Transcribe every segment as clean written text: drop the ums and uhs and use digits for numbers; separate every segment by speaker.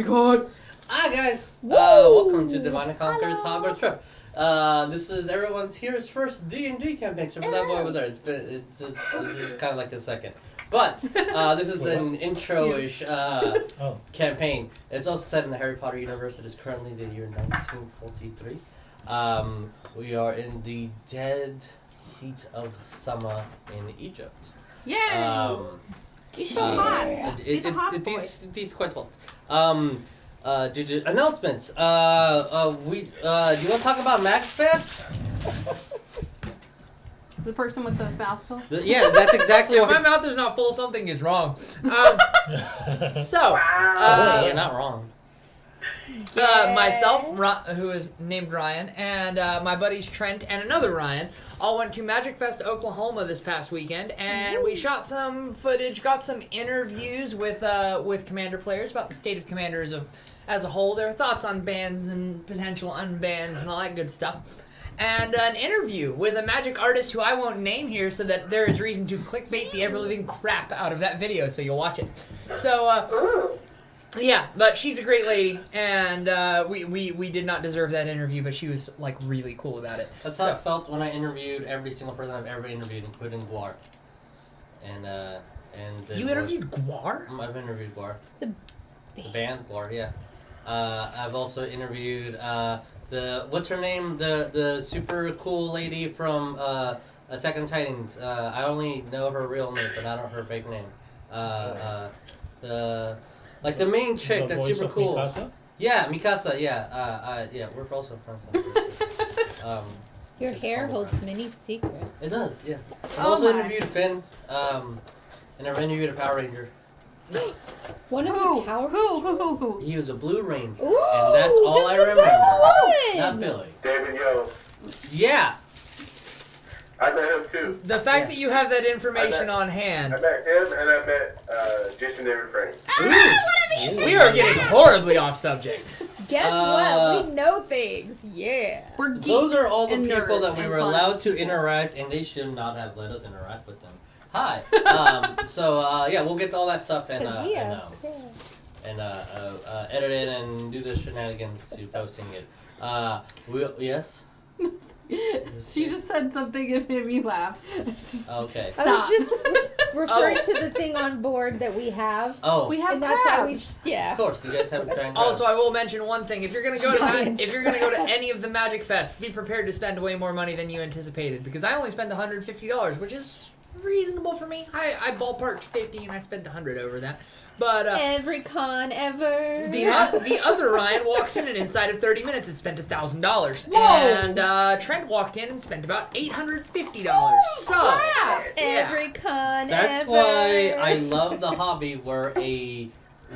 Speaker 1: God.
Speaker 2: Hi guys, welcome to Divine and Conqueror's Hogwarts Prep. This is everyone's here's first D&D campaign, except for that boy over there. It's just kind of like a second, but this is an intro-ish campaign. It's also set in the Harry Potter universe. It is currently the year 1943. We are in the dead heat of summer in Egypt.
Speaker 1: Yay! It's so hot.
Speaker 2: It's quite hot. Due to announcements, do you want to talk about MacFest?
Speaker 1: The person with the mouth full?
Speaker 2: Yeah, that's exactly what.
Speaker 3: My mouth is not full. Something is wrong. You're
Speaker 2: not wrong.
Speaker 3: Myself, who is named Ryan, and my buddies Trent and another Ryan all went to Magic Fest, Oklahoma this past weekend, and we shot some footage, got some interviews with Commander players about the state of Commanders as a whole, their thoughts on bans and potential unbans and all that good stuff. And an interview with a magic artist who I won't name here so that there is reason to clickbait the ever-living crap out of that video, so you'll watch it. So, yeah, but she's a great lady, and we did not deserve that interview, but she was, like, really cool about it.
Speaker 2: That's how it felt when I interviewed every single person I've ever interviewed, including Guar.
Speaker 3: You interviewed Guar?
Speaker 2: I've interviewed Guar. The band Guar, yeah. I've also interviewed what's her name? The super cool lady from Attack on Titans. I only know her real name, but I don't know her fake name. The main chick that's super cool.
Speaker 4: Mikasa?
Speaker 2: Yeah, Mikasa. Yeah, we're also friends.
Speaker 5: Your hair holds many secrets.
Speaker 2: It does. Yeah. I've also interviewed Finn. And I've interviewed a Power Ranger.
Speaker 3: Nice.
Speaker 5: One of the Power
Speaker 1: Who?
Speaker 2: He was a Blue Ranger,
Speaker 5: Ooh,
Speaker 2: and that's all I remember. Not Billy.
Speaker 6: David Yo.
Speaker 2: Yeah.
Speaker 6: I met him too.
Speaker 3: The fact that you have that information on hand.
Speaker 6: I met him and I met Jason David Frank.
Speaker 3: We are getting horribly off subject.
Speaker 5: Guess what? We know things. Yeah.
Speaker 1: We're geeks.
Speaker 2: Those are all the
Speaker 1: and
Speaker 2: people
Speaker 1: nerds
Speaker 2: that we
Speaker 1: and
Speaker 2: were
Speaker 1: fun.
Speaker 2: allowed to interact, and they should not have let us interact with them. Hi. Yeah, we'll get to all that stuff and edit it and do the shenanigans to posting it. Yes.
Speaker 1: She just said something and made me laugh.
Speaker 2: Okay.
Speaker 1: Stop.
Speaker 5: I was just referring to the thing on board that we have.
Speaker 2: Oh.
Speaker 1: We have
Speaker 5: And that's why we
Speaker 1: crabs.
Speaker 2: Of course, you guys have a giant.
Speaker 3: Also, I will mention one thing: if you're gonna go
Speaker 5: Giant
Speaker 3: to any of the Magic Fests, be prepared to spend way more money than you anticipated. Because I only spent $150, which is reasonable for me. I ballparked 50 and I spent 100 over that. But
Speaker 5: Every con ever.
Speaker 3: the other Ryan walks in and inside of 30 minutes had spent $1,000.
Speaker 1: Whoa.
Speaker 3: And Trent walked in and spent about $850. So
Speaker 1: Wow.
Speaker 5: Every con
Speaker 2: That's
Speaker 5: ever.
Speaker 2: why I love the hobby where a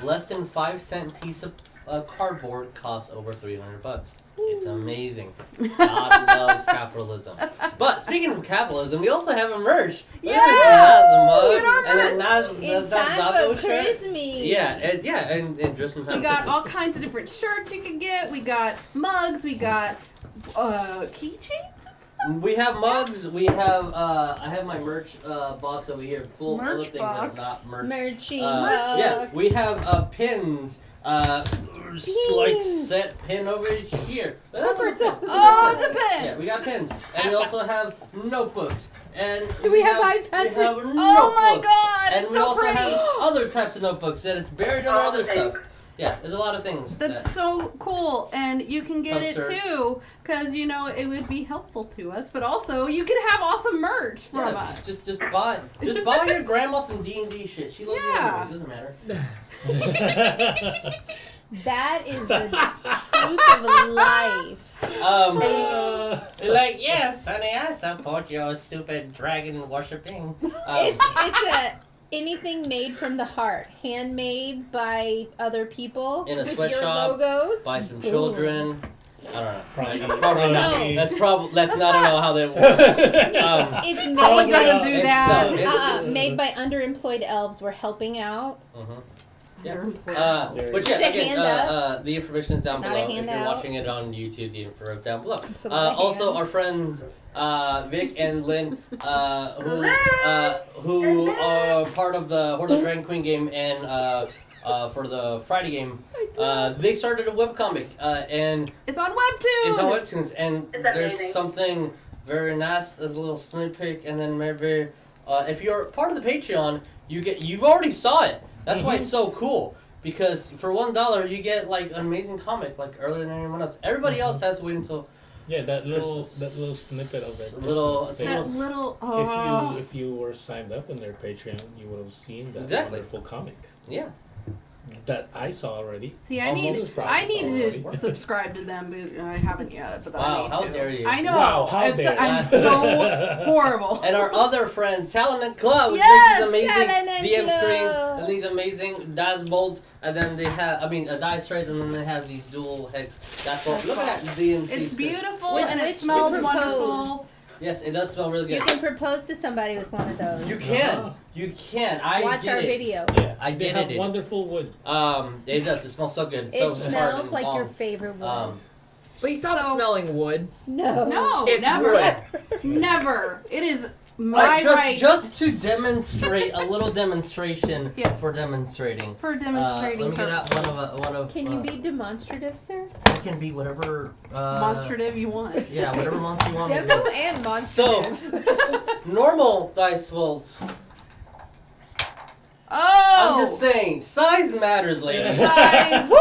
Speaker 2: less than 5-cent piece of cardboard costs over $300. It's amazing. God loves capitalism. But speaking of capitalism, we also have a merch.
Speaker 1: Yeah!
Speaker 2: This is Naz's mug,
Speaker 1: Look at our
Speaker 2: and then
Speaker 5: It's time
Speaker 2: Dago
Speaker 5: for
Speaker 2: shirt.
Speaker 5: Christmas.
Speaker 2: Yeah, and just in time.
Speaker 1: We got all kinds of different shirts you can get. We got mugs. We got keychains and stuff.
Speaker 2: We have mugs. We have. I have my merch box over here, full of other
Speaker 1: Merch
Speaker 2: things that are
Speaker 1: box.
Speaker 2: not merch.
Speaker 5: Merching
Speaker 2: Yeah,
Speaker 5: box.
Speaker 2: we have pins. Like set pin over here.
Speaker 5: Help ourselves with the
Speaker 1: Oh,
Speaker 5: pin.
Speaker 1: the pen.
Speaker 2: Yeah, we got pins, and we also have notebooks. And
Speaker 5: Do we have iPads?
Speaker 2: We have
Speaker 1: Oh my
Speaker 2: notebooks.
Speaker 1: God!
Speaker 2: And
Speaker 1: It's
Speaker 2: we
Speaker 1: so
Speaker 2: also
Speaker 1: pretty.
Speaker 2: have other types of notebooks, and it's buried under other stuff. Yeah, there's a lot of things.
Speaker 1: That's so cool, and you can get
Speaker 2: Posters.
Speaker 1: it too, because it would be helpful to us. But also, you can have awesome merch from us.
Speaker 2: Just buy your grandma some D&D shit. She loves you
Speaker 1: Yeah.
Speaker 2: anyway. It doesn't matter.
Speaker 5: That is the truth of life.
Speaker 2: Like, yes, honey, I support your stupid dragon worshipping.
Speaker 5: It's anything made from the heart, handmade by other people
Speaker 2: In a
Speaker 5: with
Speaker 2: sweatshop,
Speaker 5: your logos.
Speaker 2: by some
Speaker 5: Boom.
Speaker 2: children. I don't know.
Speaker 4: Probably
Speaker 2: not.
Speaker 5: No.
Speaker 2: That's not at all how that works.
Speaker 5: It's
Speaker 1: No one
Speaker 5: made
Speaker 1: doesn't
Speaker 5: by,
Speaker 1: do
Speaker 2: It's-
Speaker 1: that.
Speaker 2: no, it's-
Speaker 5: made by underemployed elves. We're helping out.
Speaker 2: Yeah. But yeah,
Speaker 5: It's a
Speaker 2: again,
Speaker 5: hand up.
Speaker 2: the information is down
Speaker 5: Not a
Speaker 2: below. If
Speaker 5: hand
Speaker 2: you're
Speaker 5: out.
Speaker 2: watching it on YouTube, the info is down below.
Speaker 5: It's a lot of
Speaker 2: Also,
Speaker 5: hands.
Speaker 2: our friends Vic and Lynn, who are part of the Horde of Dragon Queen game and for the Friday game, They started a webcomic, and
Speaker 1: It's on Webtoon.
Speaker 2: it's on Webtoons, and
Speaker 4: It's
Speaker 2: there's
Speaker 4: amazing.
Speaker 2: something very nice as a little snippet, and then maybe if you're part of the Patreon, you've already saw it. That's why it's so cool. Because for $1 you get like an amazing comic like earlier than anyone else. Everybody else has to wait until
Speaker 7: that little
Speaker 2: Christmas.
Speaker 7: snippet of it.
Speaker 2: Little-
Speaker 7: Christmas
Speaker 1: That
Speaker 7: thing.
Speaker 1: little.
Speaker 7: If you were signed up in their Patreon, you would have seen that
Speaker 2: Exactly.
Speaker 7: wonderful comic
Speaker 2: yeah.
Speaker 7: that I saw already.
Speaker 1: See, I
Speaker 2: Almost
Speaker 1: need
Speaker 7: as proud as
Speaker 1: to
Speaker 7: already.
Speaker 1: subscribe to them, but I haven't yet. But I
Speaker 2: Wow,
Speaker 1: need
Speaker 2: how
Speaker 1: to.
Speaker 2: dare you.
Speaker 1: I know.
Speaker 7: Wow, how
Speaker 1: it's,
Speaker 7: dare
Speaker 1: I'm
Speaker 2: you.
Speaker 1: so horrible.
Speaker 2: And our other friend, Talon and Claw, which
Speaker 1: Yes,
Speaker 2: makes these amazing
Speaker 5: Talon and
Speaker 2: DM screens
Speaker 5: Claw.
Speaker 2: and these amazing dice bolts, and then they have, dice trays, and then they have these dual hex dice bolts. Look at that DNC
Speaker 1: It's
Speaker 2: screen.
Speaker 1: beautiful
Speaker 5: With
Speaker 1: and it
Speaker 5: which
Speaker 1: smells
Speaker 5: to
Speaker 1: wonderful.
Speaker 5: propose.
Speaker 2: Yes, it does smell really
Speaker 5: You
Speaker 2: good.
Speaker 5: can propose to somebody with one of those.
Speaker 2: You can.
Speaker 7: Uh-huh.
Speaker 2: You can. I
Speaker 5: Watch
Speaker 2: did
Speaker 5: our
Speaker 2: it.
Speaker 5: video.
Speaker 7: Yeah,
Speaker 2: I
Speaker 7: they
Speaker 2: did
Speaker 7: have
Speaker 2: it.
Speaker 7: wonderful wood.
Speaker 2: It does. It smells so good. It's
Speaker 5: It
Speaker 2: so hard
Speaker 5: smells
Speaker 2: and
Speaker 5: like your
Speaker 2: long.
Speaker 5: favorite one.
Speaker 3: Please stop
Speaker 1: So-
Speaker 3: smelling wood.
Speaker 5: no.
Speaker 1: No,
Speaker 3: It's
Speaker 1: never,
Speaker 3: wood.
Speaker 1: never. It is my
Speaker 2: just,
Speaker 1: right
Speaker 2: just to demonstrate a little demonstration
Speaker 1: Yes.
Speaker 2: for demonstrating.
Speaker 1: for demonstrating
Speaker 2: let me get out
Speaker 1: purposes.
Speaker 2: one of.
Speaker 5: Can you be demonstrative, sir?
Speaker 2: I can be whatever.
Speaker 1: Monstrative you want.
Speaker 2: Yeah, whatever monster you want me to
Speaker 5: Demo
Speaker 2: be.
Speaker 5: and
Speaker 2: So,
Speaker 5: monstrative.
Speaker 2: normal dice bolts.
Speaker 1: Oh,
Speaker 2: I'm just saying, size matters, ladies.
Speaker 1: size
Speaker 2: Woo!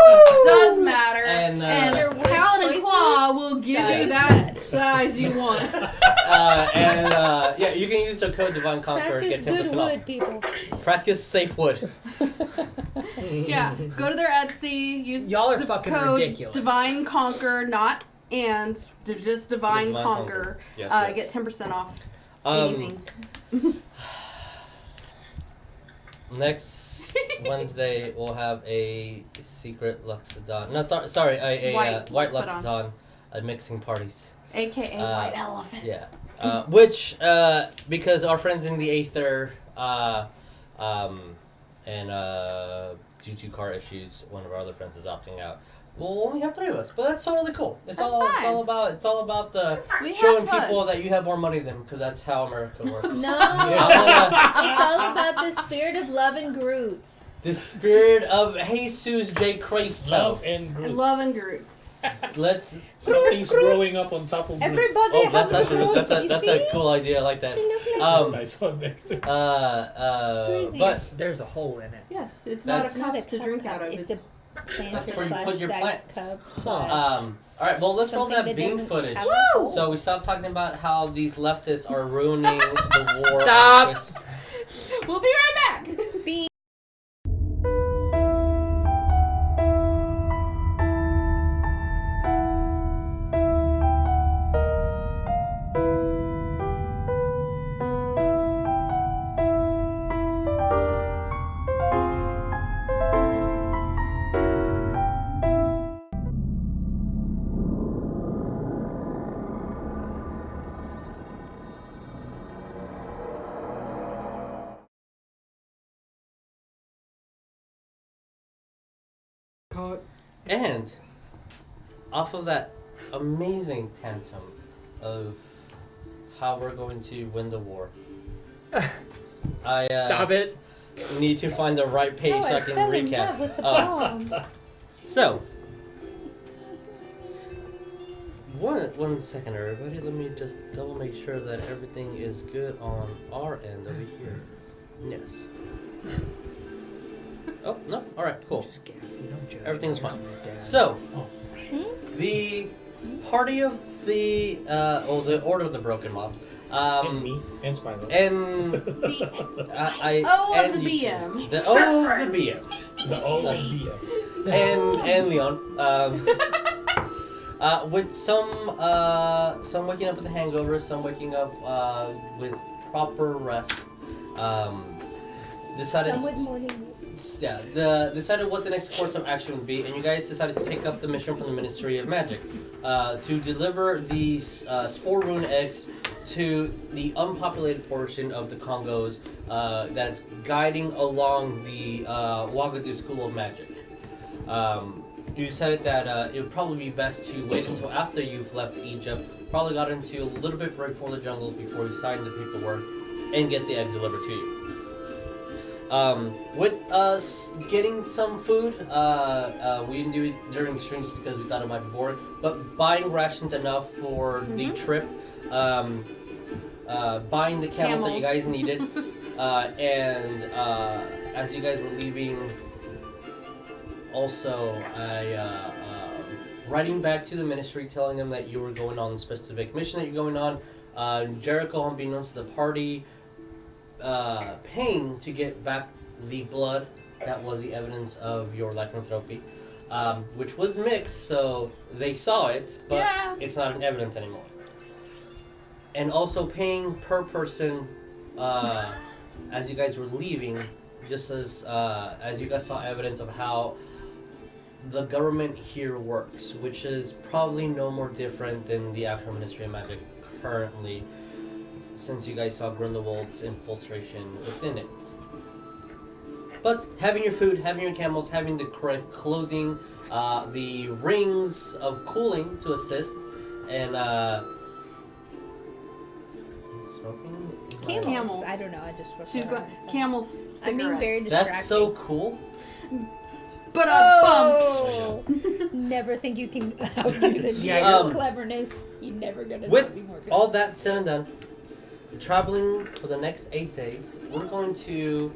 Speaker 1: does matter,
Speaker 2: And,
Speaker 5: Your word
Speaker 1: Talon and
Speaker 5: choices,
Speaker 1: Claw will give you
Speaker 5: size
Speaker 1: that
Speaker 5: matters.
Speaker 1: size you want.
Speaker 2: Yeah, you can use the code Divine Conqueror and get
Speaker 5: Practice
Speaker 2: 10%
Speaker 5: good
Speaker 2: off.
Speaker 5: wood, people.
Speaker 2: Practice safe wood.
Speaker 1: Yeah, go to their Etsy, use
Speaker 3: Y'all are
Speaker 1: the
Speaker 3: fucking
Speaker 1: code
Speaker 3: ridiculous.
Speaker 1: Divine Conquer, not and, to just Divine
Speaker 2: Divine
Speaker 1: Conquer.
Speaker 2: Conquer. Yes,
Speaker 1: Get 10% off
Speaker 2: Um,
Speaker 1: anything.
Speaker 2: Next Wednesday we'll have a secret Luxodon. No, sorry, a white
Speaker 1: Luxodon.
Speaker 2: Luxodon mixing parties.
Speaker 1: AKA White Elephant.
Speaker 2: Yeah. Which because our friends in the Aether and due to car issues, one of our other friends is opting out. We'll only have 3 of us, but that's totally cool. It's
Speaker 1: That's
Speaker 2: all
Speaker 1: fine.
Speaker 2: it's all about the
Speaker 1: We have
Speaker 2: showing
Speaker 1: fun.
Speaker 2: people that you have more money than, because that's how America works.
Speaker 5: No.
Speaker 2: Yeah.
Speaker 5: It's all about the spirit of love and Groots.
Speaker 2: The spirit of Jesus J. Christo.
Speaker 7: Love and Groot.
Speaker 1: Love and Groots.
Speaker 2: Let's.
Speaker 7: Something's
Speaker 5: Groots.
Speaker 7: growing up on top of Groot.
Speaker 5: Everybody
Speaker 2: Oh, that's
Speaker 5: has
Speaker 2: actually
Speaker 5: Groots, you
Speaker 2: that's
Speaker 5: see?
Speaker 2: a cool idea. I like that.
Speaker 5: Look at
Speaker 7: Nice on there too.
Speaker 5: Crazy.
Speaker 2: But
Speaker 3: There's a hole in it.
Speaker 1: Yes, it's
Speaker 2: That's-
Speaker 1: not a
Speaker 5: it.
Speaker 1: cup to drink out of.
Speaker 5: It's
Speaker 1: It's
Speaker 5: a planter
Speaker 2: That's where you
Speaker 5: slash
Speaker 2: put your
Speaker 5: dice
Speaker 2: plants.
Speaker 5: cup
Speaker 3: Huh.
Speaker 5: slash
Speaker 2: all right. Well, let's roll
Speaker 5: something
Speaker 2: that beam
Speaker 5: doesn't
Speaker 2: footage.
Speaker 5: have a hole.
Speaker 2: So we stopped talking about how these leftists are ruining the war.
Speaker 3: Stop.
Speaker 2: on Chris-
Speaker 1: We'll be right back.
Speaker 5: Be
Speaker 2: And off of that amazing tantrum of how we're going to win the war, I
Speaker 3: Stop it.
Speaker 2: need to find the right page
Speaker 5: Oh,
Speaker 2: so I can
Speaker 5: fell in love
Speaker 2: recap.
Speaker 5: with the
Speaker 2: Oh.
Speaker 5: bomb.
Speaker 2: So, one second, everybody. Let me just double make sure that everything is good on our end over here. Yes. Oh no! All right, cool.
Speaker 3: Just gassy, don't judge.
Speaker 2: Everything's fine.
Speaker 3: You're not
Speaker 2: So,
Speaker 5: Hmm?
Speaker 2: the party of the the Order of the Broken Moth.
Speaker 7: And me. And Spyro.
Speaker 2: And
Speaker 1: The
Speaker 2: I
Speaker 1: O of
Speaker 2: and
Speaker 1: the
Speaker 2: you two.
Speaker 1: BM.
Speaker 2: The O of the BM.
Speaker 7: The O-B-M.
Speaker 2: and Leon. With some waking up with a hangover, some waking up with proper rest. Decided.
Speaker 5: Some with morning.
Speaker 2: Decided what the next course of action would be, and you guys decided to take up the mission from the Ministry of Magic to deliver these spore rune eggs to the unpopulated portion of the Congos that's guiding along the Ouagadougou School of Magic. You decided that it would probably be best to wait until after you've left Egypt, probably got into a little bit before the jungles before you signed the paperwork, and get the eggs delivered to you. With us getting some food, we didn't do it during streams because we thought it might be boring, but buying rations enough for the trip, buying the camels that you guys needed, and as you guys were leaving, also, writing back to the ministry, telling them that you were going on a specific mission that you're going on. Jericho, unbeknownst to the party, paying to get back the blood that was the evidence of your lycanthropy, which was mixed, so they saw it, but it's not an evidence anymore. And also paying per person as you guys were leaving, just as you guys saw evidence of how the government here works, which is probably no more different than the actual Ministry of Magic currently, since you guys saw Grindelwald's infiltration within it. But having your food, having your camels, having the correct clothing, the rings of cooling to assist, and smoking?
Speaker 5: Camels. I don't know. I just.
Speaker 1: She's got camels.
Speaker 5: I mean, very
Speaker 1: cigarettes.
Speaker 5: distracting.
Speaker 2: That's so cool.
Speaker 1: But
Speaker 5: Oh! Never think you can outdo the
Speaker 3: Yeah,
Speaker 5: cleverness. You're never gonna
Speaker 2: With
Speaker 5: be more good.
Speaker 2: all that said and done, traveling for the next 8 days, we're going to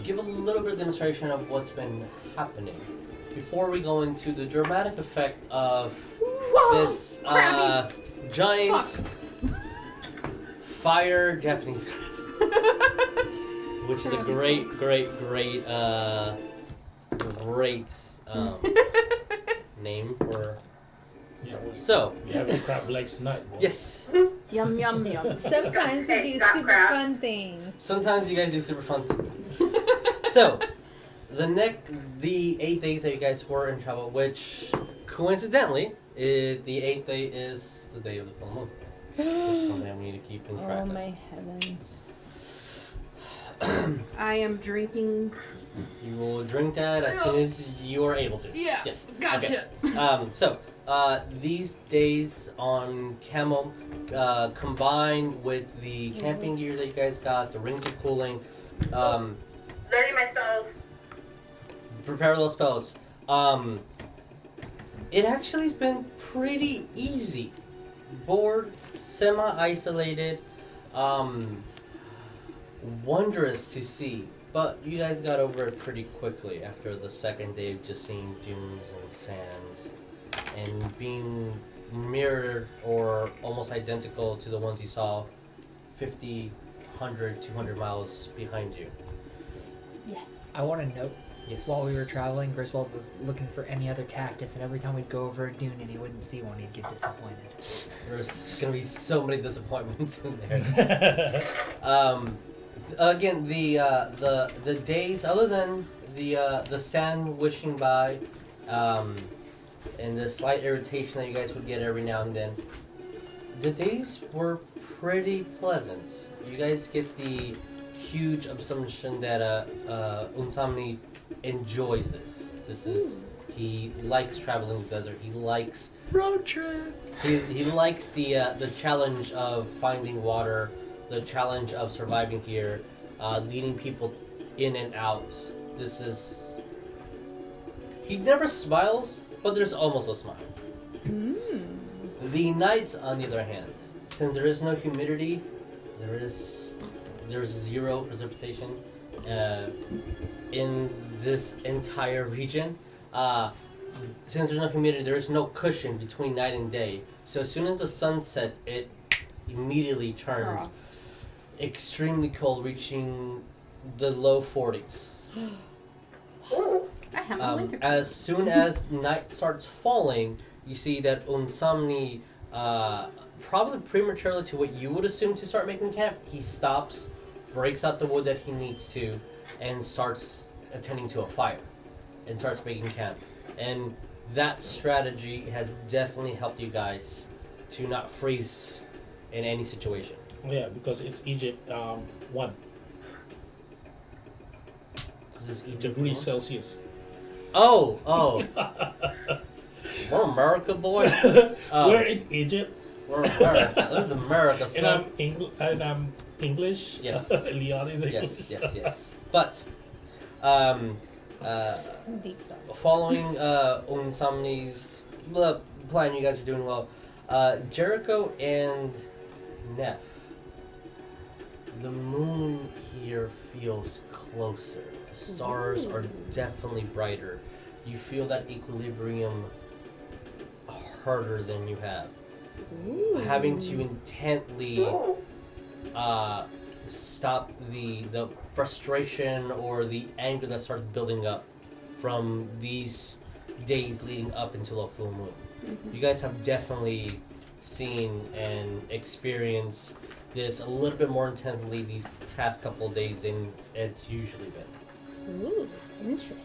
Speaker 2: give a little bit of demonstration of what's been happening before we go into the dramatic effect of
Speaker 1: Whoa!
Speaker 2: this
Speaker 1: Crabby.
Speaker 2: giant
Speaker 1: Sucks.
Speaker 2: fire Japanese crab, which is a great name for.
Speaker 7: Yeah, well,
Speaker 2: So
Speaker 7: we have the crab legs tonight. Boy.
Speaker 2: yes,
Speaker 1: Yum yum yum.
Speaker 5: Sometimes we do
Speaker 6: Stop
Speaker 5: super
Speaker 6: crap.
Speaker 5: fun things.
Speaker 2: sometimes you guys do super fun things. So the 8 days that you guys were in travel, which coincidentally, the 8th day is the day of the full moon, which is something we need to keep in track
Speaker 5: Oh
Speaker 2: of.
Speaker 5: my heavens.
Speaker 1: I am drinking.
Speaker 2: You will drink that as soon as you are able to.
Speaker 1: Yeah.
Speaker 2: Yes.
Speaker 1: Gotcha.
Speaker 2: Okay. So these days on Camel, combined with the camping gear that you guys got, the rings of cooling,
Speaker 6: Learning my spells.
Speaker 2: prepare those spells. It actually has been pretty easy. Bored, semi-isolated, wondrous to see. But you guys got over it pretty quickly after the second day of just seeing dunes and sand and being mirrored or almost identical to the ones you saw 50, 100, 200 miles behind you.
Speaker 5: Yes.
Speaker 3: I want to note,
Speaker 2: Yes.
Speaker 3: while we were traveling, Griswold was looking for any other cactus, and every time we'd go over a dune and he wouldn't see one, he'd get disappointed.
Speaker 2: There's gonna be so many disappointments in there. Again, the days other than the sand wishing by, and the slight irritation that you guys would get every now and then, the days were pretty pleasant. You guys get the huge assumption that Unsamni enjoys this. This is he likes traveling the desert. He likes
Speaker 3: Road trip!
Speaker 2: he likes the challenge of finding water, the challenge of surviving here, leading people in and out. This is he never smiles, but there's almost a smile. The nights, on the other hand, since there is no humidity, there's zero precipitation in this entire region. Since there's no humidity, there is no cushion between night and day. So as soon as the sun sets, it immediately turns extremely cold, reaching the low 40s.
Speaker 1: I have my winter.
Speaker 2: As soon as night starts falling, you see that Unsamni, probably prematurely to what you would assume to start making camp, he stops, breaks out the wood that he needs to, and starts attending to a fire, and starts making camp. And that strategy has definitely helped you guys to not freeze in any situation.
Speaker 7: Yeah, because it's Egypt 1
Speaker 2: Because it's Egypt.
Speaker 7: degrees Celsius.
Speaker 2: Oh. We're America, boy.
Speaker 7: We're in Egypt,
Speaker 2: We're America. This is America,
Speaker 7: and
Speaker 2: son.
Speaker 7: I'm English?
Speaker 2: Yes.
Speaker 7: Leon is English.
Speaker 2: Yes. But,
Speaker 5: Some deep thoughts.
Speaker 2: following Unsomni's plan, you guys are doing well. Jericho and Neff, the moon here feels closer. The stars are definitely brighter. You feel that equilibrium harder than you have. Having to intently stop the frustration or the anger that starts building up from these days leading up until a full moon. You guys have definitely seen and experienced this a little bit more intensely these past couple of days than it's usually been.
Speaker 5: Ooh, interesting.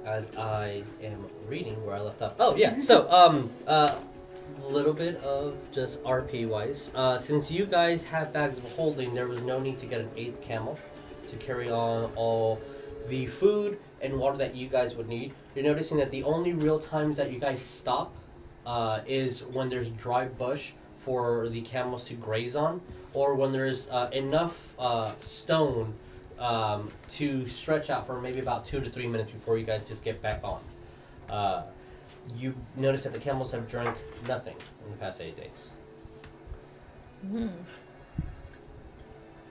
Speaker 2: As I am reading where I left off. Oh yeah, so a little bit of just RP wise. Since you guys have bags of holding, there was no need to get an 8th camel to carry on all the food and water that you guys would need. You're noticing that the only real times that you guys stop is when there's dry bush for the camels to graze on, or when there's enough stone to stretch out for maybe about 2 to 3 minutes before you guys just get back on. You notice that the camels have drank nothing in the past 8 days.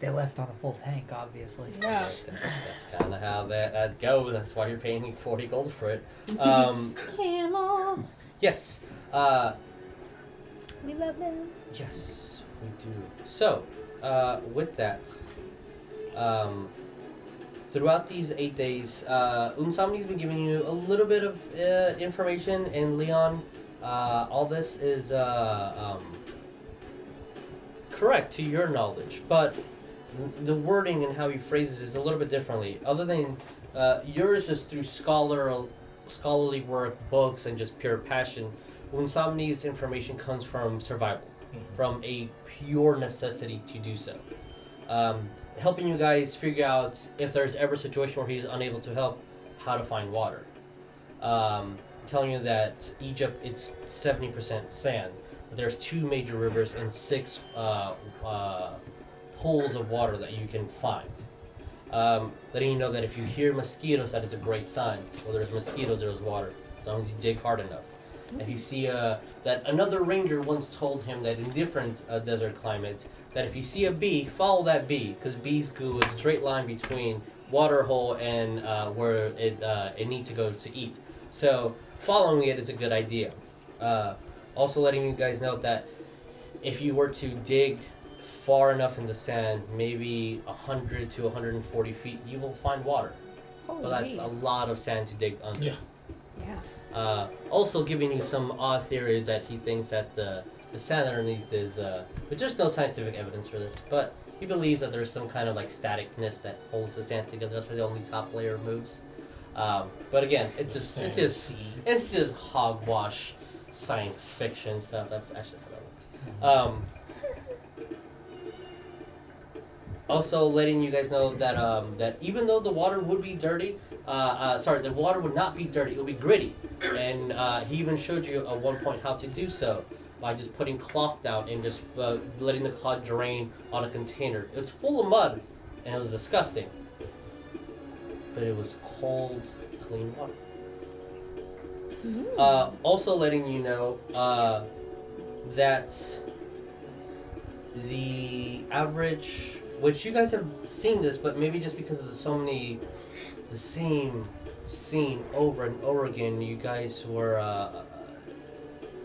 Speaker 3: They left on a full tank, obviously.
Speaker 5: Yeah.
Speaker 2: That's kind of how that goes. That's why you're paying 40 gold for it.
Speaker 5: Camels.
Speaker 2: Yes.
Speaker 5: We love them.
Speaker 2: Yes, we do. So, with that, throughout these 8 days, Unsomni's been giving you a little bit of information, and Leon, all this is correct to your knowledge, but the wording and how he phrases is a little bit differently. Other than yours is through scholarly work, books, and just pure passion. Unsomni's information comes from survival, from a pure necessity to do so. Helping you guys figure out if there's ever a situation where he's unable to help, how to find water. Telling you that Egypt, it's 70% sand. There's 2 major rivers and 6 pools of water that you can find. Letting you know that if you hear mosquitoes, that is a great sign. Well, there's mosquitoes, there's water, as long as you dig hard enough. If you see that another ranger once told him that in different desert climates, that if you see a bee, follow that bee, because bees go a straight line between water hole and where it needs to go to eat. So following it is a good idea. Also letting you guys know that if you were to dig far enough in the sand, maybe 100 to 140 feet, you will find water.
Speaker 5: Holy
Speaker 2: So that's a lot of sand to dig under.
Speaker 7: Yeah.
Speaker 5: Yeah.
Speaker 2: Also giving you some odd theories that he thinks that the sand underneath is, but there's no scientific evidence for this, but he believes that there's some kind of like staticness that holds the sand together. That's why the only top layer moves. But again, it's just hogwash science fiction stuff. That's actually how that works. Also letting you guys know that that even though the water would be dirty, the water would not be dirty, it would be gritty. And he even showed you at one point how to do so by just putting cloth down and just letting the cloth drain on a container. It was full of mud and it was disgusting. But it was cold, clean water. Also letting you know that the average, which you guys have seen this, but maybe just because of the same scene over and over again, you guys were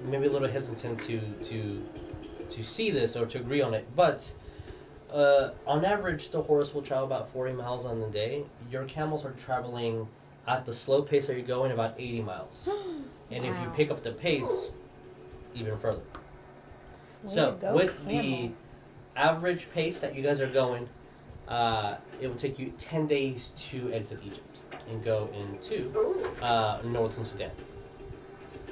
Speaker 2: maybe a little hesitant to see this or to agree on it. But on average, the horse will travel about 40 miles on the day. Your camels are traveling at the slow pace that you're going about 80 miles. And if you pick up the pace, even further. So with the average pace that you guys are going, it will take you 10 days to exit Egypt and go into northern Sudan.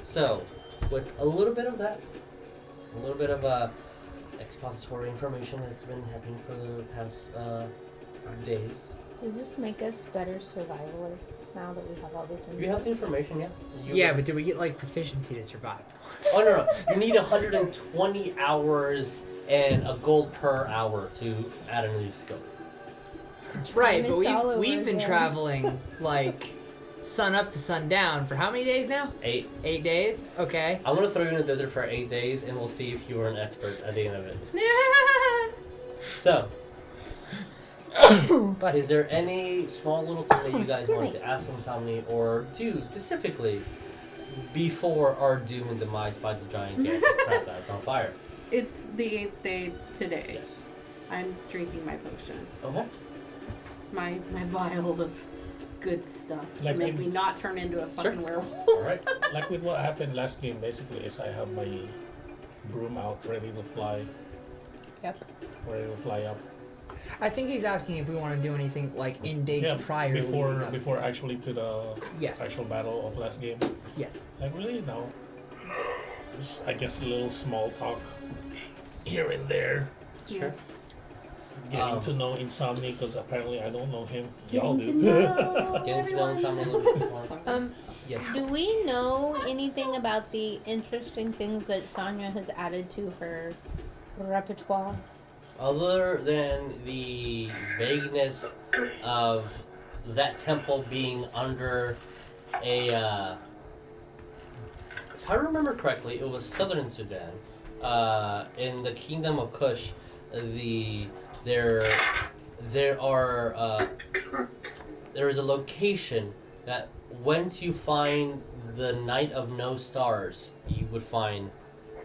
Speaker 2: So, with a little bit of that, a little bit of expository information that's been happening for the past days,
Speaker 5: Does this make us better survivalists now that we have all this
Speaker 2: You have the information, yeah?
Speaker 3: Yeah, but do we get like proficiency to survive?
Speaker 2: Oh, no. You need 120 hours and a gold per hour to add a new skill.
Speaker 3: Right, but
Speaker 5: Miss all over
Speaker 3: we've been
Speaker 5: again.
Speaker 3: traveling like sun up to sundown for how many days now?
Speaker 2: 8.
Speaker 3: 8 days? Okay.
Speaker 2: I'm gonna throw you in the desert for 8 days, and we'll see if you are an expert at the end of it. So, is there any small little thing that you guys
Speaker 5: Excuse
Speaker 2: want
Speaker 5: me.
Speaker 2: to ask Insomni or do specifically before our doom and demise by the giant crap that's on fire?
Speaker 1: It's the 8th day today.
Speaker 2: Yes.
Speaker 1: I'm drinking my potion.
Speaker 2: Okay.
Speaker 1: My vial of good stuff to
Speaker 7: Like
Speaker 1: make
Speaker 7: when-
Speaker 1: me not turn into a fucking werewolf.
Speaker 2: Alright.
Speaker 7: Like with what happened last game, basically, is I have my broom out ready to fly.
Speaker 5: Yep.
Speaker 7: Ready to fly up.
Speaker 3: I think he's asking if we want to do anything like in days prior leading up
Speaker 7: before
Speaker 3: to.
Speaker 7: actually to the
Speaker 3: Yes.
Speaker 7: actual battle of last game.
Speaker 3: Yes.
Speaker 7: Like really no. Just, I guess a little small talk here and there.
Speaker 2: Sure.
Speaker 7: Getting to know Insomni because apparently I don't know him. Y'all
Speaker 5: Getting to
Speaker 7: do.
Speaker 5: know
Speaker 2: Getting to know
Speaker 5: everyone.
Speaker 2: Insomni a little bit more. Yes.
Speaker 5: Do we know anything about the interesting things that Sonya has added to her repertoire?
Speaker 2: Other than the vagueness of that temple being under a, if I remember correctly, it was southern Sudan. In the Kingdom of Kush, there is a location that once you find the Night of No Stars, you would find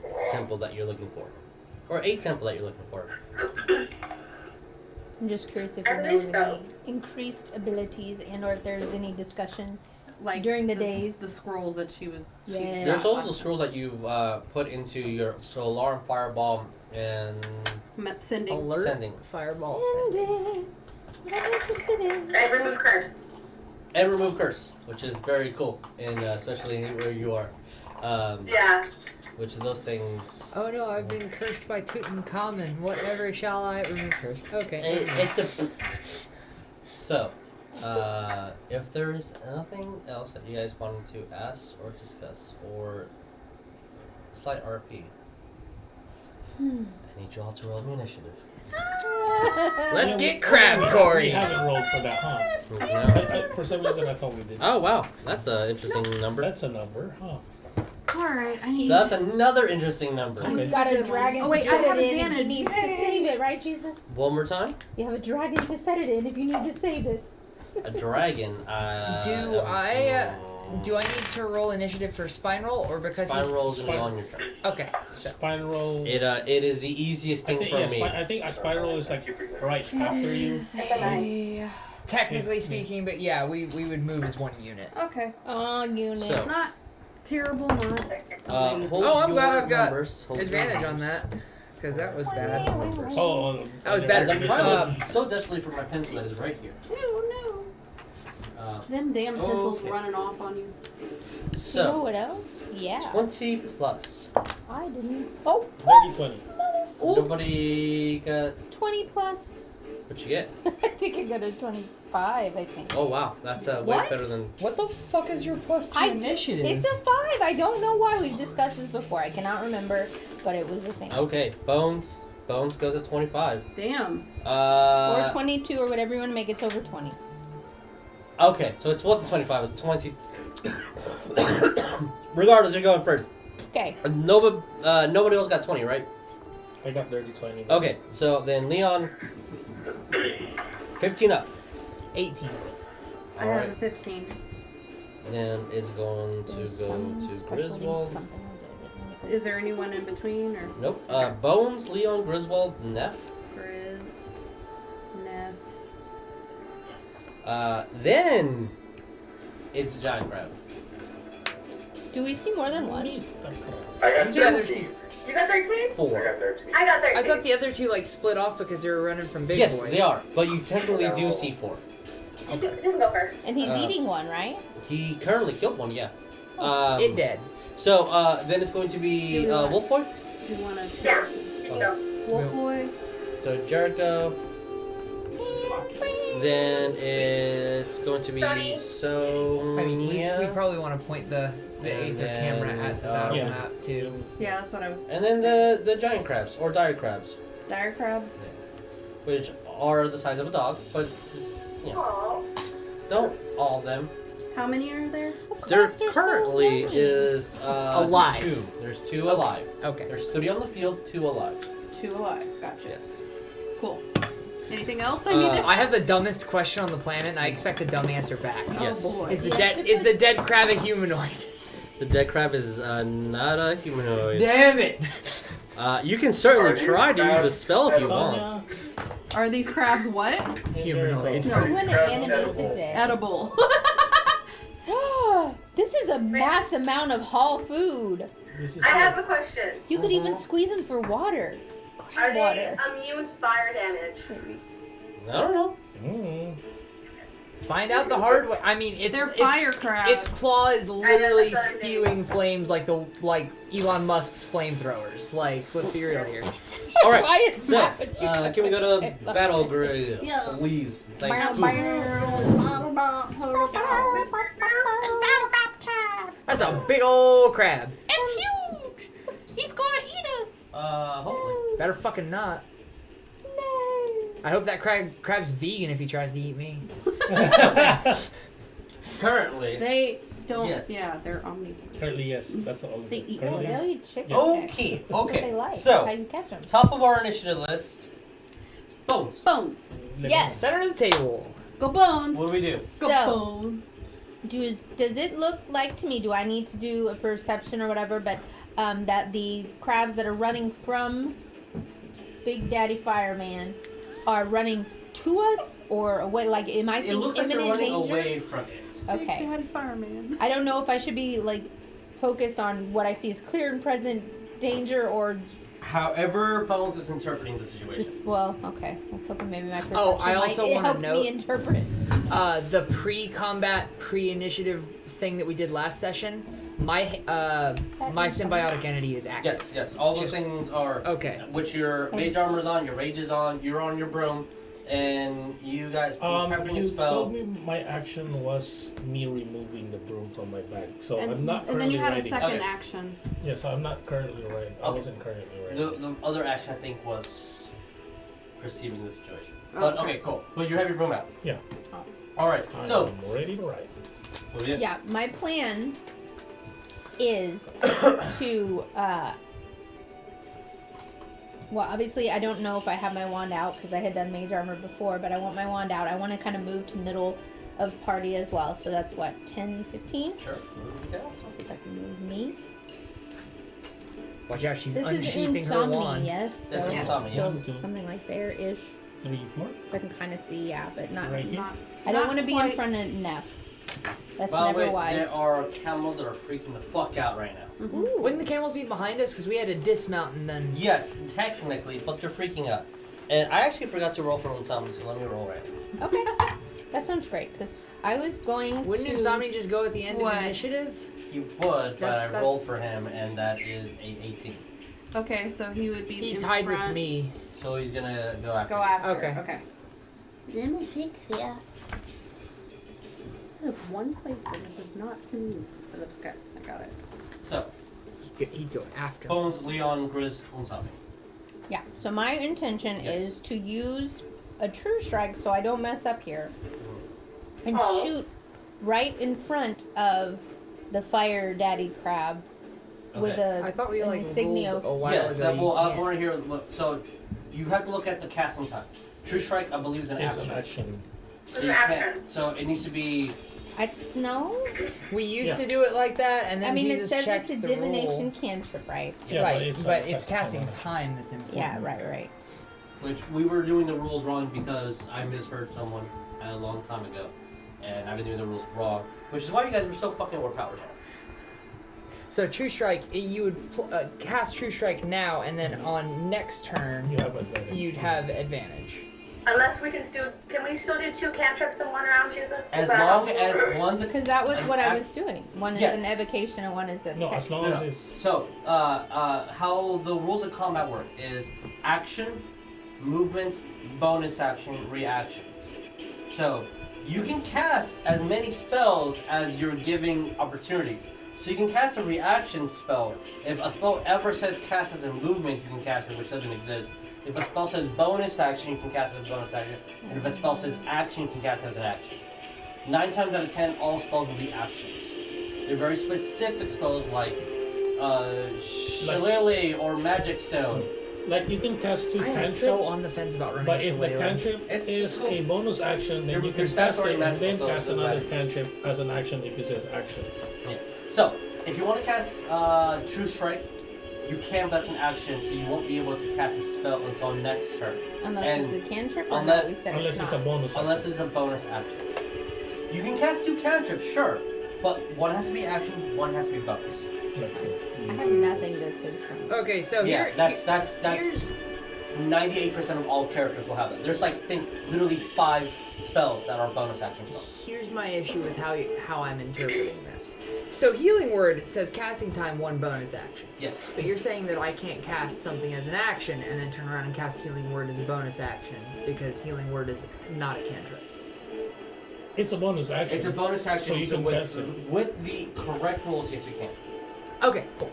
Speaker 2: the temple that you're looking for. Or a temple that you're looking for.
Speaker 5: I'm just curious if
Speaker 6: I
Speaker 5: we know
Speaker 6: believe
Speaker 5: of
Speaker 6: so.
Speaker 5: any increased abilities and or if there's any discussion.
Speaker 1: Like
Speaker 5: During the days.
Speaker 1: the scrolls that she was. she
Speaker 5: Yeah.
Speaker 2: There's
Speaker 1: got
Speaker 2: also the scrolls that you've put into your Solar Fireball and
Speaker 1: sending.
Speaker 3: Alert.
Speaker 2: Sending.
Speaker 3: Fireball.
Speaker 5: Sending. What I'm interested in.
Speaker 6: I remove curse.
Speaker 2: and remove curse, which is very cool, and especially where you are.
Speaker 6: Yeah.
Speaker 2: Which of those things?
Speaker 3: Oh no, I've been cursed by Tutankhamun. Whatever shall I remove curse? Okay.
Speaker 2: So, if there's nothing else that you guys wanted to ask or discuss or slight RP, I need you all to roll me initiative.
Speaker 3: Let's
Speaker 7: Yeah,
Speaker 3: get crab Corey.
Speaker 7: We haven't rolled for that, huh? For some reason I thought we did.
Speaker 2: Oh wow, that's an interesting number.
Speaker 7: That's a number, huh?
Speaker 1: Alright, I need.
Speaker 2: That's another interesting number.
Speaker 7: Okay.
Speaker 5: He's got a dragon
Speaker 1: Oh, wait,
Speaker 5: to
Speaker 1: I
Speaker 5: set
Speaker 1: have
Speaker 5: it in if he
Speaker 1: advantage.
Speaker 5: needs to
Speaker 1: Yay.
Speaker 5: save it, right, Jesus?
Speaker 2: One more time.
Speaker 5: You have a dragon to set it in if you need to save it.
Speaker 2: A dragon.
Speaker 3: Do I need to roll initiative for spine roll or because
Speaker 2: Spine
Speaker 3: he's
Speaker 2: rolls gonna be on your turn.
Speaker 3: okay? So
Speaker 7: Spine roll.
Speaker 2: It is the easiest
Speaker 7: I
Speaker 2: thing
Speaker 7: think,
Speaker 2: for
Speaker 7: yeah,
Speaker 2: me.
Speaker 7: I think a spine roll is like right after you.
Speaker 3: technically
Speaker 7: Yeah.
Speaker 3: speaking, but yeah, we would move as one unit.
Speaker 1: Okay.
Speaker 5: Oh, unit.
Speaker 2: So-
Speaker 1: Not terrible, not.
Speaker 2: Hold
Speaker 3: Oh, I'm glad
Speaker 2: your
Speaker 3: I've got
Speaker 2: numbers, hold your
Speaker 3: Advantage on
Speaker 2: numbers.
Speaker 3: that because that was bad.
Speaker 7: Oh,
Speaker 3: That was
Speaker 2: As
Speaker 3: better.
Speaker 2: I'm trying to so desperately for my pencil that is right here.
Speaker 1: No. Them damn pencils
Speaker 2: Okay.
Speaker 1: running off on you.
Speaker 5: You know
Speaker 2: So,
Speaker 5: what else? Yeah.
Speaker 2: 20 plus.
Speaker 5: I didn't. Oh,
Speaker 7: 20.
Speaker 2: Nobody got
Speaker 5: 20 plus.
Speaker 2: what you get?
Speaker 5: I think I got a 25, I think.
Speaker 2: Oh wow, that's way
Speaker 1: What?
Speaker 2: better than.
Speaker 3: What the fuck is your plus 2
Speaker 5: I
Speaker 3: initiative?
Speaker 5: It's a 5. I don't know why we've discussed this before. I cannot remember, but it was a thing.
Speaker 2: Okay, Bones. Bones goes at 25.
Speaker 1: Damn.
Speaker 5: Or 22 or whatever you want to make. It's over 20.
Speaker 2: Okay, so it wasn't 25. It's 20. Regardless, you're going first.
Speaker 5: Okay.
Speaker 2: Nobody else got 20, right?
Speaker 7: I got dirty 20.
Speaker 2: Okay, so then Leon, 15 up.
Speaker 3: 18.
Speaker 1: I have a 15.
Speaker 2: Then it's going to
Speaker 5: There's
Speaker 2: go
Speaker 5: some
Speaker 2: to
Speaker 5: special
Speaker 2: Griswold.
Speaker 5: something I did.
Speaker 1: Is there anyone in between or
Speaker 2: Nope. Bones, Leon, Griswold, Neff.
Speaker 1: Grizz? Neff.
Speaker 2: Then it's a giant crab.
Speaker 5: Do we see more than one?
Speaker 6: I got
Speaker 2: Yeah,
Speaker 6: 13. You got 13?
Speaker 2: 4.
Speaker 6: I got 13. I got 13.
Speaker 3: I thought the other two like split off because they were running from Big
Speaker 2: Yes,
Speaker 3: Boy.
Speaker 2: they are, but you technically do see 4.
Speaker 6: You can go first.
Speaker 5: And he's
Speaker 2: Uh,
Speaker 5: eating one, right?
Speaker 2: He currently killed one, yeah.
Speaker 3: It dead.
Speaker 2: So then it's going to be Wolf Boy.
Speaker 1: Do you want to?
Speaker 6: Yeah. You can go.
Speaker 1: Wolf boy.
Speaker 2: So Jericho. Then it's going to be Sonya.
Speaker 3: I mean, we probably want to point the Aether camera at the battle
Speaker 7: Yeah.
Speaker 3: map too.
Speaker 1: Yeah, that's what I was.
Speaker 2: And then the giant crabs, or dire crabs,
Speaker 1: dire crab.
Speaker 2: which are the size of a dog, but don't all of them.
Speaker 1: How many are there?
Speaker 2: There
Speaker 5: Crabs are so
Speaker 2: currently
Speaker 5: yummy.
Speaker 2: is
Speaker 3: Alive.
Speaker 2: 2. There's 2 alive.
Speaker 3: Okay.
Speaker 2: There's 3 on the field, 2 alive.
Speaker 1: 2 alive. Gotcha.
Speaker 2: Yes.
Speaker 1: Cool. Anything else I need to?
Speaker 3: I have the dumbest question on the planet, and I expect a dumb answer back.
Speaker 2: Yes.
Speaker 1: Oh boy.
Speaker 3: Is the
Speaker 5: Yeah,
Speaker 3: dead crab a humanoid?
Speaker 2: The dead crab is not a humanoid.
Speaker 3: Damn it!
Speaker 2: You can certainly try to use a spell if you want.
Speaker 7: Sonya,
Speaker 1: Are these crabs what?
Speaker 3: Humanoid.
Speaker 1: No.
Speaker 5: I'm gonna animate the dead.
Speaker 1: Edible.
Speaker 5: This is a mass amount of whole food.
Speaker 7: This is
Speaker 6: I have a question.
Speaker 5: You could even squeeze them for water.
Speaker 6: Are
Speaker 5: Crab
Speaker 6: they
Speaker 5: water.
Speaker 6: immune to fire damage?
Speaker 5: Maybe.
Speaker 2: I don't know.
Speaker 3: Find out the hard way. I mean, it's
Speaker 1: They're fire crabs.
Speaker 3: Its claw is literally
Speaker 6: that's what I'm
Speaker 3: spewing flames like Elon Musk's flamethrowers. Like, let's be real here.
Speaker 2: All right.
Speaker 5: Quiet,
Speaker 2: So,
Speaker 5: Matt, you
Speaker 2: can we go to
Speaker 5: could-
Speaker 2: battle grade?
Speaker 5: Yeah.
Speaker 2: Please. Thank
Speaker 5: Bow,
Speaker 2: you.
Speaker 5: bow.
Speaker 3: That's a big old crab.
Speaker 1: It's huge. He's gonna eat us.
Speaker 2: Hopefully.
Speaker 3: Better fucking not. I hope that crab's vegan if he tries to eat me.
Speaker 2: Currently.
Speaker 1: They don't.
Speaker 2: Yes.
Speaker 1: Yeah, they're omnivores.
Speaker 7: Currently, yes. That's all.
Speaker 1: They eat
Speaker 5: Well,
Speaker 7: Currently,
Speaker 5: they'll eat chicken.
Speaker 2: Okay.
Speaker 5: That's what they like.
Speaker 2: So,
Speaker 5: How you catch them?
Speaker 2: top of our initiative list, bones.
Speaker 1: Bones.
Speaker 5: Yes.
Speaker 3: Center of the table.
Speaker 1: Go bones.
Speaker 2: What do we do?
Speaker 1: Go
Speaker 5: So,
Speaker 1: bones.
Speaker 5: does it look like to me? Do I need to do a perception or whatever? But that the crabs that are running from Big Daddy Fireman are running to us or away? Like, am I
Speaker 2: It
Speaker 5: seeing
Speaker 2: looks like they're
Speaker 5: imminent
Speaker 2: running
Speaker 5: danger?
Speaker 2: away from it.
Speaker 5: Okay.
Speaker 1: Big Daddy Fireman.
Speaker 5: I don't know if I should be like focused on what I see as clear and present danger or
Speaker 2: However, Bones is interpreting the situation.
Speaker 5: just well. Okay. I was hoping maybe my perception
Speaker 3: Oh, I also
Speaker 5: might
Speaker 3: wanna
Speaker 5: help
Speaker 3: note-
Speaker 5: me interpret.
Speaker 3: The pre-combat, pre-initiative thing that we did last session. My symbiotic entity is active.
Speaker 2: Yes. All those
Speaker 3: Just-
Speaker 2: things are
Speaker 3: Okay.
Speaker 2: which your mage armor is on, your rage is on, you're on your broom, and you guys prepping a
Speaker 7: You
Speaker 2: spell.
Speaker 7: told me my action was me removing the broom from my bag, so I'm not
Speaker 1: And then you
Speaker 7: currently
Speaker 1: had a
Speaker 7: writing.
Speaker 1: second
Speaker 2: Okay.
Speaker 1: action.
Speaker 7: Yeah, so I'm not currently writing. I
Speaker 2: Okay.
Speaker 7: wasn't currently writing.
Speaker 2: The other action I think was perceiving the situation. But okay, cool. But you have your broom out.
Speaker 7: Yeah.
Speaker 2: All right. So
Speaker 7: I'm ready to write.
Speaker 2: what do we do?
Speaker 5: Yeah, my plan is to well, obviously I don't know if I have my wand out because I had done mage armor before, but I want my wand out. I want to kind of move to middle of party as well. So that's what, 10, 15?
Speaker 2: Sure. Okay.
Speaker 5: Let's see if I can move me.
Speaker 3: Watch out, she's
Speaker 5: This is
Speaker 3: unsheathing her
Speaker 5: insomnia,
Speaker 3: wand.
Speaker 5: yes?
Speaker 2: This
Speaker 5: So,
Speaker 2: is insomnia,
Speaker 5: so
Speaker 7: yes.
Speaker 5: something like there-ish.
Speaker 7: 3, 4.
Speaker 5: So I can kind of see, yeah, but not.
Speaker 7: Right here?
Speaker 1: Not.
Speaker 5: I don't
Speaker 1: not
Speaker 5: want to be in
Speaker 1: quite.
Speaker 5: front of Neff. That's
Speaker 2: By the
Speaker 5: never
Speaker 2: way,
Speaker 5: wise.
Speaker 2: there are camels that are freaking the fuck out right now.
Speaker 5: Ooh.
Speaker 3: Wouldn't the camels be behind us? Because we had to dismount and then...
Speaker 2: Yes, technically, but they're freaking out. And I actually forgot to roll for insomnia, so let me roll right now.
Speaker 5: Okay, that sounds great because I was going
Speaker 3: Wouldn't
Speaker 5: to.
Speaker 3: Insomnia just go at the end
Speaker 1: What?
Speaker 3: of the initiative?
Speaker 2: He would, but
Speaker 3: That's-
Speaker 2: I rolled for him, and that is a 18.
Speaker 1: Okay, so he would be
Speaker 3: He
Speaker 1: in
Speaker 3: tied with
Speaker 1: front.
Speaker 3: me.
Speaker 2: So he's gonna go after.
Speaker 1: Go
Speaker 2: you.
Speaker 1: after.
Speaker 3: Okay.
Speaker 1: Okay.
Speaker 5: Let me fix ya.
Speaker 1: There's one place that it does not move, but that's okay. I got it.
Speaker 2: So
Speaker 3: He'd go after me.
Speaker 2: Bones, Leon, Grizz, insomnia.
Speaker 5: Yeah. So my intention
Speaker 2: Yes.
Speaker 5: is to use a true strike so I don't mess up here, and
Speaker 6: Oh.
Speaker 5: shoot right in front of the fire daddy crab with
Speaker 2: Okay.
Speaker 5: a
Speaker 3: I thought we
Speaker 5: an
Speaker 3: like
Speaker 5: insignia.
Speaker 3: ruled a while
Speaker 2: Yes,
Speaker 3: ago.
Speaker 2: well, I
Speaker 3: you
Speaker 2: want to hear. Look, so you have to look at the casting time. True strike, I believe, is an
Speaker 7: It's
Speaker 2: action.
Speaker 7: an action.
Speaker 2: So
Speaker 6: It's
Speaker 2: you
Speaker 6: an
Speaker 2: can't.
Speaker 6: action.
Speaker 2: So it needs to be.
Speaker 5: No.
Speaker 3: can't. We used
Speaker 7: Yeah.
Speaker 3: to do it like that, and then
Speaker 5: I mean,
Speaker 3: Jesus
Speaker 5: it says
Speaker 3: checked
Speaker 5: it's a
Speaker 3: the
Speaker 5: divination
Speaker 3: rule.
Speaker 5: cantrip, right?
Speaker 7: Yeah,
Speaker 3: right,
Speaker 7: it's
Speaker 3: but
Speaker 7: a-
Speaker 3: it's casting
Speaker 7: that's
Speaker 3: time that's important.
Speaker 5: Yeah. Right.
Speaker 2: Which we were doing the rules wrong because I misheard someone a long time ago, and I've been doing the rules wrong. Which is why you guys were so fucking overpowered.
Speaker 3: So True Strike, you would cast True Strike now, and then on next turn,
Speaker 7: You have advantage.
Speaker 3: you'd have advantage.
Speaker 6: Unless we can still, can we still do 2 cantrips in one round, Jesus?
Speaker 2: As
Speaker 6: Is that
Speaker 2: long
Speaker 6: helpful?
Speaker 2: as one's a
Speaker 5: Because that was what I
Speaker 2: Ac-
Speaker 5: was doing. One is
Speaker 2: Yes.
Speaker 5: an evocation and one is a.
Speaker 7: No, as long
Speaker 2: No,
Speaker 7: as
Speaker 2: no.
Speaker 7: it's.
Speaker 2: So, how the rules of combat work is action, movement, bonus action, reactions. So you can cast as many spells as you're giving opportunities. So you can cast a reaction spell. If a spell ever says cast as a movement, you can cast it, which doesn't exist. If a spell says bonus action, you can cast it as a bonus action. And if a spell says action, you can cast it as an action. 9 times out of 10, all spells will be actions. They're very specific spells like Shillelagh or Magic Stone.
Speaker 7: Like you can cast 2
Speaker 3: I am
Speaker 7: cantrips,
Speaker 3: so on the fence about running
Speaker 7: but if the
Speaker 3: Shillelagh.
Speaker 7: cantrip is
Speaker 2: cool.
Speaker 7: a bonus action, then you
Speaker 2: Your
Speaker 7: can
Speaker 2: stats
Speaker 7: cast
Speaker 2: already
Speaker 7: it and
Speaker 2: magical,
Speaker 7: then
Speaker 2: so it
Speaker 7: cast
Speaker 2: doesn't
Speaker 7: another
Speaker 2: matter.
Speaker 7: cantrip as an action if it says action.
Speaker 2: So, if you want to cast True Strike, you can, but that's an action, so you won't be able to cast a spell until next turn.
Speaker 5: Unless
Speaker 2: And
Speaker 5: it's a cantrip or
Speaker 2: unless-
Speaker 5: not, we said
Speaker 7: Unless it's a
Speaker 5: not.
Speaker 7: bonus action.
Speaker 2: Unless it's a bonus action. You can cast 2 cantrips, sure, but one has to be action, one has to be bonus.
Speaker 5: I have nothing that says from.
Speaker 3: Okay, so
Speaker 2: Yeah,
Speaker 3: here,
Speaker 2: that's
Speaker 3: here's
Speaker 2: 98% of all characters will have that. There's like, think, literally 5 spells that are bonus action spells.
Speaker 3: here's my issue with how I'm interpreting this. So healing word says casting time 1 bonus action.
Speaker 2: Yes.
Speaker 3: But you're saying that I can't cast something as an action and then turn around and cast healing word as a bonus action because healing word is not a cantrip.
Speaker 7: It's a bonus action.
Speaker 2: It's a bonus action,
Speaker 7: So you can cast it.
Speaker 2: with the correct rules, yes, you can.
Speaker 3: Okay, cool.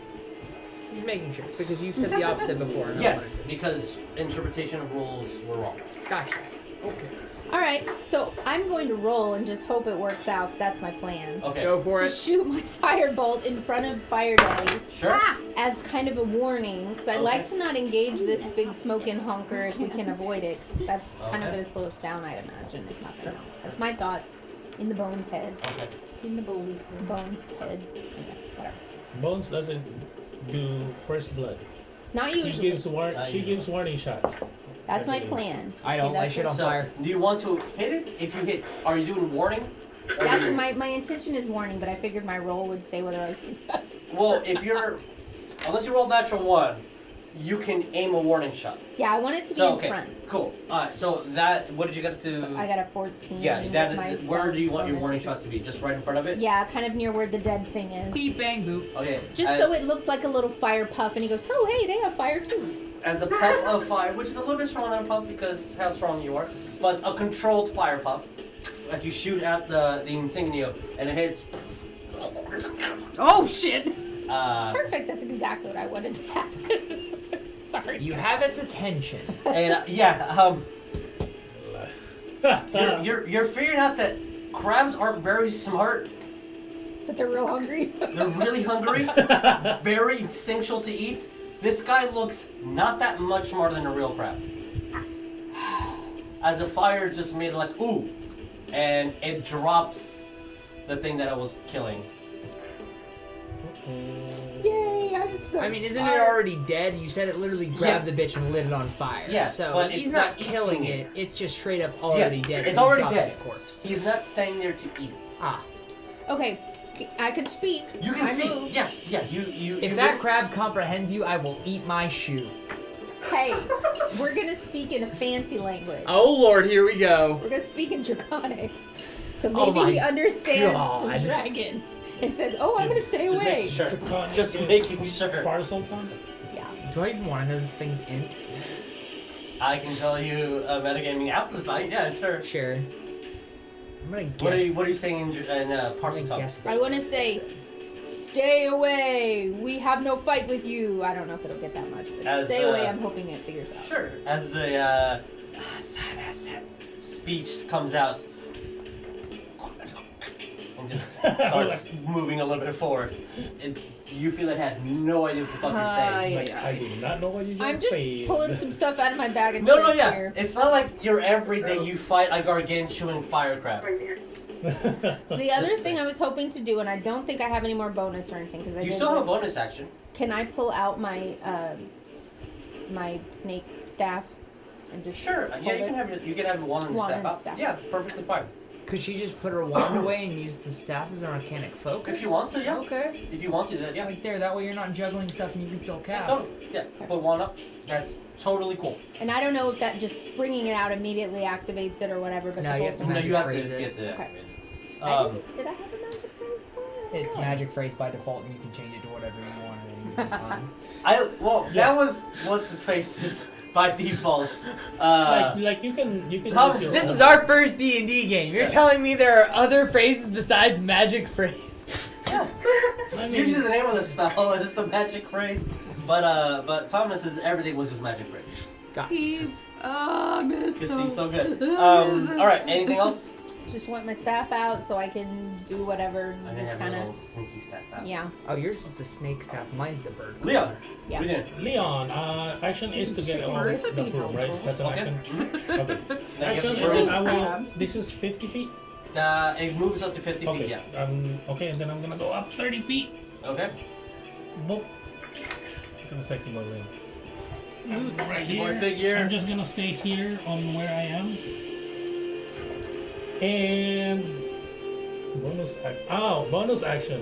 Speaker 3: Just making sure because you said the opposite before. and I
Speaker 2: Yes, because interpretation of rules were wrong.
Speaker 3: wanted- Gotcha. Okay.
Speaker 5: All right, so I'm going to roll and just hope it works out. 'Cause that's my plan.
Speaker 2: Okay.
Speaker 3: Go for
Speaker 5: To
Speaker 3: it.
Speaker 5: shoot my firebolt in front of Fire Daddy
Speaker 2: Sure.
Speaker 5: as kind of a warning, because I'd
Speaker 2: Okay.
Speaker 5: like to not engage this big smoking honker if we can avoid it. 'Cause that's kind of
Speaker 2: Okay.
Speaker 5: going to slow us down, I'd imagine, if nothing else. That's my thoughts in the bones head.
Speaker 2: Okay.
Speaker 5: In the bones head. Okay, whatever.
Speaker 7: Bones doesn't do first blood.
Speaker 5: Not
Speaker 7: He
Speaker 5: usually.
Speaker 7: gives she gives warning shots.
Speaker 5: That's my plan.
Speaker 3: I don't.
Speaker 5: Okay,
Speaker 3: I
Speaker 5: that's
Speaker 3: shit
Speaker 5: what-
Speaker 3: on
Speaker 2: So,
Speaker 3: fire.
Speaker 2: do you want to hit it? If you hit, are you doing warning? Or
Speaker 5: That,
Speaker 2: you-
Speaker 5: my intention is warning, but I figured my roll would say whether I was successful.
Speaker 2: Well, if you're, unless you roll natural 1, you can aim a warning shot.
Speaker 5: Yeah, I want it to be
Speaker 2: So
Speaker 5: in
Speaker 2: okay,
Speaker 5: front.
Speaker 2: cool. Alright, so that, what did you get to?
Speaker 5: I got a 14.
Speaker 2: Yeah,
Speaker 5: with
Speaker 2: that.
Speaker 5: my
Speaker 2: Where
Speaker 5: stealth
Speaker 2: do you want your
Speaker 5: bonus.
Speaker 2: warning shot to be? Just right in front of it.
Speaker 5: Yeah, kind of near where the dead thing is.
Speaker 3: Beep bang boop.
Speaker 2: Okay.
Speaker 5: Just so it looks like a little fire puff, and he goes, "Oh, hey, they have fire too."
Speaker 2: As a puff of fire, which is a little bit stronger than a puff because how strong you are, but a controlled fire puff. As you shoot at the insignia and it hits.
Speaker 3: Oh shit!
Speaker 5: Perfect. That's exactly what I wanted to happen. Sorry.
Speaker 3: You have its attention.
Speaker 2: And you're figuring out that crabs aren't very smart.
Speaker 5: But they're real hungry.
Speaker 2: They're really hungry, very essential to eat. This guy looks not that much smarter than a real crab. As a fire just made it like ooh, and it drops the thing that it was killing.
Speaker 5: Yay! I'm so.
Speaker 3: I mean, isn't it
Speaker 5: smart.
Speaker 3: already dead? You said it literally grabbed the bitch and lit it on fire.
Speaker 2: Yes,
Speaker 3: so
Speaker 2: but
Speaker 3: he's
Speaker 2: it's
Speaker 3: not
Speaker 2: not
Speaker 3: killing
Speaker 2: eating
Speaker 3: it. It's just straight up already
Speaker 2: Yes,
Speaker 3: dead.
Speaker 2: it's
Speaker 3: so he
Speaker 2: already
Speaker 3: dropped
Speaker 2: dead.
Speaker 3: it corpse.
Speaker 2: He's not standing there to eat it.
Speaker 3: Ah.
Speaker 5: Okay, I could speak.
Speaker 2: You can
Speaker 5: I
Speaker 2: speak.
Speaker 5: move.
Speaker 2: Yeah.
Speaker 3: If that crab comprehends you, I will eat my shoe.
Speaker 5: Hey, we're gonna speak in a fancy language.
Speaker 3: Oh lord, here we go.
Speaker 5: We're gonna speak in Draconic. So
Speaker 3: Oh
Speaker 5: maybe
Speaker 3: my
Speaker 5: he understands
Speaker 3: God.
Speaker 5: the dragon and says, "Oh, I'm gonna stay
Speaker 2: Just
Speaker 5: away."
Speaker 2: making sure.
Speaker 7: Draconic
Speaker 2: Just
Speaker 7: is
Speaker 2: making sure.
Speaker 7: Parcel time?
Speaker 5: Yeah.
Speaker 3: Do I even want to know this thing's int?
Speaker 2: I can tell you metagaming after the fight. Yeah, sure.
Speaker 3: Sure. I'm gonna guess.
Speaker 2: What are you saying in
Speaker 3: I'm
Speaker 2: parcel
Speaker 3: gonna
Speaker 2: talk?
Speaker 3: guess.
Speaker 5: I want to say, "Stay away. We have no fight with you." I don't know if it'll get that much, but
Speaker 2: As,
Speaker 5: stay away. I'm hoping it figures out.
Speaker 2: Sure. As the speech comes out and just starts moving a little bit forward, you feel it had no idea what the fuck you're saying.
Speaker 7: Like, I did not know what you just
Speaker 5: I'm just
Speaker 7: said.
Speaker 5: pulling some stuff out of my bag of
Speaker 2: No,
Speaker 5: tricks
Speaker 2: yeah.
Speaker 5: here.
Speaker 2: It's not like your everyday you fight a gargantuan fire crab.
Speaker 5: The other
Speaker 2: Just
Speaker 5: thing
Speaker 2: say-
Speaker 5: I was hoping to do, and I don't think I have any more bonus or anything because I
Speaker 2: You
Speaker 5: did
Speaker 2: still have a
Speaker 5: look-
Speaker 2: bonus action.
Speaker 5: Can I pull out my my snake staff and just
Speaker 2: Sure.
Speaker 5: hold
Speaker 2: Yeah,
Speaker 5: it?
Speaker 2: you can have one and
Speaker 5: Wand
Speaker 2: step
Speaker 5: and
Speaker 2: up.
Speaker 5: staff.
Speaker 2: Yeah, perfectly fine.
Speaker 3: Could she just put her wand away and use the staff as a mechanic focus?
Speaker 2: If you want to, yeah.
Speaker 3: Okay.
Speaker 2: If you want to, that yeah.
Speaker 3: Like there, that way you're not juggling stuff and you can still
Speaker 2: Yeah,
Speaker 3: cast.
Speaker 2: totally. Yeah, put one up. That's totally cool.
Speaker 5: And I don't know if that just bringing it out immediately activates it or whatever. But
Speaker 3: No,
Speaker 5: the
Speaker 3: you
Speaker 5: whole
Speaker 3: have to
Speaker 5: thing-
Speaker 2: No,
Speaker 3: magic
Speaker 2: you have to
Speaker 3: phrase it.
Speaker 2: get the.
Speaker 5: Okay.
Speaker 2: Um,
Speaker 5: Did I have a magic phrase for it?
Speaker 3: It's magic phrase by default and you can change it to whatever you want at any given time.
Speaker 2: that was what's his face's by default.
Speaker 7: Like you can
Speaker 2: Thomas,
Speaker 7: use
Speaker 3: This
Speaker 7: your
Speaker 3: is our first D&D game. You're
Speaker 2: Yeah.
Speaker 3: telling me there are other phrases besides magic phrase?
Speaker 2: Yeah.
Speaker 7: I mean,
Speaker 2: Usually the name of the spell is the magic phrase, but Thomas says everything was his magic phrase.
Speaker 1: He's missed
Speaker 2: Because he's so good.
Speaker 1: him.
Speaker 2: All right. Anything else?
Speaker 5: Just want my staff out so I can do whatever.
Speaker 2: I'm gonna
Speaker 5: Just
Speaker 2: have a
Speaker 5: kind
Speaker 2: little
Speaker 5: of.
Speaker 2: sneaky step out.
Speaker 5: Yeah.
Speaker 3: Oh, yours is the snake staff. Mine's the bird.
Speaker 2: Leon.
Speaker 5: Yeah.
Speaker 2: What are you doing?
Speaker 7: Leon, action is to get on
Speaker 1: Birds would
Speaker 7: the
Speaker 1: be
Speaker 7: broom, right?
Speaker 1: helpful.
Speaker 7: That's an
Speaker 2: Okay.
Speaker 7: action.
Speaker 2: Mhm.
Speaker 7: Okay.
Speaker 2: Then I guess
Speaker 7: Action,
Speaker 2: the
Speaker 7: and
Speaker 2: bird
Speaker 7: then I will.
Speaker 1: Crab.
Speaker 7: This is 50 feet.
Speaker 2: It moves up to 50
Speaker 7: Okay.
Speaker 2: feet. Yeah.
Speaker 7: Okay, and then I'm gonna go up 30 feet.
Speaker 2: Okay.
Speaker 7: Boop. Gonna sexy boy Leon. I'm right
Speaker 2: Sexy boy
Speaker 7: here.
Speaker 2: figure.
Speaker 7: I'm just gonna stay here on where I am. And bonus action.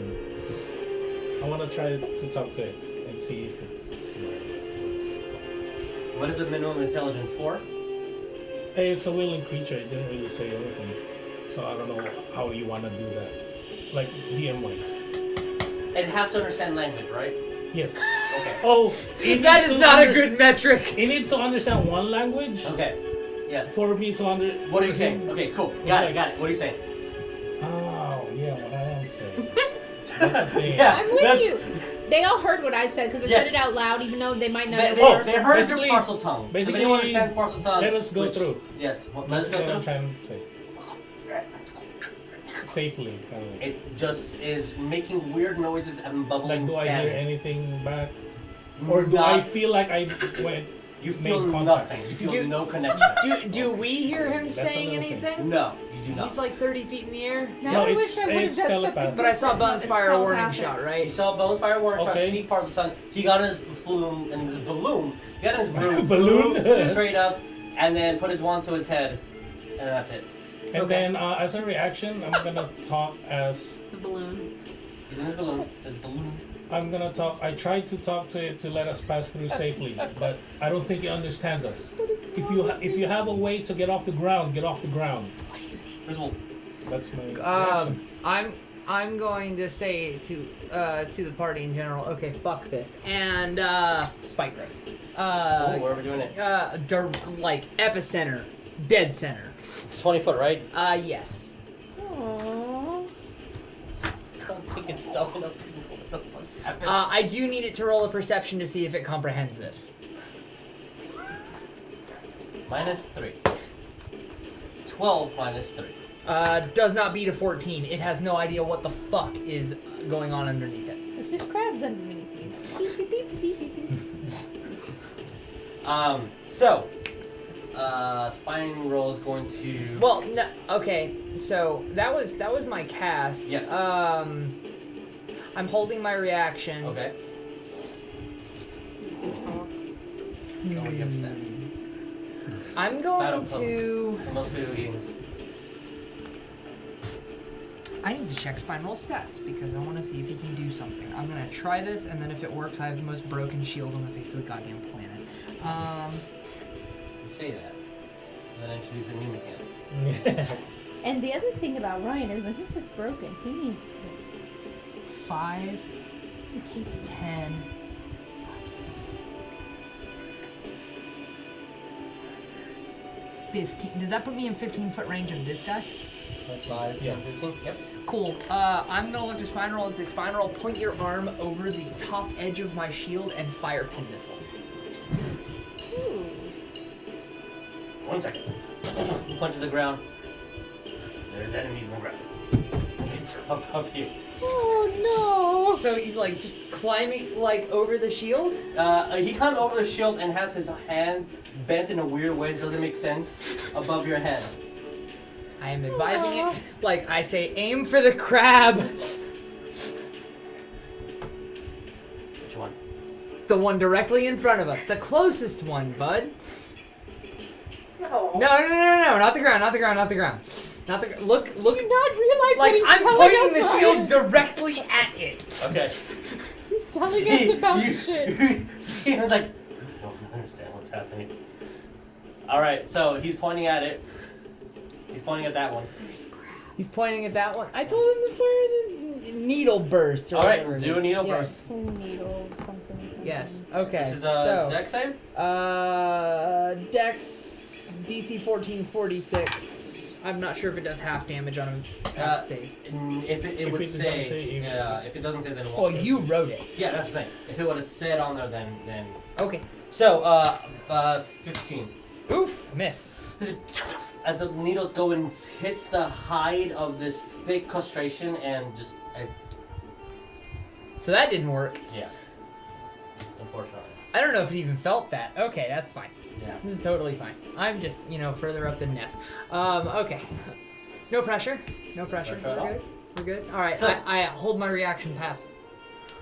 Speaker 7: I wanna try to talk to it and see if it's smart.
Speaker 2: What is the minimum intelligence for?
Speaker 7: Hey, it's a willing creature. It didn't really say anything, so I don't know how you wanna do that. Like DM wise.
Speaker 2: It has to understand language, right?
Speaker 7: Yes.
Speaker 2: Okay.
Speaker 7: Oh, it
Speaker 3: That
Speaker 7: needs
Speaker 3: is
Speaker 7: to
Speaker 3: not a
Speaker 7: under-
Speaker 3: good metric.
Speaker 7: It needs to understand one language
Speaker 2: Okay. Yes.
Speaker 7: for me to under.
Speaker 2: What are you saying? Okay, cool. Got it. Got it. What are you saying?
Speaker 7: Oh, yeah, what I am saying. That's the thing.
Speaker 2: Yeah.
Speaker 5: I'm with
Speaker 2: that's-
Speaker 5: you. They all heard what I said because I
Speaker 2: Yes.
Speaker 5: said it out loud, even though they might not
Speaker 2: They,
Speaker 5: know.
Speaker 2: they heard your
Speaker 7: basically-
Speaker 2: parcel tongue. So if
Speaker 7: basically,
Speaker 2: anyone understands parcel tongue,
Speaker 7: let us go
Speaker 2: which-
Speaker 7: through.
Speaker 2: Yes. Well, let's go
Speaker 7: That's what I'm
Speaker 2: through.
Speaker 7: trying to say. Safely, kind of.
Speaker 2: It just is making weird noises and bubbling
Speaker 7: Like, do I
Speaker 2: sand.
Speaker 7: hear anything back? Or do I
Speaker 2: Not-
Speaker 7: feel like I went?
Speaker 2: You feel
Speaker 7: made contact?
Speaker 2: nothing. You feel
Speaker 3: Do-
Speaker 2: no connection.
Speaker 3: Do we hear him
Speaker 7: That's
Speaker 3: saying
Speaker 7: another thing.
Speaker 3: anything?
Speaker 2: No, you do not.
Speaker 3: He's like 30 feet in the air.
Speaker 5: Now
Speaker 7: No,
Speaker 5: I
Speaker 7: it's-
Speaker 5: wish I would have
Speaker 7: it's
Speaker 5: done something.
Speaker 7: telepathic.
Speaker 3: But I saw
Speaker 5: different.
Speaker 3: Bones
Speaker 5: It's
Speaker 3: fire a warning
Speaker 5: telepathic.
Speaker 3: shot,
Speaker 2: He
Speaker 3: right?
Speaker 2: saw Bones fire warning shot,
Speaker 7: Okay.
Speaker 2: sneak parcel tongue. He got his balloon and his balloon. He got his balloon
Speaker 7: Balloon?
Speaker 2: straight up, and then put his wand to his head, and that's it.
Speaker 7: And
Speaker 3: Okay.
Speaker 7: then, as a reaction, I'm gonna talk as
Speaker 1: It's a balloon.
Speaker 2: He's in his balloon. His balloon.
Speaker 7: I'm gonna talk. I tried to talk to it to let us pass through safely, but I don't think it understands us. If you have a way to get off the ground, get off the ground.
Speaker 2: There's one.
Speaker 7: That's my reaction.
Speaker 3: I'm going to say to the party in general, okay, fuck this, and spike growth.
Speaker 2: Oh, where are we doing it?
Speaker 3: Like epicenter, dead center.
Speaker 2: It's 20 foot, right?
Speaker 3: Yes.
Speaker 5: Aww.
Speaker 2: I don't think it's dumb enough to know what the fuck's happening.
Speaker 3: I do need it to roll a perception to see if it comprehends this.
Speaker 2: -3. 12 -3.
Speaker 3: Does not beat a 14. It has no idea what the fuck is going on underneath it.
Speaker 5: It's just crabs underneath you. Beep, beep, beep, beep, beep, beep.
Speaker 2: So, spine roll is going to.
Speaker 3: Well, no, okay. So that was my cast.
Speaker 2: Yes.
Speaker 3: I'm holding my reaction.
Speaker 2: Okay. Don't get upset.
Speaker 3: I'm
Speaker 2: Battle
Speaker 3: going
Speaker 2: pose.
Speaker 3: to.
Speaker 2: In most video games.
Speaker 3: I need to check spine roll stats because I want to see if he can do something. I'm gonna try this, and then if it works, I have the most broken shield on the face of the goddamn planet.
Speaker 2: You say that. And then introduce a new mechanic.
Speaker 5: And the other thing about Ryan is when he says broken, he means
Speaker 3: 5,
Speaker 5: in case you
Speaker 3: 10. 15. Does that put me in 15-foot range of this guy?
Speaker 2: 5, 10,
Speaker 7: Yeah.
Speaker 2: 15. Yep.
Speaker 3: Cool. I'm gonna look to spine roll and say, spine roll, point your arm over the top edge of my shield and fire pin missile.
Speaker 5: Ooh.
Speaker 2: 1 second. He punches the ground. There's enemies on the ground. It's above you.
Speaker 5: Oh
Speaker 3: So he's like just climbing like over the shield.
Speaker 2: He climbs over the shield and has his hand bent in a weird way that doesn't make sense above your head.
Speaker 3: I am advising it. Like I say, aim for the crab.
Speaker 2: Which one?
Speaker 3: The one directly in front of us. The closest one, bud.
Speaker 6: No.
Speaker 3: No, not the ground, not the ground, not the ground. Not the look.
Speaker 5: Do you not realize
Speaker 3: Like
Speaker 5: what he's
Speaker 3: I'm
Speaker 5: telling
Speaker 3: pointing the
Speaker 5: us,
Speaker 3: shield
Speaker 5: Ryan?
Speaker 3: directly at it.
Speaker 2: Okay.
Speaker 5: He's telling us about shit.
Speaker 2: See, I was like, I don't understand what's happening. Alright, so he's pointing at it. He's pointing at that one.
Speaker 3: He's pointing at that one. I told him to fire the needle burst. Or
Speaker 2: All right,
Speaker 3: whatever it
Speaker 2: do a
Speaker 3: is.
Speaker 2: needle
Speaker 3: Yes.
Speaker 5: Needle something.
Speaker 3: Yes. Okay.
Speaker 2: This is
Speaker 3: so,
Speaker 2: deck save?
Speaker 3: Dex DC 1446. I'm not sure if it does half damage on a save.
Speaker 2: If it would
Speaker 7: doesn't
Speaker 2: say,
Speaker 7: say,
Speaker 2: if it doesn't say, then it
Speaker 3: Well,
Speaker 2: won't.
Speaker 3: you wrote it.
Speaker 2: Yeah, that's the thing. If it would have said on there, then.
Speaker 3: Okay.
Speaker 2: So, 15.
Speaker 3: Oof. Miss.
Speaker 2: As the needles go and hits the hide of this thick castration and just,
Speaker 3: So that didn't work.
Speaker 2: yeah. Unfortunately.
Speaker 3: I don't know if it even felt that. Okay, that's fine.
Speaker 2: Yeah.
Speaker 3: This is totally fine. I'm just, further up than Neff. Okay. No pressure. No pressure.
Speaker 2: Pressure at all.
Speaker 3: We're good. We're good. All right.
Speaker 2: So-
Speaker 3: I hold my reaction pass.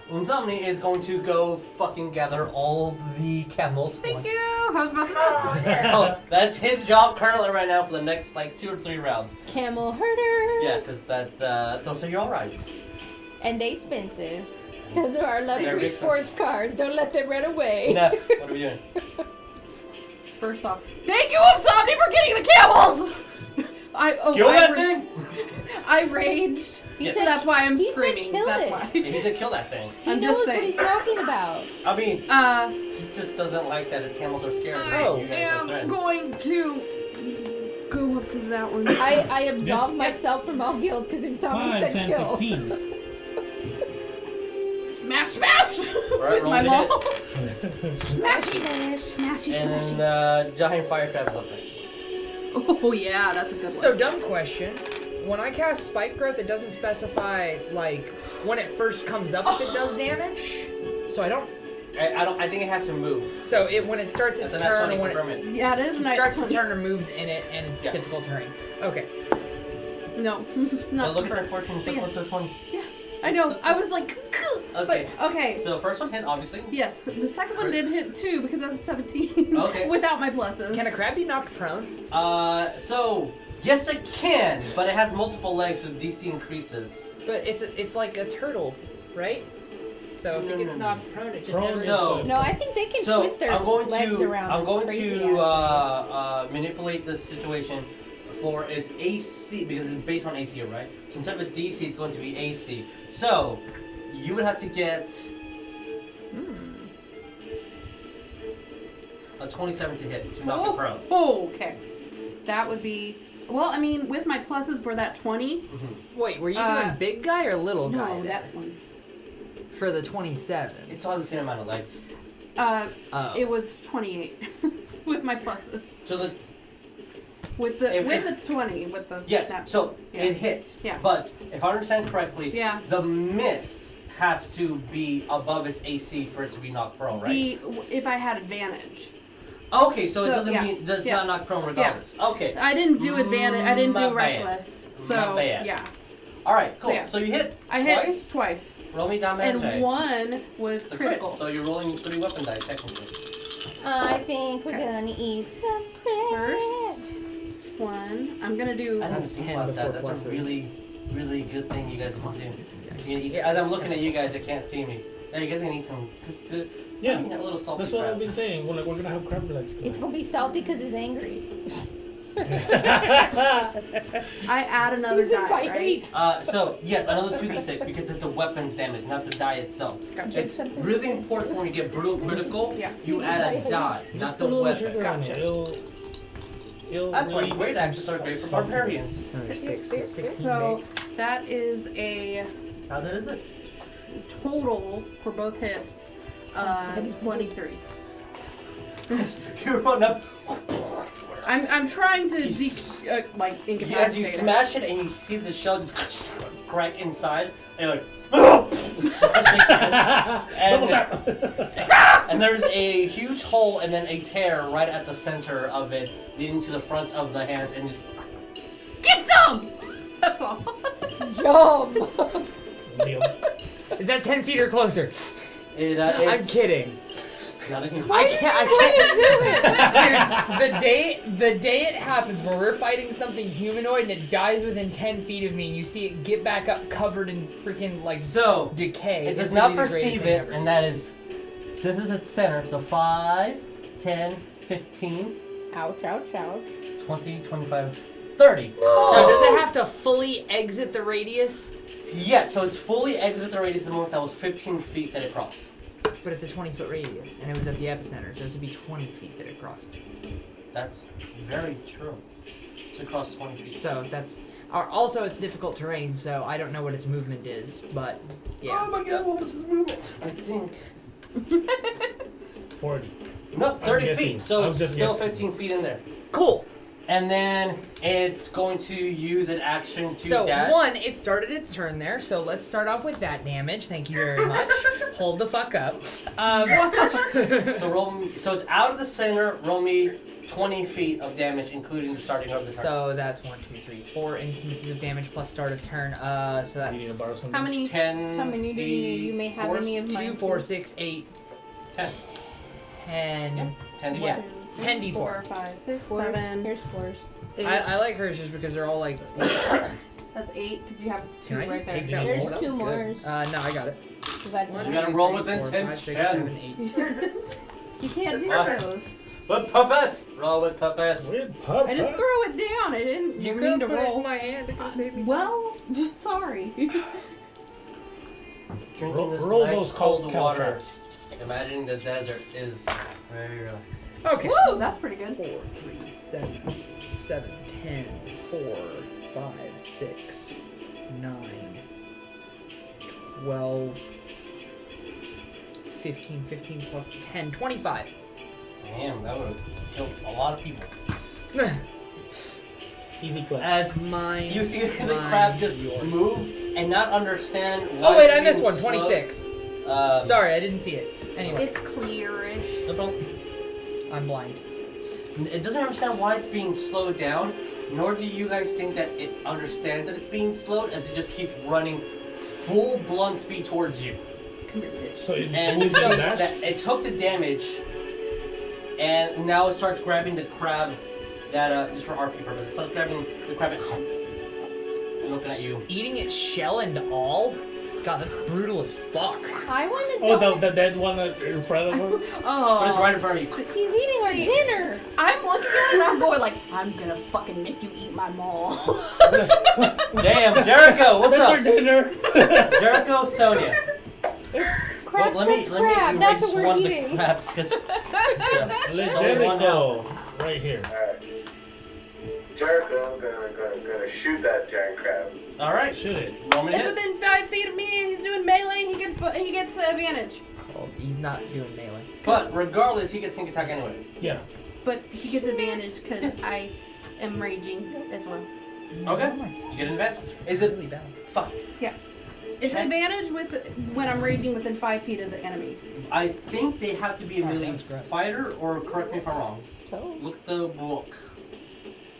Speaker 2: Unzamni is going to go fucking gather all the camels.
Speaker 1: Thank you. I was about to say.
Speaker 2: Oh, that's his job currently right now for the next 2 or 3 rounds.
Speaker 5: Camel herder.
Speaker 2: Yeah, because those are your rights.
Speaker 5: And they expensive. Those are our
Speaker 2: They're
Speaker 5: luxury
Speaker 2: expensive.
Speaker 5: sports cars. Don't let them run away.
Speaker 2: Neff, what are we doing?
Speaker 1: First off, thank you, Umsomni, for getting the camels.
Speaker 2: Kill that thing!
Speaker 1: I raged.
Speaker 5: He
Speaker 2: Yes.
Speaker 1: So
Speaker 5: said,
Speaker 1: that's why I'm
Speaker 5: he said
Speaker 1: screaming.
Speaker 5: kill
Speaker 1: That's
Speaker 5: it.
Speaker 1: why.
Speaker 2: Yeah, he said kill that thing.
Speaker 5: he
Speaker 1: I'm
Speaker 5: knows
Speaker 1: just
Speaker 5: what
Speaker 1: saying.
Speaker 5: he's talking about.
Speaker 2: I mean, he just doesn't like that his camels are scared.
Speaker 3: Oh,
Speaker 2: You guys are
Speaker 1: I'm
Speaker 2: threatened.
Speaker 1: going to go up to that one.
Speaker 5: I absolve
Speaker 7: Yes.
Speaker 5: myself from all guilt because Insomnia
Speaker 7: 5,
Speaker 5: said
Speaker 7: 10,
Speaker 5: kill.
Speaker 7: 15.
Speaker 1: Smash!
Speaker 2: Right,
Speaker 1: With my
Speaker 2: roll
Speaker 1: maul.
Speaker 5: Smashy dash.
Speaker 1: Smashy,
Speaker 2: And then giant fire crab is up next.
Speaker 1: Oh yeah, that's a good one.
Speaker 3: So, dumb question. When I cast Spike Growth, it doesn't specify, when it first comes up if it does damage. So I don't...
Speaker 2: I think it has to move.
Speaker 3: So when it starts its
Speaker 2: That's a nat
Speaker 3: turn,
Speaker 2: 20
Speaker 3: or when
Speaker 2: confirm it.
Speaker 1: yeah, it is
Speaker 3: it
Speaker 1: night
Speaker 3: starts its
Speaker 1: 20.
Speaker 3: turn or moves in it, and it's
Speaker 2: Yeah.
Speaker 3: difficult terrain. Okay.
Speaker 1: No,
Speaker 2: But
Speaker 1: not
Speaker 2: look at
Speaker 1: the
Speaker 2: our 14 so
Speaker 1: Yeah.
Speaker 2: close to 20.
Speaker 1: I know. I was like,
Speaker 2: Okay.
Speaker 1: But, okay.
Speaker 2: So first one hit, obviously.
Speaker 1: Yes, the second one
Speaker 2: Crits.
Speaker 1: did hit too because I was at 17.
Speaker 2: Okay.
Speaker 1: Without my pluses.
Speaker 3: Can a crab be knocked prone?
Speaker 2: So yes it can, but it has multiple legs so DC increases.
Speaker 3: But it's like a turtle, right? So if
Speaker 2: No,
Speaker 3: it gets
Speaker 2: no, no.
Speaker 3: knocked prone, it just
Speaker 7: Prone
Speaker 3: never...
Speaker 7: is,
Speaker 2: So-
Speaker 5: No, I think they can
Speaker 2: So
Speaker 5: twist their
Speaker 2: I'm going
Speaker 5: legs
Speaker 2: to
Speaker 5: around. crazy ass.
Speaker 2: manipulate the situation for its AC because it's based on AC, right? So instead of a DC, it's going to be AC. So you would have to get a 27 to hit to knock it prone.
Speaker 1: Oh, okay. That would be. Well, I mean, with my pluses for that 20.
Speaker 3: Wait, were you
Speaker 1: Uh,
Speaker 3: doing big guy or little guy?
Speaker 1: No,
Speaker 3: then?
Speaker 1: that one.
Speaker 3: For the 27.
Speaker 2: It's all the same amount of legs.
Speaker 3: Oh.
Speaker 1: It was 28 with my pluses.
Speaker 2: So the
Speaker 1: With the
Speaker 2: If-
Speaker 1: with the 20 with the
Speaker 2: yes,
Speaker 1: that-
Speaker 2: so
Speaker 1: yeah.
Speaker 2: it hits.
Speaker 1: Yeah.
Speaker 2: But if I understand correctly,
Speaker 1: Yeah.
Speaker 2: the miss has to be above its AC for it to be knocked prone, right?
Speaker 1: if I had advantage.
Speaker 2: Okay, so it
Speaker 1: So,
Speaker 2: doesn't
Speaker 1: yeah,
Speaker 2: mean does
Speaker 1: yeah.
Speaker 2: not knock prone regardless. Okay.
Speaker 1: I didn't do advantage. I didn't
Speaker 2: My
Speaker 1: do
Speaker 2: bad.
Speaker 1: reckless.
Speaker 2: My
Speaker 1: So
Speaker 2: bad.
Speaker 1: yeah,
Speaker 2: All right, cool.
Speaker 1: So, yeah.
Speaker 2: So you hit
Speaker 1: I hit
Speaker 2: twice.
Speaker 1: twice,
Speaker 2: Roll me damage.
Speaker 1: and one was
Speaker 2: It's a
Speaker 1: critical.
Speaker 2: So you're rolling 3 weapon dice technically.
Speaker 5: I think we're
Speaker 1: Okay.
Speaker 5: gonna eat some crab.
Speaker 1: First one, I'm gonna do.
Speaker 2: I didn't
Speaker 3: That's
Speaker 2: think
Speaker 3: 10
Speaker 2: about that.
Speaker 3: before
Speaker 2: That's a
Speaker 3: pluses.
Speaker 2: really, really good thing you guys can do.
Speaker 3: Yeah,
Speaker 2: As I'm
Speaker 3: it's
Speaker 2: looking
Speaker 3: 10.
Speaker 2: at you guys, that can't see me. Yeah, you guys are gonna eat some good.
Speaker 7: Yeah.
Speaker 2: a little salty
Speaker 7: That's what
Speaker 2: crab.
Speaker 7: I've been saying. We're gonna have crab legs
Speaker 5: It's
Speaker 7: tonight.
Speaker 5: gonna be salty because it's angry.
Speaker 1: I add another
Speaker 5: Seasoned by
Speaker 1: die, right?
Speaker 5: hate.
Speaker 2: So yeah, another 2d6 because it's the weapons damage, not the die itself.
Speaker 1: Gotcha.
Speaker 2: It's really important when you get brutal critical.
Speaker 1: Yeah.
Speaker 2: You add a die,
Speaker 7: Just
Speaker 2: not
Speaker 7: put
Speaker 2: the
Speaker 7: a little
Speaker 2: weapon.
Speaker 7: sugar on it.
Speaker 1: Gotcha.
Speaker 7: It'll
Speaker 2: That's why
Speaker 7: really
Speaker 2: great axes are great for
Speaker 7: salty.
Speaker 2: barbarians.
Speaker 3: Another 6, so 16
Speaker 1: So
Speaker 3: base.
Speaker 1: that is a
Speaker 2: How good is it?
Speaker 1: total for both hits. 23.
Speaker 2: You run up.
Speaker 1: I'm trying to
Speaker 2: You
Speaker 1: incapacitate
Speaker 2: As you
Speaker 1: it.
Speaker 2: smash it and you see the shell just crack inside, and you're like, smash it again. And there's a huge hole and then a tear right at the center of it, leading to the front of the hands, and just
Speaker 1: Get some. That's all.
Speaker 5: Yum!
Speaker 7: Deal.
Speaker 3: Is that 10 feet or closer?
Speaker 2: it.
Speaker 3: I'm
Speaker 2: It's
Speaker 3: kidding.
Speaker 2: Not a human.
Speaker 3: I can't. Dude, the day it happens where we're fighting something humanoid and it dies within 10 feet of me and you see it get back up covered in freaking
Speaker 2: So
Speaker 3: decay.
Speaker 2: it
Speaker 3: it's
Speaker 2: does
Speaker 3: gonna
Speaker 2: not
Speaker 3: be the greatest
Speaker 2: perceive
Speaker 3: thing
Speaker 2: it,
Speaker 3: ever.
Speaker 2: and that is. This is its center. So 5, 10, 15,
Speaker 5: Ouch, ouch, ouch.
Speaker 2: 20, 25, 30.
Speaker 3: So does it have to fully exit the radius?
Speaker 2: Yes, so it's fully exited the radius of the moment that was 15 feet that it crossed.
Speaker 3: But it's a 20-foot radius, and it was at the epicenter, so this would be 20 feet that it crossed.
Speaker 2: That's very true. It's across 20 feet.
Speaker 3: So that's... Also, it's difficult terrain, so I don't know what its movement is, but yeah.
Speaker 2: Oh my god, what was his movement? I think.
Speaker 7: 40.
Speaker 2: No, 30
Speaker 7: guessing.
Speaker 2: feet. So
Speaker 7: I'm
Speaker 2: it's
Speaker 7: just
Speaker 2: still
Speaker 7: guessing.
Speaker 2: 15 feet in there.
Speaker 3: Cool.
Speaker 2: And then it's going to use an action to
Speaker 3: So,
Speaker 2: dash.
Speaker 3: one, it started its turn there, so let's start off with that damage. Thank you very much. Hold the fuck up.
Speaker 2: So roll me, so it's out of the center, roll me 20 feet of damage, including the starting of the turn.
Speaker 3: So that's 1, 2, 3, 4 instances of damage plus start of turn. So
Speaker 7: You need to borrow
Speaker 3: that's
Speaker 7: something?
Speaker 5: How many?
Speaker 2: 10.
Speaker 5: How many do you need? You may have any of mine.
Speaker 3: 2, 4, 6, 8,
Speaker 2: 10.
Speaker 3: 10.
Speaker 2: 10
Speaker 3: Yeah. 10 d4.
Speaker 1: 4, 5, 6,
Speaker 5: Fours.
Speaker 1: 7,
Speaker 5: Here's fours.
Speaker 1: 8.
Speaker 3: I like hers just because they're all like.
Speaker 1: That's 8 because you have 2
Speaker 3: Can I
Speaker 1: right
Speaker 3: just
Speaker 1: there.
Speaker 3: take that
Speaker 5: There's
Speaker 3: roll? That
Speaker 5: two
Speaker 3: was good.
Speaker 5: mores.
Speaker 3: No, I got it.
Speaker 5: You got
Speaker 3: One,
Speaker 2: You
Speaker 5: one.
Speaker 2: gotta
Speaker 3: two,
Speaker 2: roll
Speaker 3: three,
Speaker 2: with
Speaker 3: four,
Speaker 2: intent,
Speaker 3: 5, 6,
Speaker 2: Jen.
Speaker 3: 7, 8.
Speaker 1: You can't do
Speaker 2: Alright.
Speaker 1: those.
Speaker 2: With purpose! Roll with purpose.
Speaker 7: With purpose.
Speaker 1: I just throw it down. I didn't
Speaker 3: You
Speaker 1: mean
Speaker 3: could
Speaker 1: to
Speaker 3: put it
Speaker 1: roll.
Speaker 3: in my hand. It could save me.
Speaker 1: Well, sorry.
Speaker 2: Drinking
Speaker 7: Roll-
Speaker 2: this
Speaker 7: roll
Speaker 2: nice
Speaker 7: those
Speaker 2: cold
Speaker 7: count
Speaker 2: water,
Speaker 7: traps.
Speaker 2: imagining the desert is very relaxing.
Speaker 3: Okay.
Speaker 1: Woo, that's pretty good.
Speaker 3: 4, 3, 7, 10, 4, 5, 6, 9, 12, 15 plus 10, 25.
Speaker 2: Damn, that would have killed a lot of people.
Speaker 7: Easy clap.
Speaker 2: As
Speaker 3: Mine.
Speaker 2: you see the
Speaker 3: mine,
Speaker 2: crab just
Speaker 3: yours.
Speaker 2: move and not understand why
Speaker 3: Oh wait,
Speaker 2: it's
Speaker 3: I missed
Speaker 2: being
Speaker 3: one.
Speaker 2: slowed.
Speaker 3: 26.
Speaker 2: Um,
Speaker 3: Sorry, I didn't see it. Anyway,
Speaker 1: It's clearish.
Speaker 2: no problem.
Speaker 3: I'm blind.
Speaker 2: It doesn't understand why it's being slowed down, nor do you guys think that it understands that it's being slowed, as it just keeps running full blunt speed towards you.
Speaker 1: Come here, bitch.
Speaker 7: So it
Speaker 2: And
Speaker 7: moves
Speaker 2: so
Speaker 7: and dash?
Speaker 2: that it took the damage, and now it starts grabbing the crab that, just for RP purposes, it starts grabbing the crab and looking at you.
Speaker 3: Eating its shell and all? God, that's brutal as fuck.
Speaker 5: I want to
Speaker 7: Oh,
Speaker 5: know.
Speaker 7: the dead one in front of him?
Speaker 2: But it's
Speaker 1: Oh.
Speaker 2: right in front of you.
Speaker 5: He's eating our dinner.
Speaker 1: I'm looking at it and I'm going like, I'm gonna fucking make you eat my maw.
Speaker 2: Damn, Jericho, what's
Speaker 7: That's our
Speaker 2: up?
Speaker 7: dinner.
Speaker 2: Jericho, Sonya.
Speaker 5: It's crab
Speaker 2: Well, let me
Speaker 5: crab. That's
Speaker 2: erase
Speaker 5: what we're
Speaker 2: one of
Speaker 5: eating.
Speaker 2: the crabs, because
Speaker 7: Let's
Speaker 2: only one
Speaker 7: Jericho. Right here.
Speaker 4: Alright. Jericho, I'm gonna shoot that giant crab.
Speaker 2: all right,
Speaker 7: Shoot it.
Speaker 2: roll me to
Speaker 1: It's
Speaker 2: hit.
Speaker 1: within 5 feet of me. He's doing melee. He gets the advantage.
Speaker 3: Well, he's not doing melee.
Speaker 2: But regardless, he gets sneak attack anyway.
Speaker 7: Yeah.
Speaker 1: But he gets advantage because I am raging as well.
Speaker 2: Okay,
Speaker 3: Oh my
Speaker 2: you get an advantage. Is
Speaker 3: God,
Speaker 2: it?
Speaker 3: really bad.
Speaker 2: Fuck.
Speaker 1: It's
Speaker 2: Check.
Speaker 1: an advantage when I'm raging within 5 feet of the enemy.
Speaker 2: I think they have to be a
Speaker 3: Sorry,
Speaker 2: melee
Speaker 3: that was great.
Speaker 2: fighter, or correct me if I'm wrong.
Speaker 5: Oh.
Speaker 2: Look at the book.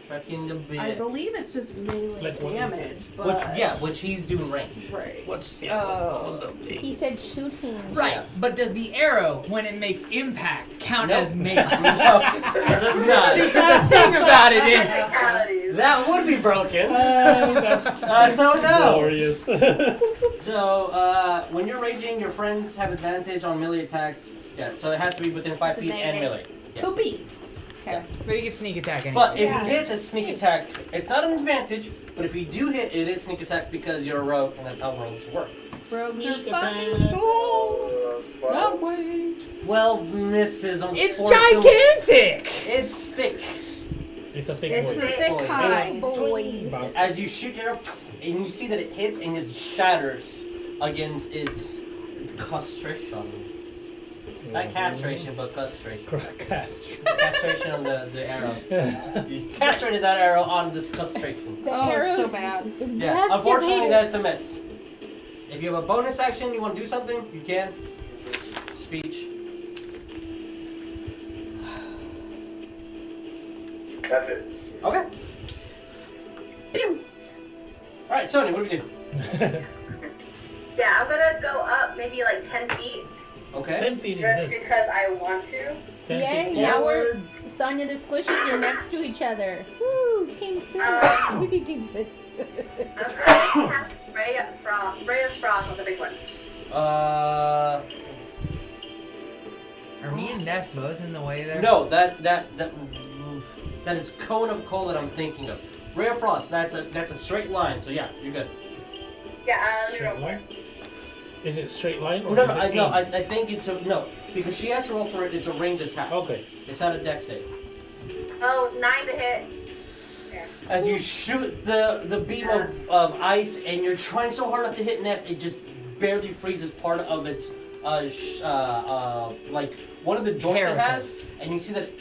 Speaker 2: Tracking the bit.
Speaker 1: I believe it's just melee
Speaker 7: Like what is
Speaker 1: damage. But
Speaker 2: Which he's doing range.
Speaker 1: Right.
Speaker 7: What's the
Speaker 1: Oh.
Speaker 5: He said shooting.
Speaker 3: Right,
Speaker 2: Yeah.
Speaker 3: but does the arrow, when it makes impact, count
Speaker 2: Nope.
Speaker 3: as melee?
Speaker 2: No, it does not.
Speaker 3: See, because the thing about it is,
Speaker 6: Technicalities.
Speaker 2: That would be broken.
Speaker 7: That's
Speaker 2: So no.
Speaker 7: glorious.
Speaker 2: So when you're raging, your friends have advantage on melee attacks. Yeah, so it has to be within 5 feet and melee. Yeah.
Speaker 1: Poopy. Okay.
Speaker 3: but he gets sneak attack anyway.
Speaker 2: But if
Speaker 5: Yeah.
Speaker 2: he hits a sneak attack, it's not an advantage. But if you do hit, it is sneak attack because you're a rogue, and that's how rogues work.
Speaker 1: Rogues are
Speaker 7: Sneak
Speaker 1: fucking
Speaker 7: attack.
Speaker 1: cool.
Speaker 4: 12.
Speaker 1: No way.
Speaker 2: 12 misses.
Speaker 3: It's
Speaker 2: unfortunately.
Speaker 3: gigantic!
Speaker 2: It's thick.
Speaker 7: It's a thick
Speaker 1: It's
Speaker 7: boy.
Speaker 1: the thick
Speaker 2: Boy.
Speaker 1: high.
Speaker 5: Boy.
Speaker 7: Bounce.
Speaker 2: As you shoot your, and you see that it hits and just shatters against its castration. Not castration, but castration.
Speaker 7: Cast.
Speaker 2: Castration on the arrow. You castrated that arrow on this castration.
Speaker 5: The
Speaker 1: Oh,
Speaker 5: arrow's
Speaker 1: so bad.
Speaker 2: Yeah, unfortunately
Speaker 5: investigated.
Speaker 2: that's a miss. If you have a bonus action, you want to do something, you can. Speech.
Speaker 4: That's it.
Speaker 2: Okay. Alright, Sonya, what do we do?
Speaker 6: Yeah, I'm gonna go up maybe like 10 feet,
Speaker 2: Okay.
Speaker 7: 10 feet is
Speaker 6: just
Speaker 7: this.
Speaker 6: because I want to.
Speaker 7: 10
Speaker 5: Yay,
Speaker 7: feet
Speaker 5: now
Speaker 7: forward.
Speaker 5: Sonya the squishes are next to each other. Woo, team 6. We beat team 6.
Speaker 6: I'm gonna cast Ray of Frost on the big one.
Speaker 3: Are me and Nef both in the way there?
Speaker 2: No, that is cone of coal that I'm thinking of. Ray of Frost, that's a straight line, so yeah, you're good.
Speaker 6: Yeah, let me
Speaker 7: Straight
Speaker 6: roll for it.
Speaker 7: line. Is it straight line or
Speaker 2: No,
Speaker 7: is it aim?
Speaker 2: I think it's a no because she has to roll for it. It's a ranged attack.
Speaker 7: Okay.
Speaker 2: It's not a dex save.
Speaker 6: Oh, 9 to hit. Yeah.
Speaker 2: As you shoot the beam of ice, and you're trying so hard not to hit Neff, it just barely freezes part of its like one of the joints it has, and you see that.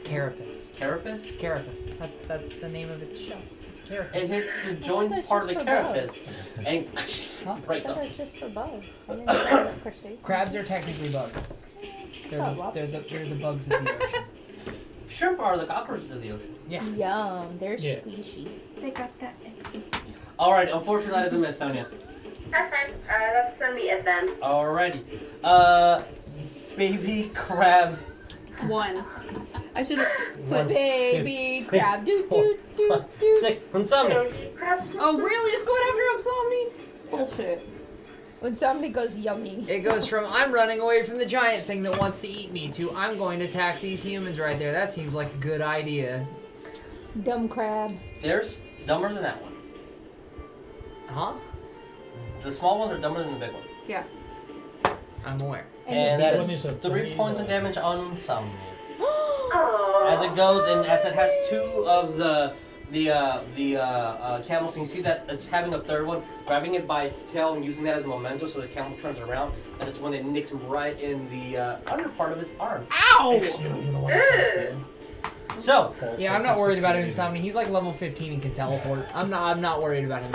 Speaker 3: Carapace.
Speaker 2: Carapace?
Speaker 3: Carapace. That's the name of its shell. It's carapace.
Speaker 2: It hits the joint
Speaker 5: that's
Speaker 2: part of the
Speaker 5: just for
Speaker 2: carapace and
Speaker 5: I
Speaker 2: breaks
Speaker 5: thought
Speaker 2: off.
Speaker 5: it was just for bugs. I didn't know it was crustaceans.
Speaker 3: Crabs are technically bugs. They're
Speaker 5: Oh,
Speaker 3: the bugs of the ocean.
Speaker 2: Shrimp are the cockroaches of the ocean.
Speaker 3: Yeah.
Speaker 5: Yum, they're
Speaker 7: Yeah.
Speaker 5: squishy.
Speaker 1: They got that extra.
Speaker 2: Alright, unfortunately that is a miss, Sonya.
Speaker 6: That's fine. That's gonna be it then.
Speaker 2: Alrighty. Baby crab.
Speaker 1: 1. I should have
Speaker 2: One,
Speaker 1: put.
Speaker 5: Baby
Speaker 2: two,
Speaker 5: crab,
Speaker 2: three,
Speaker 5: do
Speaker 2: four,
Speaker 5: do do
Speaker 2: five,
Speaker 5: do.
Speaker 2: 6. Insomnia.
Speaker 1: Oh, really? It's going after Upsomni? Bullshit.
Speaker 5: When somebody goes yummy.
Speaker 3: It goes from I'm running away from the giant thing that wants to eat me to I'm going to attack these humans right there. That seems like a good idea.
Speaker 5: Dumb crab.
Speaker 2: There's dumber than that one.
Speaker 3: Huh?
Speaker 2: The small ones are dumber than the big one.
Speaker 1: Yeah.
Speaker 3: I'm aware.
Speaker 2: And
Speaker 7: the
Speaker 2: that
Speaker 7: big one
Speaker 2: is
Speaker 7: is a
Speaker 2: 3
Speaker 7: three,
Speaker 2: points of
Speaker 7: or-
Speaker 2: damage on Insomnia.
Speaker 6: Oh.
Speaker 2: As it goes, and as it has 2 of the camels, and you see that it's having a third one, grabbing it by its tail and using that as momentum, so the camel turns around, and it's when it nicks him right in the under part of his arm.
Speaker 5: Ow!
Speaker 7: You know what?
Speaker 2: So,
Speaker 7: False
Speaker 3: Yeah, I'm
Speaker 7: sense
Speaker 3: not
Speaker 7: of
Speaker 3: worried about him,
Speaker 7: security.
Speaker 3: Insomnia. He's like level 15 and can teleport. I'm not worried about him.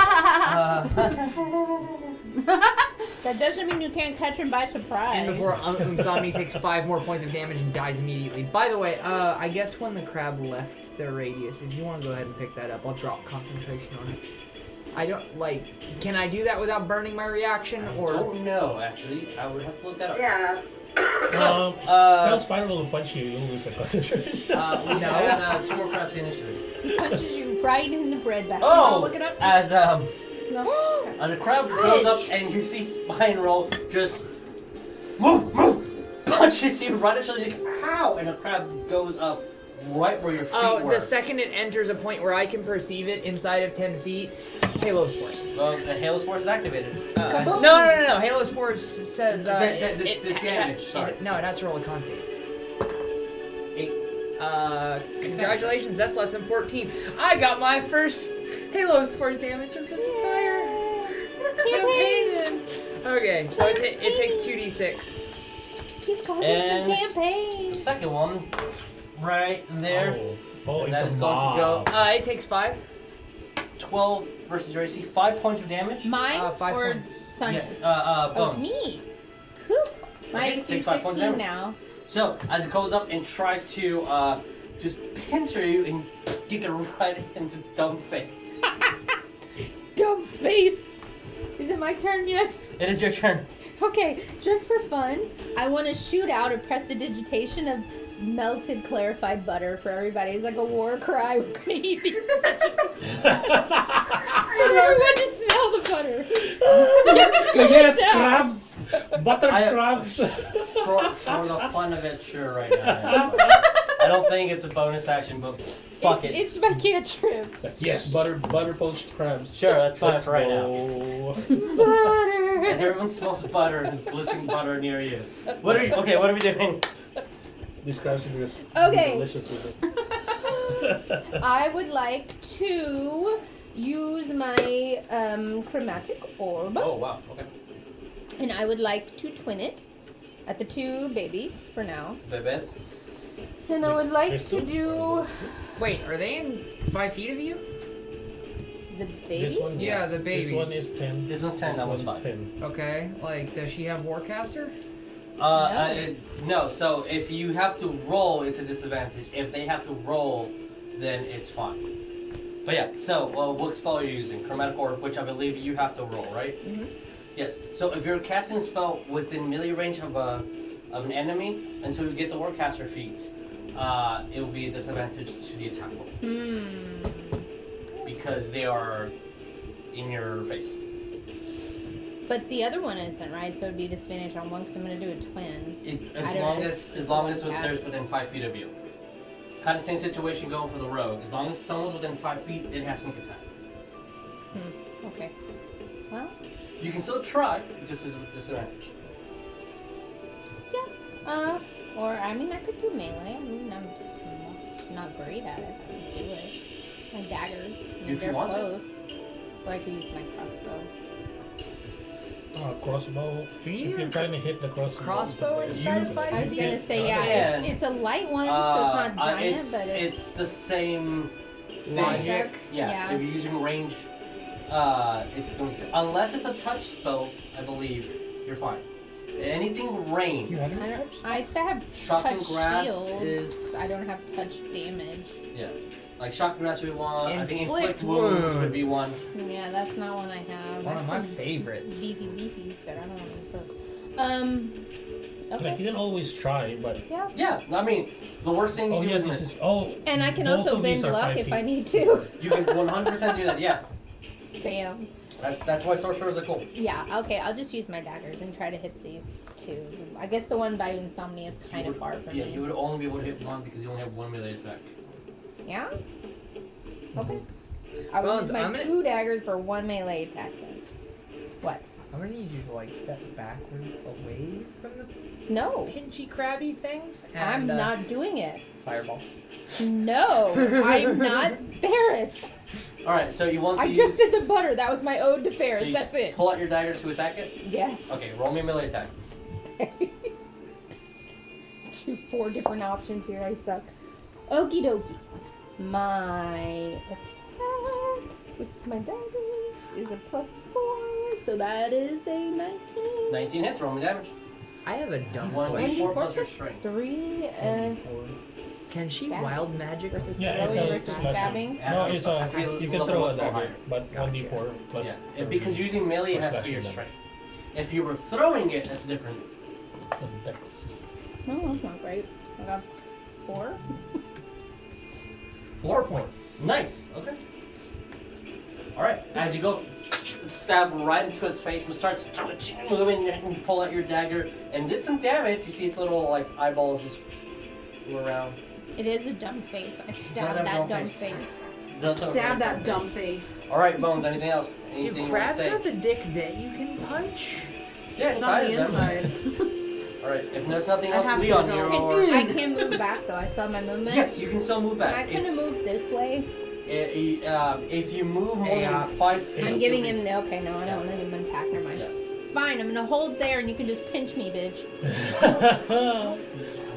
Speaker 5: That doesn't mean you can't catch him by surprise.
Speaker 3: And before Insomnia takes 5 more points of damage and dies immediately. By the way, I guess when the crab left their radius, if you want to go ahead and pick that up, I'll drop concentration on it. I don't, like, can I do that without burning my reaction,
Speaker 2: I
Speaker 3: or...
Speaker 2: don't know, actually. I would have to look that up.
Speaker 6: Yeah.
Speaker 2: So,
Speaker 7: Tell Spiral to punch you, you'll lose the concentration.
Speaker 2: we had 2 more crabs initiative.
Speaker 5: He punches you right in the bread basket.
Speaker 2: Oh!
Speaker 1: Look it up.
Speaker 2: As,
Speaker 1: No.
Speaker 2: the crab goes up and you see Spine Roll just move, punches you right at your shoulder, like, ow! And the crab goes up right where your feet
Speaker 3: Oh,
Speaker 2: were.
Speaker 3: the second it enters a point where I can perceive it inside of 10 feet, Halo Spores.
Speaker 2: Well, the Halo Spores is activated.
Speaker 5: Kaboom.
Speaker 3: No. Halo Spores says
Speaker 2: The damage, sorry.
Speaker 3: No, it has to roll a con save.
Speaker 2: 8.
Speaker 3: Congratulations, that's less than 14. I got my first Halo Spores damage of this entire campaign. Okay, so it takes 2d6.
Speaker 5: He's causing
Speaker 2: And-
Speaker 5: some campaign.
Speaker 2: The second one, right there.
Speaker 7: Oh,
Speaker 2: And that
Speaker 7: it's
Speaker 2: is
Speaker 7: a
Speaker 2: going to go
Speaker 7: mob.
Speaker 3: It takes 5.
Speaker 2: 12 versus your AC. 5 points of damage.
Speaker 5: Mine
Speaker 3: 5
Speaker 5: or
Speaker 3: points.
Speaker 5: Sonya?
Speaker 2: Yes,
Speaker 5: Oh,
Speaker 2: bones.
Speaker 5: me. Whew. My
Speaker 2: Okay,
Speaker 5: AC
Speaker 2: takes
Speaker 5: is
Speaker 2: 5 points
Speaker 5: 15
Speaker 2: damage.
Speaker 5: now.
Speaker 2: So, as it goes up and tries to just pincer you and kick it right into the dumb face.
Speaker 5: Dumb face. Is it my turn yet?
Speaker 2: It is your turn.
Speaker 5: Okay, just for fun, I want to shoot out a prestidigitation of melted clarified butter for everybody. It's like a war cry. We're gonna eat these so everyone just smell the butter.
Speaker 7: Yes, crabs! Butter
Speaker 2: I-
Speaker 7: crabs!
Speaker 2: For the fun of it, sure, right now. I don't think it's a bonus action, but fuck it.
Speaker 5: It's my cantrip.
Speaker 7: Yes, butter poached crabs.
Speaker 2: Sure, that's fine
Speaker 7: Let's
Speaker 2: for right now.
Speaker 7: go.
Speaker 5: Butter.
Speaker 2: As everyone smells butter and glistening butter near you. What are we doing?
Speaker 7: These crabs are just
Speaker 5: Okay.
Speaker 7: delicious with it.
Speaker 5: I would like to use my chromatic orb,
Speaker 2: Oh, wow, okay.
Speaker 5: and I would like to twin it at the 2 babies for now.
Speaker 2: The best.
Speaker 5: And I would like
Speaker 7: There's
Speaker 5: to
Speaker 7: two?
Speaker 5: do
Speaker 3: Wait, are they in 5 feet of you?
Speaker 5: the babies.
Speaker 7: This one,
Speaker 3: Yeah, the babies.
Speaker 7: This one is 10.
Speaker 2: This one's 10,
Speaker 7: This
Speaker 2: that
Speaker 7: one
Speaker 2: one's
Speaker 7: is
Speaker 2: 5.
Speaker 7: 10.
Speaker 3: Okay, like, does she have Warcaster?
Speaker 2: No, so if you have to roll, it's a disadvantage. If they have to roll, then it's fine. But yeah, so what spell are you using? Chromatic Orb, which I believe you have to roll, right?
Speaker 5: Mhm.
Speaker 2: Yes. So if you're casting a spell within melee range of an enemy until you get the Warcaster feat, it will be a disadvantage to the attack roll because they are in your face.
Speaker 5: But the other one isn't, right? So it'd be disadvantage on one because I'm going to do a twin.
Speaker 2: As
Speaker 5: I don't
Speaker 2: long
Speaker 5: know.
Speaker 2: as there's within 5 feet of you. Kind of same situation going for the rogue. As long as someone's within 5 feet, it has to make attack.
Speaker 5: Okay. Well,
Speaker 2: You can still try, it just is with disadvantage.
Speaker 5: yeah. Or I mean, I could do melee. I mean, I'm just not great at it. I could do it. My daggers. I mean,
Speaker 2: If you
Speaker 5: they're
Speaker 2: want to.
Speaker 5: close. Or I could use my crossbow.
Speaker 7: Crossbow.
Speaker 3: Can you
Speaker 7: If you're trying to hit the crossbow.
Speaker 3: inside of
Speaker 5: I was gonna say, yeah,
Speaker 2: can.
Speaker 5: it's a light one, so it's not giant,
Speaker 2: it's,
Speaker 5: but
Speaker 2: it's the same
Speaker 3: Logic.
Speaker 2: thing. Yeah,
Speaker 5: Yeah.
Speaker 2: if you're using range, it's going to... Unless it's a touch spell, I believe, you're fine. Anything range.
Speaker 5: I have
Speaker 2: Shock and
Speaker 5: touch
Speaker 2: Grasp
Speaker 5: shields.
Speaker 2: is...
Speaker 5: I don't have touch damage.
Speaker 2: Yeah. Like Shock and Grasp would be one. I think
Speaker 3: Inflict
Speaker 2: Inflict Wounds would be one.
Speaker 5: Yeah, that's not one I have.
Speaker 3: One
Speaker 5: I
Speaker 3: of
Speaker 5: have
Speaker 3: my
Speaker 5: some
Speaker 3: favorites.
Speaker 5: beefies, but I don't know.
Speaker 7: Like, you can always try, but
Speaker 5: Yeah.
Speaker 2: Yeah, I mean, the worst thing you do is miss.
Speaker 5: And I can
Speaker 7: both
Speaker 5: also
Speaker 7: of these
Speaker 5: bend
Speaker 7: are
Speaker 5: luck
Speaker 7: 5
Speaker 5: if
Speaker 7: feet.
Speaker 5: I need to.
Speaker 2: You can 100% do that, yeah.
Speaker 5: Bam.
Speaker 2: That's why sorcerers are cool.
Speaker 5: Yeah, okay, I'll just use my daggers and try to hit these two. I guess the one by Insomnia is kind of far from
Speaker 2: Yeah,
Speaker 5: me.
Speaker 2: you would only be able to hit one because you only have one melee attack.
Speaker 5: Yeah? Okay. I will
Speaker 3: Bones,
Speaker 5: use my
Speaker 3: I'm gonna-
Speaker 5: 2 daggers for 1 melee attack then. What?
Speaker 3: I'm gonna need you to like step backwards away from the
Speaker 5: No.
Speaker 3: pinchy crabby things.
Speaker 5: I'm
Speaker 3: And,
Speaker 5: not doing it.
Speaker 3: Fireball.
Speaker 5: No, I'm not Ferris.
Speaker 2: Alright, so you want to
Speaker 5: I
Speaker 2: use...
Speaker 5: just did the butter. That was my ode to
Speaker 2: so
Speaker 5: Ferris.
Speaker 2: you
Speaker 5: That's it.
Speaker 2: Pull out your dagger to attack it?
Speaker 5: Yes.
Speaker 2: Okay, roll me a melee attack.
Speaker 5: 4 different options here. I suck. Okie dokie. My attack with my daggers is a +4, so that is a 19.
Speaker 2: 19 hits, roll me damage.
Speaker 3: I have a dumb
Speaker 2: 1d4
Speaker 3: question.
Speaker 2: plus your strength.
Speaker 5: 3
Speaker 3: Can she
Speaker 5: Stab.
Speaker 3: wild magic
Speaker 5: versus
Speaker 7: Yeah, it's
Speaker 5: throwing
Speaker 7: a
Speaker 5: versus
Speaker 7: slashing.
Speaker 5: stabbing.
Speaker 7: No, it's a.
Speaker 2: Has to be
Speaker 7: You can
Speaker 2: something
Speaker 7: throw a
Speaker 2: much more
Speaker 7: dagger,
Speaker 2: higher.
Speaker 7: but
Speaker 3: Gotcha.
Speaker 7: 1d4 plus.
Speaker 2: Yeah, because using melee
Speaker 7: Plus
Speaker 2: has to be your
Speaker 7: slashing
Speaker 2: strength. If you were throwing it, that's different.
Speaker 7: It's a dex.
Speaker 5: No, that's not great. I got 4.
Speaker 3: 4 points.
Speaker 2: Nice. Okay. Alright, as you go, stab right into its face and starts twitching and moving, and you pull out your dagger and did some damage. You see its little like eyeballs just go around.
Speaker 5: It is a dumb face. I
Speaker 2: Does
Speaker 5: stabbed
Speaker 2: have
Speaker 5: that
Speaker 2: dumb
Speaker 5: dumb
Speaker 2: face.
Speaker 5: face.
Speaker 2: Does have a
Speaker 1: Stab
Speaker 2: very
Speaker 1: that dumb face.
Speaker 2: Alright, Bones, anything else? Anything
Speaker 3: Do
Speaker 2: you want to
Speaker 3: crabs
Speaker 2: say?
Speaker 3: have a dick that you can punch?
Speaker 2: Yeah,
Speaker 1: It's on
Speaker 2: inside
Speaker 1: the
Speaker 2: of them.
Speaker 1: inside.
Speaker 2: Alright, if there's nothing
Speaker 1: I
Speaker 2: else,
Speaker 1: have to
Speaker 2: Leon,
Speaker 1: go.
Speaker 2: you're...
Speaker 5: I can move back though. I saw my movement.
Speaker 2: Yes, you can still move
Speaker 5: Can I
Speaker 2: back.
Speaker 5: kind of move this way?
Speaker 2: If you move more than 5 feet...
Speaker 5: I'm giving him the. Okay, no, I don't want to give him an attack. Never mind.
Speaker 2: Yeah.
Speaker 5: Fine, I'm gonna hold there and you can just pinch me, bitch.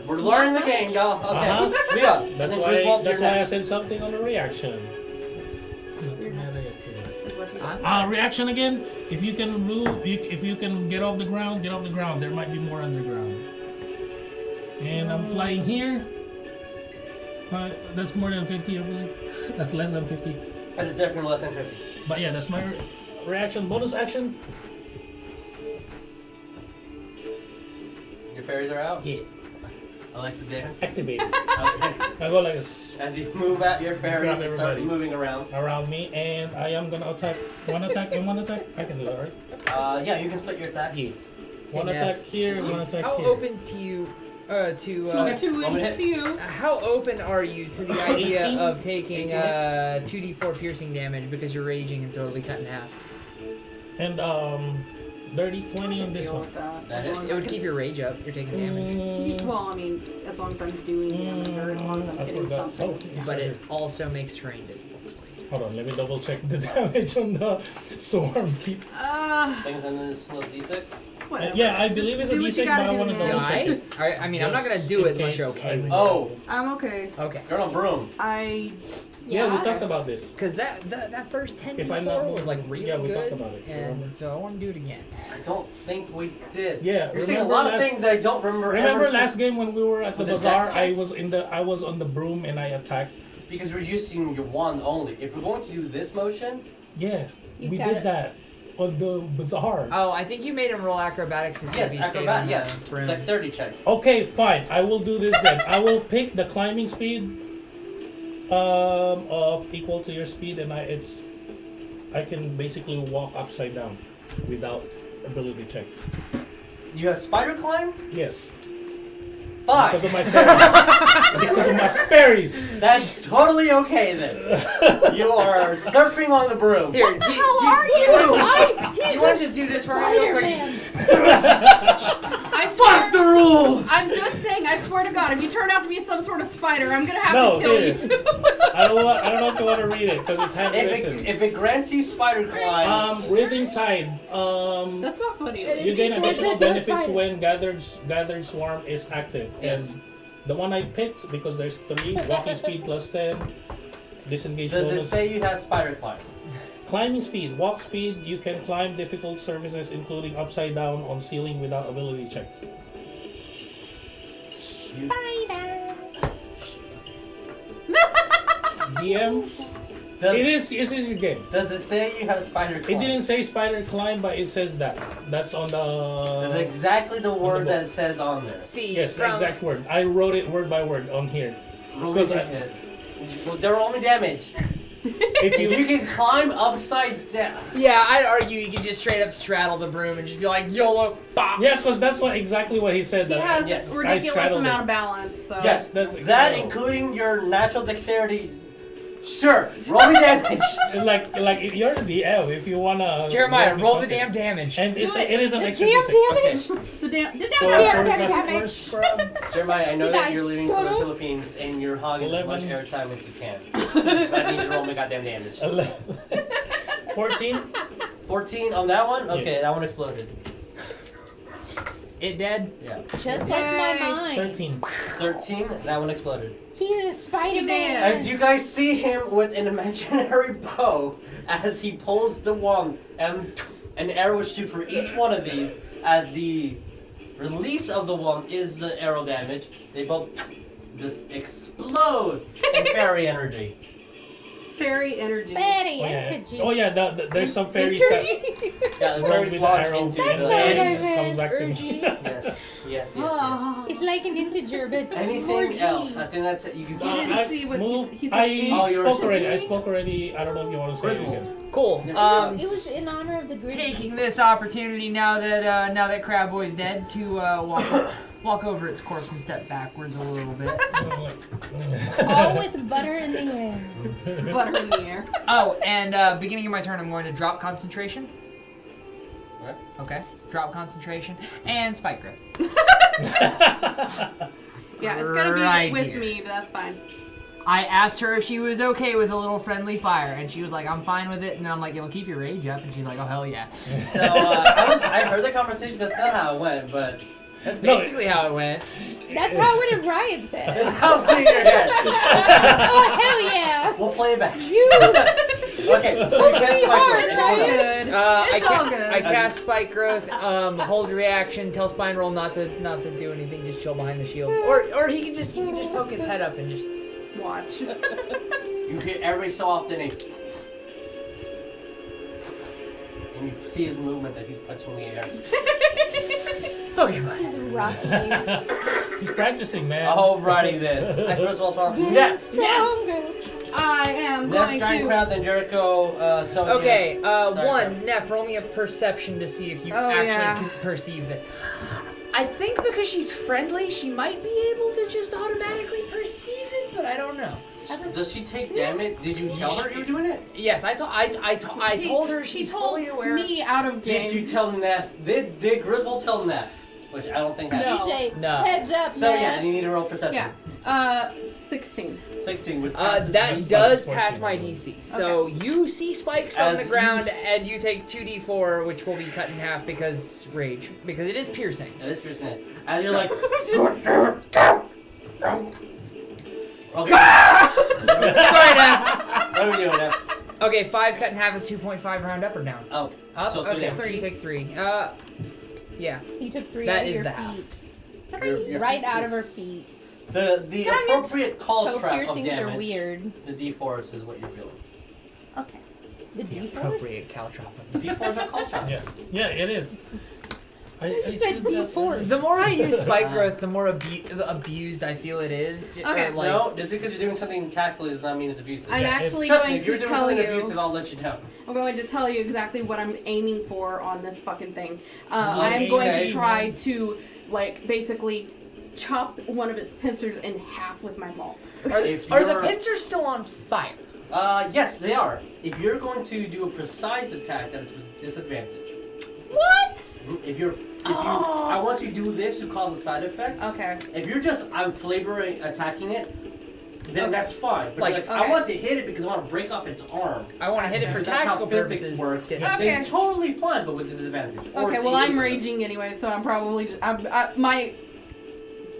Speaker 2: We're learning the game, y'all. Okay.
Speaker 7: Uh-huh.
Speaker 2: Leon,
Speaker 7: That's
Speaker 2: then
Speaker 7: why.
Speaker 2: Griswold, you're
Speaker 7: That's why I
Speaker 2: next.
Speaker 7: said something on the reaction.
Speaker 3: I'm
Speaker 7: Reaction again. If you can move, if you can get off the ground, get off the ground. There might be more underground. And I'm flying here. That's more than 50, I believe. That's less than 50.
Speaker 2: That is definitely less than 50.
Speaker 7: But yeah, that's my reaction. Bonus action.
Speaker 2: Your fairies are out?
Speaker 7: Yeah.
Speaker 2: I like the dance.
Speaker 7: Activated.
Speaker 2: Okay.
Speaker 7: I go like this
Speaker 2: As you move out your fairies
Speaker 7: Grab
Speaker 2: and start
Speaker 7: everybody.
Speaker 2: moving around.
Speaker 7: around me, and I am gonna attack. One attack and one attack. I can do that, right?
Speaker 2: Yeah, you can split your attacks.
Speaker 7: Yeah. One
Speaker 3: Hey,
Speaker 7: attack here, one attack
Speaker 3: How
Speaker 7: here.
Speaker 3: open to you?
Speaker 2: Okay.
Speaker 1: To
Speaker 2: I'm gonna hit.
Speaker 1: you.
Speaker 3: How open are you to the idea
Speaker 7: 18?
Speaker 3: of taking
Speaker 2: 18 hits.
Speaker 3: 2d4 piercing damage because you're raging and so it'll be cut in half?
Speaker 7: And dirty 20 on this
Speaker 1: Deal
Speaker 7: one.
Speaker 1: with that.
Speaker 2: That
Speaker 1: As
Speaker 2: is-
Speaker 1: long as
Speaker 3: It
Speaker 1: I
Speaker 3: would
Speaker 1: can-
Speaker 3: keep your rage up. You're taking damage,
Speaker 1: Well, I mean, as long as I'm doing damage or as long as I'm
Speaker 7: I
Speaker 1: hitting
Speaker 7: forgot.
Speaker 1: something.
Speaker 7: Oh, it's
Speaker 3: but
Speaker 7: right
Speaker 3: it also makes terrain difficult.
Speaker 7: Hold on, let me double check the damage on the storm. Keep.
Speaker 2: Things in this little d6.
Speaker 1: Whatever.
Speaker 7: Yeah, I believe it's a
Speaker 1: Do what you
Speaker 7: D6, but
Speaker 1: gotta
Speaker 7: I
Speaker 1: do,
Speaker 7: want to
Speaker 1: man.
Speaker 7: double
Speaker 3: No,
Speaker 7: check it.
Speaker 3: I mean, I'm not gonna
Speaker 7: Just
Speaker 3: do
Speaker 7: in
Speaker 3: it unless you're
Speaker 7: case
Speaker 3: okay
Speaker 7: I-
Speaker 3: with it.
Speaker 2: Oh,
Speaker 1: I'm okay.
Speaker 3: Okay.
Speaker 2: Colonel Broom.
Speaker 7: Yeah, we talked about this.
Speaker 3: Because that first 10
Speaker 7: If I'm not
Speaker 3: d4 was like
Speaker 7: wrong.
Speaker 3: really
Speaker 7: Yeah, we talked
Speaker 3: good,
Speaker 7: about it.
Speaker 3: and so I want to do it again.
Speaker 2: I don't think we did.
Speaker 7: Yeah,
Speaker 2: You're saying a
Speaker 7: remember
Speaker 2: lot of
Speaker 7: last-
Speaker 2: things I don't remember.
Speaker 7: Remember
Speaker 2: ever
Speaker 7: last game when we were at the
Speaker 2: With the
Speaker 7: bazaar?
Speaker 2: dex
Speaker 7: I
Speaker 2: check?
Speaker 7: was on the broom and I attacked.
Speaker 2: Because we're using your wand only. If we're going to do this motion,
Speaker 7: Yeah,
Speaker 5: You
Speaker 7: we
Speaker 5: got
Speaker 7: did
Speaker 5: it.
Speaker 7: that on the bazaar.
Speaker 3: Oh, I think you made him roll acrobatics to see if
Speaker 2: yes,
Speaker 3: he stayed
Speaker 2: acrobat,
Speaker 3: on
Speaker 2: yes.
Speaker 3: the broom.
Speaker 2: Dexterity check.
Speaker 7: Okay, fine. I will do this then. I will pick the climbing speed of equal to your speed, and I can basically walk upside down without ability checks.
Speaker 2: You have spider climb?
Speaker 7: Yes.
Speaker 2: Fine.
Speaker 7: Because of my fairies. Because of my fairies.
Speaker 2: That's totally okay then. You are surfing on the broom.
Speaker 3: Here,
Speaker 1: What the hell are you?
Speaker 3: You want to just do this for me real quick?
Speaker 1: I swear,
Speaker 2: Fuck the rules!
Speaker 1: I'm just saying, I swear to God, if you turn out to be some sort of spider, I'm gonna have
Speaker 7: No,
Speaker 1: to kill
Speaker 7: dude.
Speaker 1: you.
Speaker 7: I don't know if you want to read it because it's handwritten.
Speaker 2: If it grants you spider climb,
Speaker 7: Breathing Tide.
Speaker 1: That's not funny.
Speaker 7: You gain additional
Speaker 5: Towards the
Speaker 7: benefits
Speaker 5: spider.
Speaker 7: when gathered swarm is active.
Speaker 2: Yes.
Speaker 7: And the one I picked, because there's 3, walking speed plus 10, disengage
Speaker 2: does it
Speaker 7: bonus.
Speaker 2: say you have spider climb?
Speaker 7: Climbing speed, walk speed, you can climb difficult surfaces including upside down on ceiling without ability checks. DM, it is your game.
Speaker 2: Does it say you have spider climb?
Speaker 7: It didn't say spider climb, but it says that. That's on
Speaker 2: That's
Speaker 7: the...
Speaker 2: exactly the word
Speaker 7: book.
Speaker 2: that it says on there.
Speaker 3: See,
Speaker 7: Yes, the
Speaker 3: from,
Speaker 7: exact word. I wrote it word by word on here.
Speaker 2: Roll
Speaker 7: Because
Speaker 2: me
Speaker 7: I-
Speaker 2: hit. Well, they're only damage.
Speaker 7: If
Speaker 2: If
Speaker 7: you...
Speaker 2: you can climb upside down.
Speaker 3: yeah, I'd argue you can just straight up straddle the broom and just be like, YOLO, bop.
Speaker 7: Yeah, because that's exactly what he said.
Speaker 1: He
Speaker 7: That
Speaker 1: has
Speaker 2: Yes.
Speaker 7: I
Speaker 1: ridiculous
Speaker 7: straddled
Speaker 1: amount
Speaker 7: it.
Speaker 1: of balance, so.
Speaker 2: Yes,
Speaker 7: that's-
Speaker 2: that
Speaker 7: no.
Speaker 2: including your natural dexterity. Sure, roll me damage.
Speaker 7: like you're the DM if you wanna.
Speaker 3: Jeremiah, roll the
Speaker 7: something.
Speaker 3: damn damage.
Speaker 7: And it is an
Speaker 5: The
Speaker 7: extra
Speaker 5: damn
Speaker 7: D6.
Speaker 5: damage.
Speaker 1: The damn. The
Speaker 7: So
Speaker 1: damn.
Speaker 7: for
Speaker 5: damn
Speaker 7: the
Speaker 5: it.
Speaker 7: first scrub,
Speaker 2: Jeremiah, I know
Speaker 5: Did
Speaker 2: that
Speaker 5: I
Speaker 2: you're leaving for the
Speaker 5: stutter?
Speaker 2: Philippines and you're hogging as much
Speaker 7: 11.
Speaker 2: airtime as you can. That means you roll me goddamn damage.
Speaker 7: 11, 14.
Speaker 2: 14 on that one? Okay, that one exploded.
Speaker 3: It dead?
Speaker 2: Yeah.
Speaker 5: Just like my mind.
Speaker 7: 13.
Speaker 2: 13, that one exploded.
Speaker 5: He's a Spider-Man.
Speaker 2: As you guys see him with an imaginary bow as he pulls the wand and an arrow is shoot for each one of these as the release of the wand is the arrow damage. They both just explode in fairy energy.
Speaker 1: Fairy energy.
Speaker 5: Fairy
Speaker 7: Oh yeah,
Speaker 5: entity.
Speaker 7: oh, yeah there's some fairies that
Speaker 2: Yeah, the
Speaker 7: roll
Speaker 2: fairies
Speaker 7: with the
Speaker 2: launch
Speaker 7: arrow
Speaker 2: into
Speaker 5: That's
Speaker 2: the
Speaker 5: what I
Speaker 7: and
Speaker 2: air.
Speaker 5: meant.
Speaker 7: comes back to me.
Speaker 2: Yes.
Speaker 1: Oh.
Speaker 5: It's like an integer, but more
Speaker 2: Anything
Speaker 5: G.
Speaker 2: else? I think that's it. You can
Speaker 1: You
Speaker 2: see.
Speaker 1: didn't
Speaker 7: I
Speaker 1: see what
Speaker 7: move.
Speaker 1: he said.
Speaker 7: I
Speaker 2: Oh, you were
Speaker 7: spoke already. I
Speaker 1: saying?
Speaker 7: spoke already. I don't know if you want to say it
Speaker 2: Griswold.
Speaker 7: again.
Speaker 3: Cool.
Speaker 5: It was in honor of the grid.
Speaker 3: Taking this opportunity now that Crab Boy's dead to walk over its corpse and step backwards a little bit.
Speaker 5: All with butter in the air.
Speaker 1: Butter in the air.
Speaker 3: Oh, and beginning of my turn, I'm going to drop concentration.
Speaker 2: What?
Speaker 3: Okay, drop concentration and spike grip.
Speaker 1: Yeah, it's gonna be
Speaker 3: Right
Speaker 1: with
Speaker 3: here.
Speaker 1: me, but that's fine.
Speaker 3: I asked her if she was okay with a little friendly fire, and she was like, "I'm fine with it." And then I'm like, "It'll keep your rage up," and she's like, "Oh hell yeah!" So
Speaker 2: I heard the conversation. That's not how it went, but
Speaker 3: that's
Speaker 7: No.
Speaker 3: basically how it went.
Speaker 5: That's how it would Ryan said.
Speaker 2: it's how it went in your head.
Speaker 5: Oh, hell yeah.
Speaker 2: We'll play it back.
Speaker 5: You.
Speaker 2: Okay, so you cast my
Speaker 5: hard,
Speaker 2: grip.
Speaker 5: right?
Speaker 1: Good. It's all good.
Speaker 3: I cast spike growth. Hold reaction. Tell Spine Roll not to do anything. Just chill behind the shield, or he can just poke his head up and just.
Speaker 1: Watch.
Speaker 2: You hear every so often and you see his movement that he's touching the air.
Speaker 3: Okay, bud.
Speaker 5: He's rocking.
Speaker 7: He's practicing, man.
Speaker 2: Alrighty then. First of all, next.
Speaker 5: Stronger.
Speaker 1: I am
Speaker 2: Next
Speaker 1: going
Speaker 2: giant
Speaker 1: to.
Speaker 2: crowd, then Jericho, Sonya.
Speaker 3: Okay,
Speaker 2: Sorry,
Speaker 3: one, Neff, roll me a perception to see if you
Speaker 1: Oh,
Speaker 3: actually
Speaker 1: yeah.
Speaker 3: can perceive this. I think because she's friendly, she might be able to just automatically perceive it, but I don't know.
Speaker 2: Does she take damage? Did you tell her you were doing it?
Speaker 3: Yes, I told her
Speaker 1: He
Speaker 3: she's
Speaker 1: told
Speaker 3: fully aware.
Speaker 1: me out of game.
Speaker 2: Did you tell Neff? Did Griswold tell Neff? Which I don't think happened.
Speaker 1: No.
Speaker 5: You say,
Speaker 3: No.
Speaker 5: heads up,
Speaker 2: So yeah,
Speaker 5: man.
Speaker 2: you need to roll perception.
Speaker 1: Yeah. 16.
Speaker 2: 16 would pass his
Speaker 3: That
Speaker 2: DC.
Speaker 3: does
Speaker 7: 14.
Speaker 3: pass my DC. So you see spikes on
Speaker 2: As
Speaker 3: the
Speaker 2: you
Speaker 3: ground,
Speaker 2: s-
Speaker 3: and you take 2d4, which will be cut in half because rage, because it is piercing.
Speaker 2: That is piercing it. As you're like, okay.
Speaker 3: Sorry, Neff.
Speaker 2: What are we doing, Neff?
Speaker 3: Okay, 5 cut in half is 2.5 round up or down?
Speaker 2: Oh,
Speaker 3: Up?
Speaker 2: so
Speaker 3: Okay,
Speaker 2: three.
Speaker 3: you take 3. Yeah.
Speaker 5: He took 3
Speaker 3: That
Speaker 5: out of
Speaker 3: is
Speaker 5: your
Speaker 3: the half.
Speaker 5: feet.
Speaker 2: Your
Speaker 5: Right
Speaker 2: feet
Speaker 5: out
Speaker 2: is-
Speaker 5: of her feet.
Speaker 2: The appropriate call
Speaker 5: Toe
Speaker 2: trap of
Speaker 5: piercings
Speaker 2: damage.
Speaker 5: are weird.
Speaker 2: The D4s is what you're feeling.
Speaker 5: Okay. The D4s?
Speaker 3: Appropriate caltrop.
Speaker 2: D4s are call traps.
Speaker 7: Yeah, it is. I
Speaker 5: You said D4s.
Speaker 3: The more I use spike growth, the more abused I feel it is.
Speaker 1: Okay.
Speaker 3: Or, like,
Speaker 2: No, just because you're doing something tactfully does not mean it's abusive.
Speaker 1: I'm
Speaker 7: Yeah,
Speaker 1: actually
Speaker 2: Trust me,
Speaker 1: going
Speaker 2: if you're
Speaker 1: to
Speaker 2: doing
Speaker 1: tell
Speaker 2: something
Speaker 1: you.
Speaker 2: abusive, I'll let you know.
Speaker 1: I'm going to tell you exactly what I'm aiming for on this fucking thing.
Speaker 7: Oh,
Speaker 1: I am going
Speaker 2: okay.
Speaker 1: to try to, like, basically chop one of its pincers in half with my maul.
Speaker 3: Are
Speaker 2: If
Speaker 3: the
Speaker 2: you're-
Speaker 3: pincers still on fire?
Speaker 2: Yes, they are. If you're going to do a precise attack, that's with disadvantage.
Speaker 1: What?
Speaker 2: If you, I want to do this to cause a side effect.
Speaker 1: Okay.
Speaker 2: If you're just, I'm flavoring attacking it, then
Speaker 1: Okay.
Speaker 2: that's fine. But
Speaker 3: Like,
Speaker 2: like, I
Speaker 1: okay.
Speaker 2: want to hit it because I want to break off its arm.
Speaker 3: I want to hit it for
Speaker 2: That's how
Speaker 3: tactical
Speaker 2: physics
Speaker 3: purposes.
Speaker 2: works.
Speaker 3: Dis-
Speaker 1: Okay.
Speaker 2: Then totally fine, but with disadvantage. Or
Speaker 1: Okay,
Speaker 2: to
Speaker 1: well, I'm
Speaker 2: use-
Speaker 1: raging anyway, so I'm probably just, my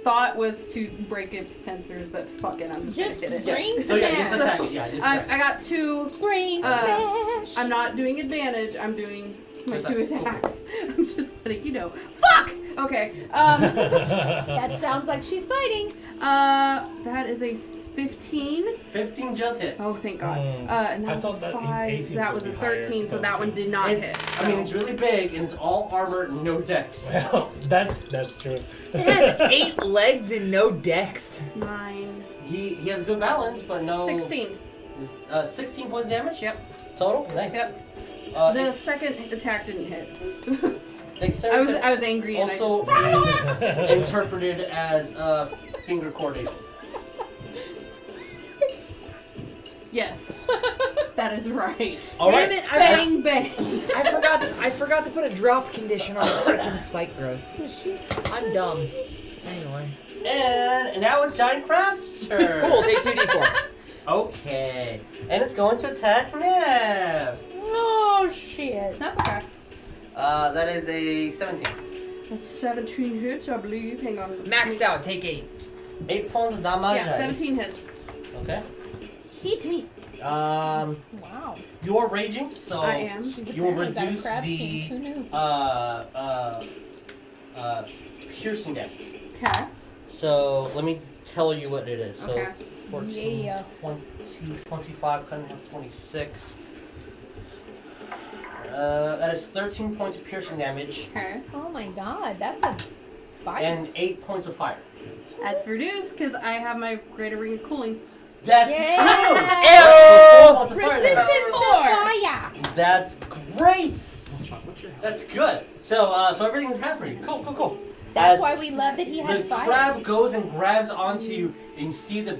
Speaker 1: thought was to break its pincers, but fuck it, I'm just
Speaker 5: Just
Speaker 1: gonna hit it.
Speaker 5: brain
Speaker 2: So yeah,
Speaker 5: smash.
Speaker 2: just attack it. Yeah, just attack
Speaker 1: I got 2.
Speaker 5: Brain smash.
Speaker 1: I'm not doing advantage. I'm doing my
Speaker 2: Just
Speaker 1: 2
Speaker 2: attack.
Speaker 1: attacks. I'm just letting you know. Fuck. Okay.
Speaker 5: That sounds like she's fighting.
Speaker 1: That is a 15.
Speaker 2: 15 just hits.
Speaker 1: Oh, thank God.
Speaker 7: Mm.
Speaker 1: And
Speaker 7: I
Speaker 1: that
Speaker 7: thought
Speaker 1: was
Speaker 7: that his
Speaker 1: 5.
Speaker 7: AC
Speaker 1: That
Speaker 7: would
Speaker 1: was a
Speaker 7: be higher,
Speaker 1: 13, so
Speaker 7: so-
Speaker 1: that one did not
Speaker 2: It's,
Speaker 1: hit.
Speaker 2: I mean,
Speaker 1: so.
Speaker 2: it's really big and it's all armor, no dex.
Speaker 7: Well, that's true.
Speaker 3: It has 8 legs and no decks.
Speaker 1: 9.
Speaker 2: He has good balance, but no.
Speaker 1: 16.
Speaker 2: 16 points damage.
Speaker 1: Yep.
Speaker 2: Total. Nice.
Speaker 1: Yep. The second attack didn't hit.
Speaker 2: Dexterity
Speaker 1: I was angry and
Speaker 2: also
Speaker 1: I
Speaker 2: interpreted as finger coordination.
Speaker 1: Yes. That is right.
Speaker 2: All right.
Speaker 3: Damn it!
Speaker 1: Bang bang.
Speaker 3: I forgot to put a drop condition on the freaking spike growth. I'm dumb. Anyway.
Speaker 2: And now it's Giant Crab's turn.
Speaker 3: Cool. Take 2d4.
Speaker 2: Okay. And it's going to attack Nev.
Speaker 5: Oh shit.
Speaker 1: That's okay.
Speaker 2: That is a 17.
Speaker 1: That's 17 hits, I believe. Hang on.
Speaker 3: Maxed out. Take 8.
Speaker 2: 8 points of damage.
Speaker 1: Yeah, 17 hits.
Speaker 2: Okay.
Speaker 5: Hit me. Wow.
Speaker 2: You're raging, so
Speaker 1: I am.
Speaker 2: you will
Speaker 5: apparently got a
Speaker 2: reduce
Speaker 5: crab
Speaker 2: the
Speaker 5: king. Who knew?
Speaker 2: piercing damage.
Speaker 1: Okay.
Speaker 2: So let me tell you what it is. So
Speaker 1: Okay.
Speaker 2: 14,
Speaker 5: Yeah.
Speaker 2: 20, 25, kind of 26. That is 13 points of piercing damage
Speaker 1: Okay.
Speaker 5: Oh my god, that's a bite.
Speaker 2: and 8 points of fire.
Speaker 1: That's reduced because I have my greater ring of cooling.
Speaker 2: That's
Speaker 5: Yeah.
Speaker 2: true!
Speaker 3: Ew!
Speaker 2: Points of fire
Speaker 5: Resistance
Speaker 2: damage.
Speaker 5: to fire.
Speaker 2: That's great! That's good. So everything is happening. Cool.
Speaker 5: That's
Speaker 2: As
Speaker 5: why we love that he
Speaker 2: the
Speaker 5: had fire.
Speaker 2: crab goes and grabs onto you, and you see the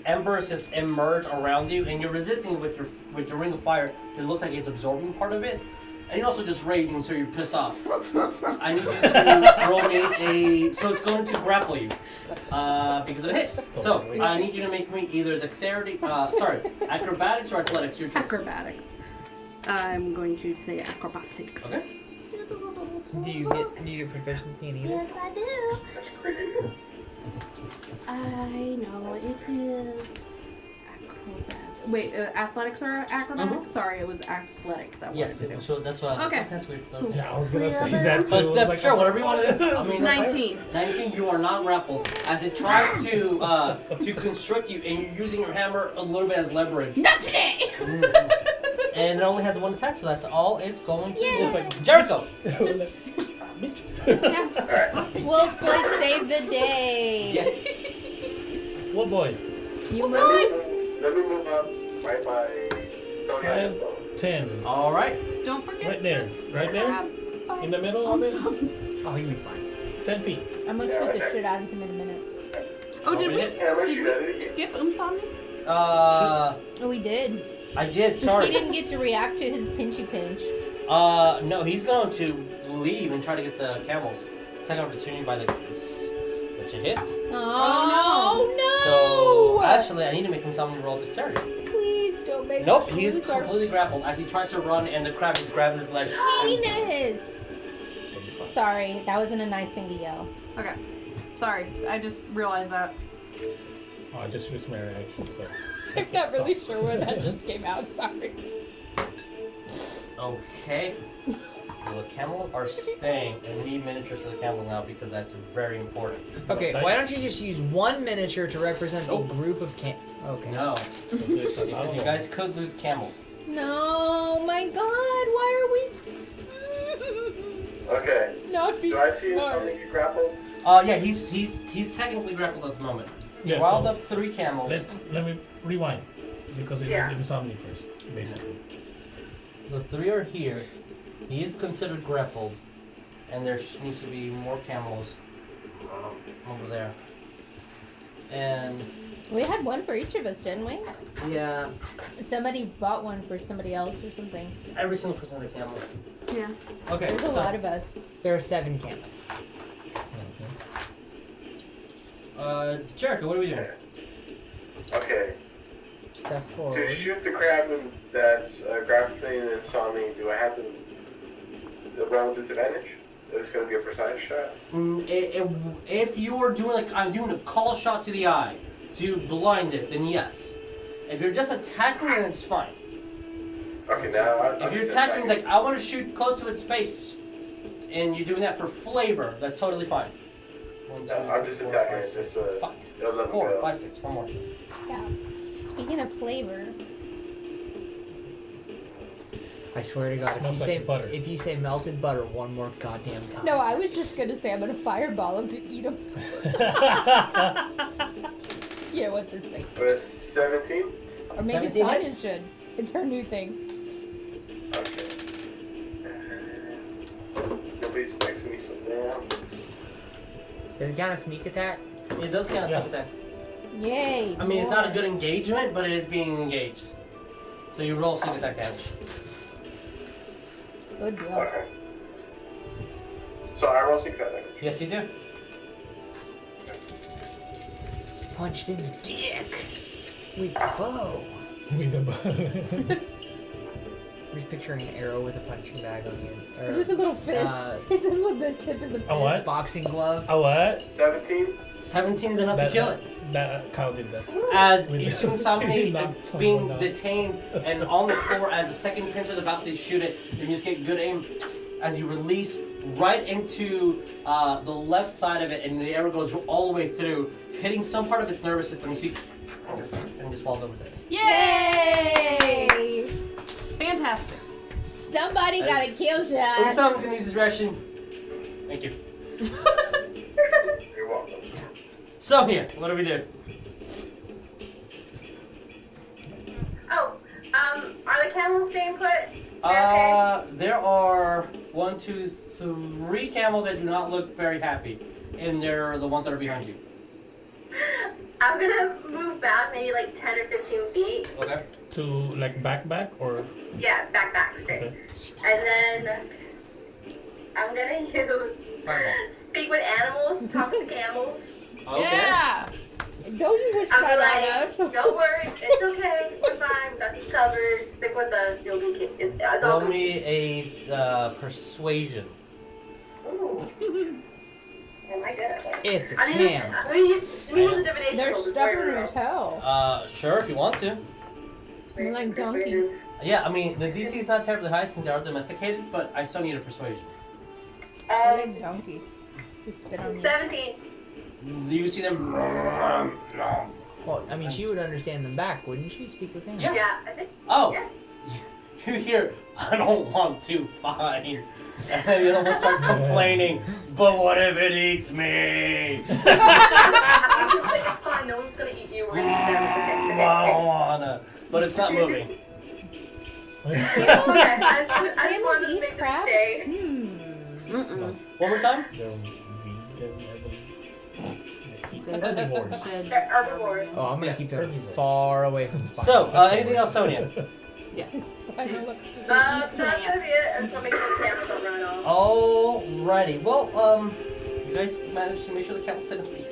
Speaker 2: embers just emerge around you, and you're resisting it with your ring of fire. It looks like it's absorbing part of it, and you're also just raging, so you're pissed off. I need you to roll me so it's going to grapple you because of a hit. So I need you to make me either dexterity, acrobatics or athletics. Your choice.
Speaker 1: Acrobatics. I'm going to say acrobatics.
Speaker 2: Okay.
Speaker 3: Do you get proficiency in either?
Speaker 1: Yes, I do.
Speaker 4: That's crazy.
Speaker 1: I know it is acrobatics. Wait, athletics or acrobatics? Sorry, it was athletics. I wanted
Speaker 2: Yes.
Speaker 1: to do.
Speaker 2: So that's why.
Speaker 1: Okay.
Speaker 2: That's weird.
Speaker 7: Yeah, I was gonna say that too.
Speaker 2: But
Speaker 7: I was like,
Speaker 2: sure, whatever you want to do. I mean,
Speaker 1: 19.
Speaker 2: 19, you are not grappled. As it tries to constrict you, and you're using your hammer a little bit as leverage.
Speaker 1: Not today.
Speaker 2: And it only has one attack, so that's all it's going to
Speaker 5: Yeah.
Speaker 2: do. Jericho!
Speaker 4: Alright.
Speaker 5: Wolf boy saved the day.
Speaker 2: Yeah.
Speaker 7: What boy?
Speaker 5: You move.
Speaker 4: Let me move up right by Sonya and Bo.
Speaker 7: 10.
Speaker 2: Alright.
Speaker 1: Don't forget.
Speaker 7: Right there. Right there?
Speaker 1: Crab.
Speaker 7: In the middle of it?
Speaker 3: Oh, you'll be fine.
Speaker 7: 10 feet.
Speaker 5: I'm gonna shoot the shit out of him in a minute.
Speaker 1: Oh, did we?
Speaker 4: Yeah, I'm gonna shoot at it again.
Speaker 1: Skip Umsomni?
Speaker 5: Oh, we did.
Speaker 2: I did,
Speaker 5: He
Speaker 2: sorry.
Speaker 5: didn't get to react to his pinchy pinch.
Speaker 2: No, he's going to leave and try to get the camels. Second opportunity by the... Which it hits.
Speaker 5: Oh,
Speaker 2: So,
Speaker 5: no!
Speaker 2: actually, I need to make him tell me roll dexterity.
Speaker 5: Please don't make
Speaker 2: Nope,
Speaker 5: us
Speaker 2: he's
Speaker 5: lose our
Speaker 2: completely grappled as he tries to run and the crab just grabs his leg.
Speaker 5: penis. Sorry, that wasn't a nice thing to yell.
Speaker 1: Okay. Sorry, I just realized that.
Speaker 7: Oh, I just used my reaction, so.
Speaker 5: I'm not really sure where that just came out. Sorry.
Speaker 2: Okay. So the camel are staying, and we need miniatures for the camel now because that's very important.
Speaker 3: Okay, why don't you just use one miniature to represent the group of Okay.
Speaker 2: No, because you guys could lose camels.
Speaker 5: No, my God, why are we
Speaker 4: Okay.
Speaker 5: not being
Speaker 4: Do I see
Speaker 5: smart?
Speaker 4: something you grappled?
Speaker 2: Yeah, he's technically grappled at the moment. He
Speaker 7: Yeah,
Speaker 2: riled
Speaker 7: so
Speaker 2: up 3 camels.
Speaker 7: let me rewind. Because it
Speaker 6: Yeah.
Speaker 7: was insomnia first, basically.
Speaker 2: The 3 are here. He is considered grappled, and there needs to be more camels over there. And
Speaker 5: We had one for each of us, didn't we?
Speaker 2: yeah,
Speaker 5: Somebody bought one for somebody else or something.
Speaker 2: every single person had a camel.
Speaker 1: Yeah.
Speaker 2: Okay,
Speaker 5: There's a
Speaker 2: so
Speaker 5: lot of us.
Speaker 3: There are 7 camels.
Speaker 2: Jericho, what are we doing?
Speaker 4: Okay.
Speaker 3: Step
Speaker 4: To
Speaker 3: forward.
Speaker 4: shoot the crab that's grappling and inside me, do I have to roll with disadvantage? It's going to be a precise shot.
Speaker 2: If you are doing like I'm doing a call shot to the eye to blind it, then yes. If you're just attacking, then it's fine.
Speaker 4: Okay, now
Speaker 2: If you're attacking, like I want to shoot close to its face, and you're doing that for flavor, that's totally fine. 1, 2,
Speaker 4: I'm just
Speaker 2: 3, 4,
Speaker 4: attacking
Speaker 2: 5,
Speaker 4: it.
Speaker 2: 6,
Speaker 4: Just 11
Speaker 2: 4,
Speaker 4: fail.
Speaker 2: 5, 6. One more.
Speaker 5: Yeah. Speaking of flavor,
Speaker 3: I swear to God,
Speaker 7: Smells like butter.
Speaker 3: if you say melted butter one more goddamn time.
Speaker 5: no, I was just gonna say I'm gonna fireball him to eat him. Yeah, what's her thing?
Speaker 4: But it's 17?
Speaker 5: Or maybe
Speaker 2: 17
Speaker 5: Sonya
Speaker 2: hits?
Speaker 5: should. It's her new thing.
Speaker 4: Okay. Nobody's texting me, so now.
Speaker 3: Does it count a sneak attack?
Speaker 2: It does count as
Speaker 7: Yeah.
Speaker 2: sneak attack.
Speaker 5: Yay!
Speaker 2: I mean, it's not a
Speaker 5: boy.
Speaker 2: good engagement, but it is being engaged. So you roll sneak attack damage.
Speaker 5: Good deal.
Speaker 4: Okay. So I roll 6 damage.
Speaker 2: Yes, you do.
Speaker 3: Punched in the dick with the bow.
Speaker 7: With the
Speaker 3: I'm just picturing an arrow with a punching bag on the end. Or,
Speaker 5: Just a little fist. It does look the tip is a fist.
Speaker 7: A what?
Speaker 3: boxing glove.
Speaker 7: A what?
Speaker 4: 17?
Speaker 2: 17 is enough to kill it.
Speaker 7: That counted that.
Speaker 2: As
Speaker 7: With
Speaker 2: you
Speaker 7: the-
Speaker 2: see somebody
Speaker 7: knocked someone
Speaker 2: being
Speaker 7: down.
Speaker 2: detained and on the floor as the second pincher is about to shoot it, you just get good aim as you release right into the left side of it, and the arrow goes all the way through, hitting some part of its nervous system. You see, and just falls over there.
Speaker 5: Yay!
Speaker 1: Fantastic.
Speaker 5: Somebody got a kill
Speaker 2: When
Speaker 5: shot.
Speaker 2: someone's gonna use his ration, thank you.
Speaker 4: You're welcome.
Speaker 2: Sonya, what do we do?
Speaker 6: Oh, are the camels staying put? They're
Speaker 2: There are 1, 2, 3 camels that do not look very happy, and they're the ones that are behind you.
Speaker 6: okay? I'm gonna move back maybe like 10 or 15 feet.
Speaker 2: Okay.
Speaker 7: To like back or
Speaker 6: Yeah, back straight.
Speaker 7: okay.
Speaker 6: And then I'm gonna use
Speaker 2: Fireball.
Speaker 6: speak with animals, talk with the camels.
Speaker 2: Okay.
Speaker 1: Yeah.
Speaker 5: Don't you wish
Speaker 6: I'm
Speaker 5: that
Speaker 6: like,
Speaker 5: on us?
Speaker 6: don't worry, it's okay, we're fine, we got this covered, stick with us, you'll be it's all
Speaker 2: Roll
Speaker 6: good.
Speaker 2: me a persuasion.
Speaker 6: Ooh. Am I good at that?
Speaker 3: It's a
Speaker 6: I mean,
Speaker 3: cam.
Speaker 6: let me use the divination
Speaker 5: They're
Speaker 6: roll before I
Speaker 5: stubborn
Speaker 6: roll.
Speaker 5: as hell.
Speaker 2: Sure, if you want to.
Speaker 5: They're like donkeys.
Speaker 2: Yeah, I mean, the DC is not terribly high since they are domesticated, but I still need a persuasion.
Speaker 5: They're like donkeys. They spit on you.
Speaker 6: 17.
Speaker 2: Do you see them?
Speaker 3: Well, I mean, she would understand them back, wouldn't she? Speak with him.
Speaker 2: Yeah.
Speaker 6: Yeah, I think.
Speaker 2: Oh!
Speaker 6: Yeah.
Speaker 2: You hear, I don't want to, fine. And then the other one starts complaining, but what if it eats me?
Speaker 6: It's fine, no one's gonna eat you, we're gonna eat them.
Speaker 2: I don't wanna. But it's not moving.
Speaker 6: Okay, I just
Speaker 5: Camels
Speaker 6: wanted to
Speaker 5: eat
Speaker 6: make them
Speaker 5: crab?
Speaker 6: stay.
Speaker 2: One more time?
Speaker 7: They're vegan, I believe. They eat herbivores.
Speaker 6: They're herbivores.
Speaker 3: Oh, I'm gonna
Speaker 2: Yeah.
Speaker 3: keep them far away from the fire.
Speaker 2: So, anything else, Sonya?
Speaker 1: Yes.
Speaker 5: Spider.
Speaker 6: That's gonna be it until make sure the cameras don't run off.
Speaker 2: Alrighty. Well, you guys managed to make sure the cat was set and leave.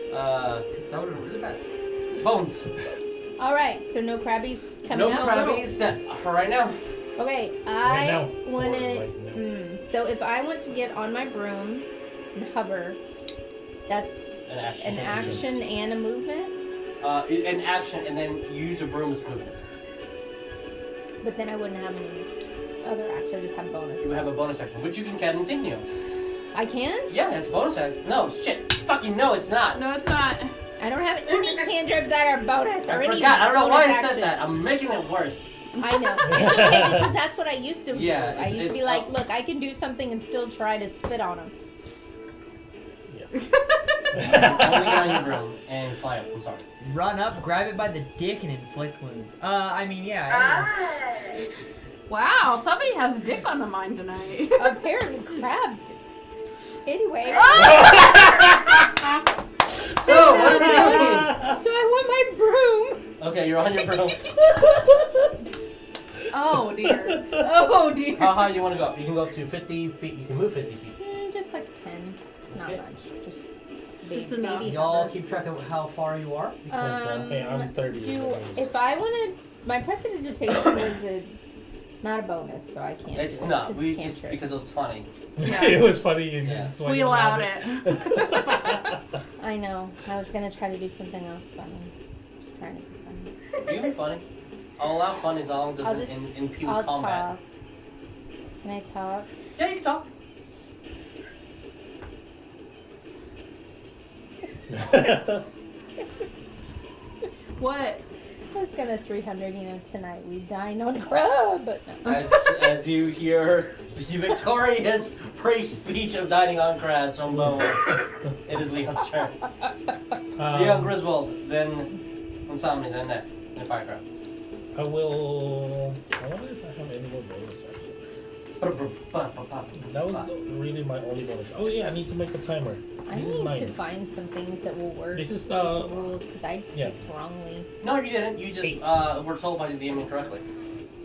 Speaker 2: Because that would have been really bad. Bones.
Speaker 5: Alright, so no crabbies coming
Speaker 2: No
Speaker 5: out?
Speaker 2: crabbies for right now.
Speaker 5: Okay,
Speaker 7: Right now.
Speaker 5: I want
Speaker 7: For
Speaker 5: to.
Speaker 7: right now.
Speaker 5: So if I want to get on my broom and hover, that's an action and a movement.
Speaker 2: An action, and then use a broom's movement.
Speaker 5: But then I wouldn't have any other action. I just have bonus.
Speaker 2: You would have a bonus action, which you can continue.
Speaker 5: I can?
Speaker 2: Yeah, that's bonus action. No, shit. Fucking no, it's not.
Speaker 1: No, it's not.
Speaker 5: I don't have any cantrips that are bonus or
Speaker 2: I
Speaker 5: any
Speaker 2: forgot. I don't know why I
Speaker 5: bonus
Speaker 2: said
Speaker 5: action.
Speaker 2: that. I'm making it worse.
Speaker 5: I know. It's okay because that's what I used to
Speaker 2: Yeah,
Speaker 5: do. I used to be
Speaker 2: it's
Speaker 5: like, look, I can do something and still try to spit on them.
Speaker 7: Yes.
Speaker 2: Only get on your broom and fly up. I'm sorry.
Speaker 3: Run up, grab it by the dick, and inflict wounds. I mean, yeah.
Speaker 6: Alright.
Speaker 1: Wow, somebody has a dick on the mind tonight.
Speaker 5: Apparently crabbed. Anyway.
Speaker 2: So, what are we doing?
Speaker 5: So I want my broom.
Speaker 2: Okay, you're on your broom.
Speaker 1: Oh dear. Oh dear.
Speaker 2: How high do you want to go up? You can go up to 50 feet. You can move 50 feet.
Speaker 5: Just like 10. Not
Speaker 2: Okay.
Speaker 5: much. Just
Speaker 1: Just enough.
Speaker 5: baby.
Speaker 2: Y'all keep track of how far you are. Because,
Speaker 7: Hey, I'm 30.
Speaker 5: If I wanted, my prestidigitation was not a bonus, so I can't.
Speaker 2: it's
Speaker 5: do it,
Speaker 2: not.
Speaker 5: 'cause
Speaker 2: We
Speaker 5: it's
Speaker 2: just
Speaker 5: cantrip.
Speaker 2: because it was funny.
Speaker 1: Yeah.
Speaker 7: It was funny. You
Speaker 2: Yeah.
Speaker 7: just
Speaker 1: We allowed it.
Speaker 5: I know. I was gonna try to do something else, but I'm just trying to be funny.
Speaker 2: You can be funny. I'll allow fun as long as it
Speaker 5: I'll
Speaker 2: doesn't
Speaker 5: just-
Speaker 2: impede
Speaker 5: I'll
Speaker 2: combat.
Speaker 5: talk. Can I talk?
Speaker 2: Yeah, you can talk.
Speaker 1: What?
Speaker 5: I was gonna 300, tonight we dine on crab, but no.
Speaker 2: As you hear the victorious praise speech of dining on crabs from Bones, it is Leon's turn. Leon Griswold, then Insomnia, then Nick, then Firecrab.
Speaker 7: I will. I wonder if I have any more bonus actions. That was really my only bonus. Oh yeah, I need to make a timer.
Speaker 5: I
Speaker 7: This is
Speaker 5: need
Speaker 7: mine.
Speaker 5: to find some things that will work.
Speaker 7: This is
Speaker 5: with the rules because I
Speaker 7: yeah.
Speaker 5: picked wrongly.
Speaker 2: No, you didn't. You just were told by the DM incorrectly.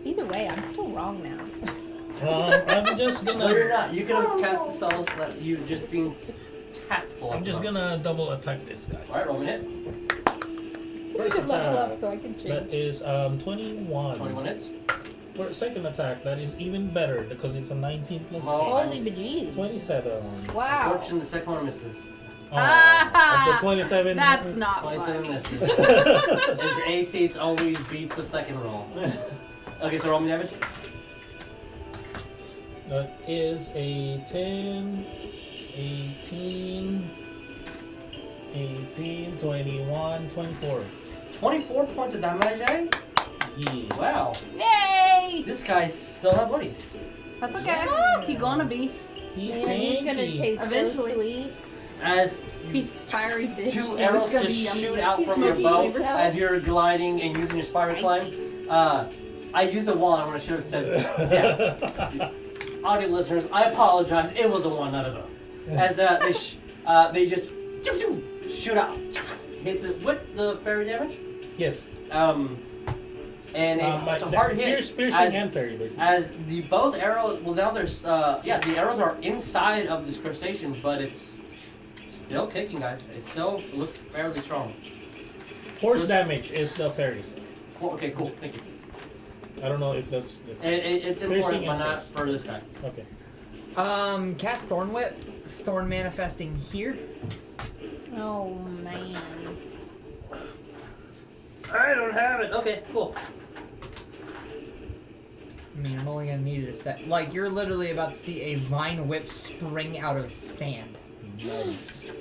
Speaker 5: Either way, I'm still wrong now.
Speaker 7: I'm just
Speaker 2: No, you're
Speaker 7: gonna.
Speaker 2: not. You could have cast the spells that you just being tactful.
Speaker 7: I'm just gonna double attack this guy.
Speaker 2: Alright, roll me it.
Speaker 7: First
Speaker 5: I should level up
Speaker 7: attack.
Speaker 5: so I can
Speaker 7: That
Speaker 5: change.
Speaker 7: is 21.
Speaker 2: 21 hits.
Speaker 7: For second attack, that is even better because it's a 19 plus
Speaker 2: Well,
Speaker 7: 8.
Speaker 5: Holy bejeez.
Speaker 7: 27.
Speaker 5: Wow.
Speaker 2: Unfortunately, the second one misses.
Speaker 7: Oh, the 27.
Speaker 1: That's not
Speaker 2: 27
Speaker 1: funny.
Speaker 2: misses. His AC it's always beats the second roll. Okay, so roll me damage.
Speaker 7: That is a 10, 18, 21, 24.
Speaker 2: 24 points of damage, eh?
Speaker 7: Yeah.
Speaker 2: Wow.
Speaker 1: Yay!
Speaker 2: This guy's still not bloody.
Speaker 1: That's okay. He gonna be.
Speaker 5: Man, he's gonna
Speaker 7: tanky.
Speaker 5: taste
Speaker 1: Eventually.
Speaker 5: so sweet.
Speaker 2: As
Speaker 1: Fiery bitch.
Speaker 2: two arrows
Speaker 1: It's gonna
Speaker 2: just
Speaker 1: be yummy.
Speaker 2: shoot out
Speaker 5: He's
Speaker 2: from your
Speaker 5: smoking
Speaker 2: bow
Speaker 5: himself.
Speaker 2: as you're gliding and using your spiral climb. I used a wand when I should have said, yeah. Audio listeners, I apologize. It was a wand, not a bow. As they just shoot out, hits it with the fairy damage.
Speaker 7: Yes.
Speaker 2: And it's a hard hit.
Speaker 7: Piercing
Speaker 2: as,
Speaker 7: and fairy, basically.
Speaker 2: as the both arrows, well now there's the arrows are inside of this crustacean, but it's still kicking, guys. It still looks fairly strong.
Speaker 7: Force damage is the fairies.
Speaker 2: Cool, okay, cool. Thank you.
Speaker 7: I don't know if that's different.
Speaker 2: It's
Speaker 7: Piercing
Speaker 2: important, but
Speaker 7: and
Speaker 2: not
Speaker 7: force.
Speaker 2: for this guy.
Speaker 7: Okay.
Speaker 3: Cast Thorn Whip. Thorn manifesting here.
Speaker 5: Oh man.
Speaker 2: I don't have it. Okay, cool.
Speaker 3: I mean, I'm only gonna need it a sec. Like, you're literally about to see a vine whip spring out of sand.
Speaker 7: Nice.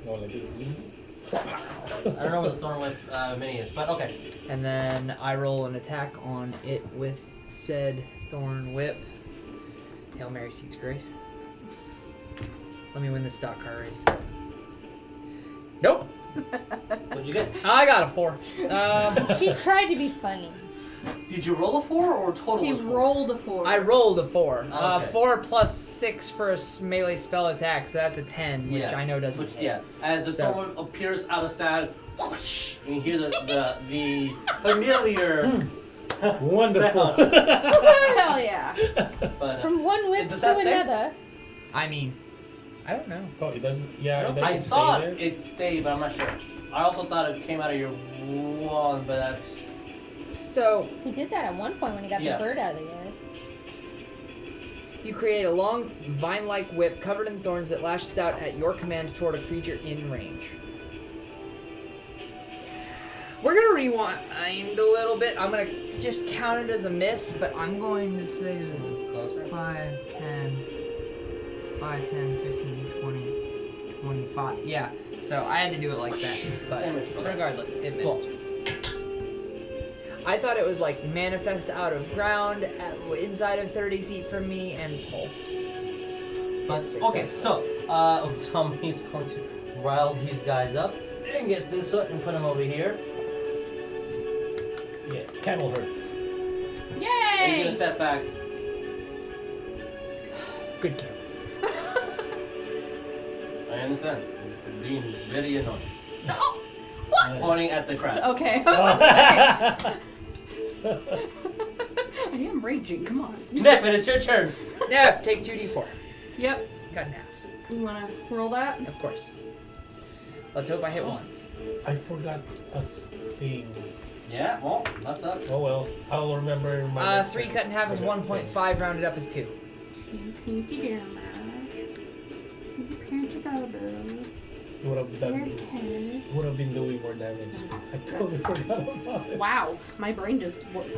Speaker 7: No, like this.
Speaker 2: I don't know what the Thorn Whip mini is, but okay.
Speaker 3: And then I roll an attack on it with said Thorn Whip. Hail Mary Seeks Grace. Let me win this stock car race. Nope.
Speaker 2: What'd you get?
Speaker 3: I got a 4.
Speaker 5: She tried to be funny.
Speaker 2: Did you roll a 4 or total
Speaker 1: He
Speaker 2: was 4?
Speaker 1: rolled a 4.
Speaker 3: I rolled a 4.
Speaker 2: Okay.
Speaker 3: 4 plus 6 for a melee spell attack, so that's a 10, which I know doesn't hit.
Speaker 2: Yeah, as the
Speaker 3: So-
Speaker 2: Thorn Whip appears out of sand, whoosh, and you hear the familiar
Speaker 7: Wonderful.
Speaker 2: sound.
Speaker 1: Hell yeah.
Speaker 2: But,
Speaker 5: From one whip
Speaker 2: Does
Speaker 5: to
Speaker 2: that say?
Speaker 5: another.
Speaker 3: I mean, I don't know.
Speaker 7: Oh, it doesn't. Yeah, it doesn't
Speaker 2: I
Speaker 7: stay
Speaker 2: thought
Speaker 7: there.
Speaker 2: it stayed, but I'm not sure. I also thought it came out of your wand, but that's...
Speaker 3: So,
Speaker 5: He did that at one point when he got
Speaker 2: Yeah.
Speaker 5: the bird out of the air.
Speaker 3: you create a long, vine-like whip covered in thorns that lashes out at your command toward a creature in range. We're gonna rewind a little bit. I'm gonna just count it as a miss, but I'm going to say
Speaker 2: Closer.
Speaker 3: 5, 10, 15, 20, 25. Yeah, so I had to do it like that. But
Speaker 2: It missed, okay.
Speaker 3: regardless, it missed.
Speaker 2: Cool.
Speaker 3: I thought it was like manifest out of ground inside of 30 feet from me and pull.
Speaker 2: Okay, so, Tommy's going to rile these guys up and get this one and put him over here.
Speaker 7: Yeah, camel herd.
Speaker 2: And he's
Speaker 1: Yay!
Speaker 2: gonna step back.
Speaker 3: Good kill.
Speaker 2: And understand. It's being very annoying.
Speaker 1: No!
Speaker 2: Pointing at the crab.
Speaker 1: Okay. I am raging, come on.
Speaker 2: Neff, it is your turn.
Speaker 3: Neff, take 2d4.
Speaker 1: Yep.
Speaker 3: Cut in half.
Speaker 1: You wanna roll that?
Speaker 3: Of course. Let's hope I hit once.
Speaker 7: I forgot a thing.
Speaker 2: Yeah, well, that sucks.
Speaker 7: Oh well, I'll remember in my next
Speaker 3: 3
Speaker 7: turn.
Speaker 3: cut in half is 1.5, rounded up is 2.
Speaker 7: Would have been doing more damage. I totally forgot about it.
Speaker 1: Wow, my brain just went.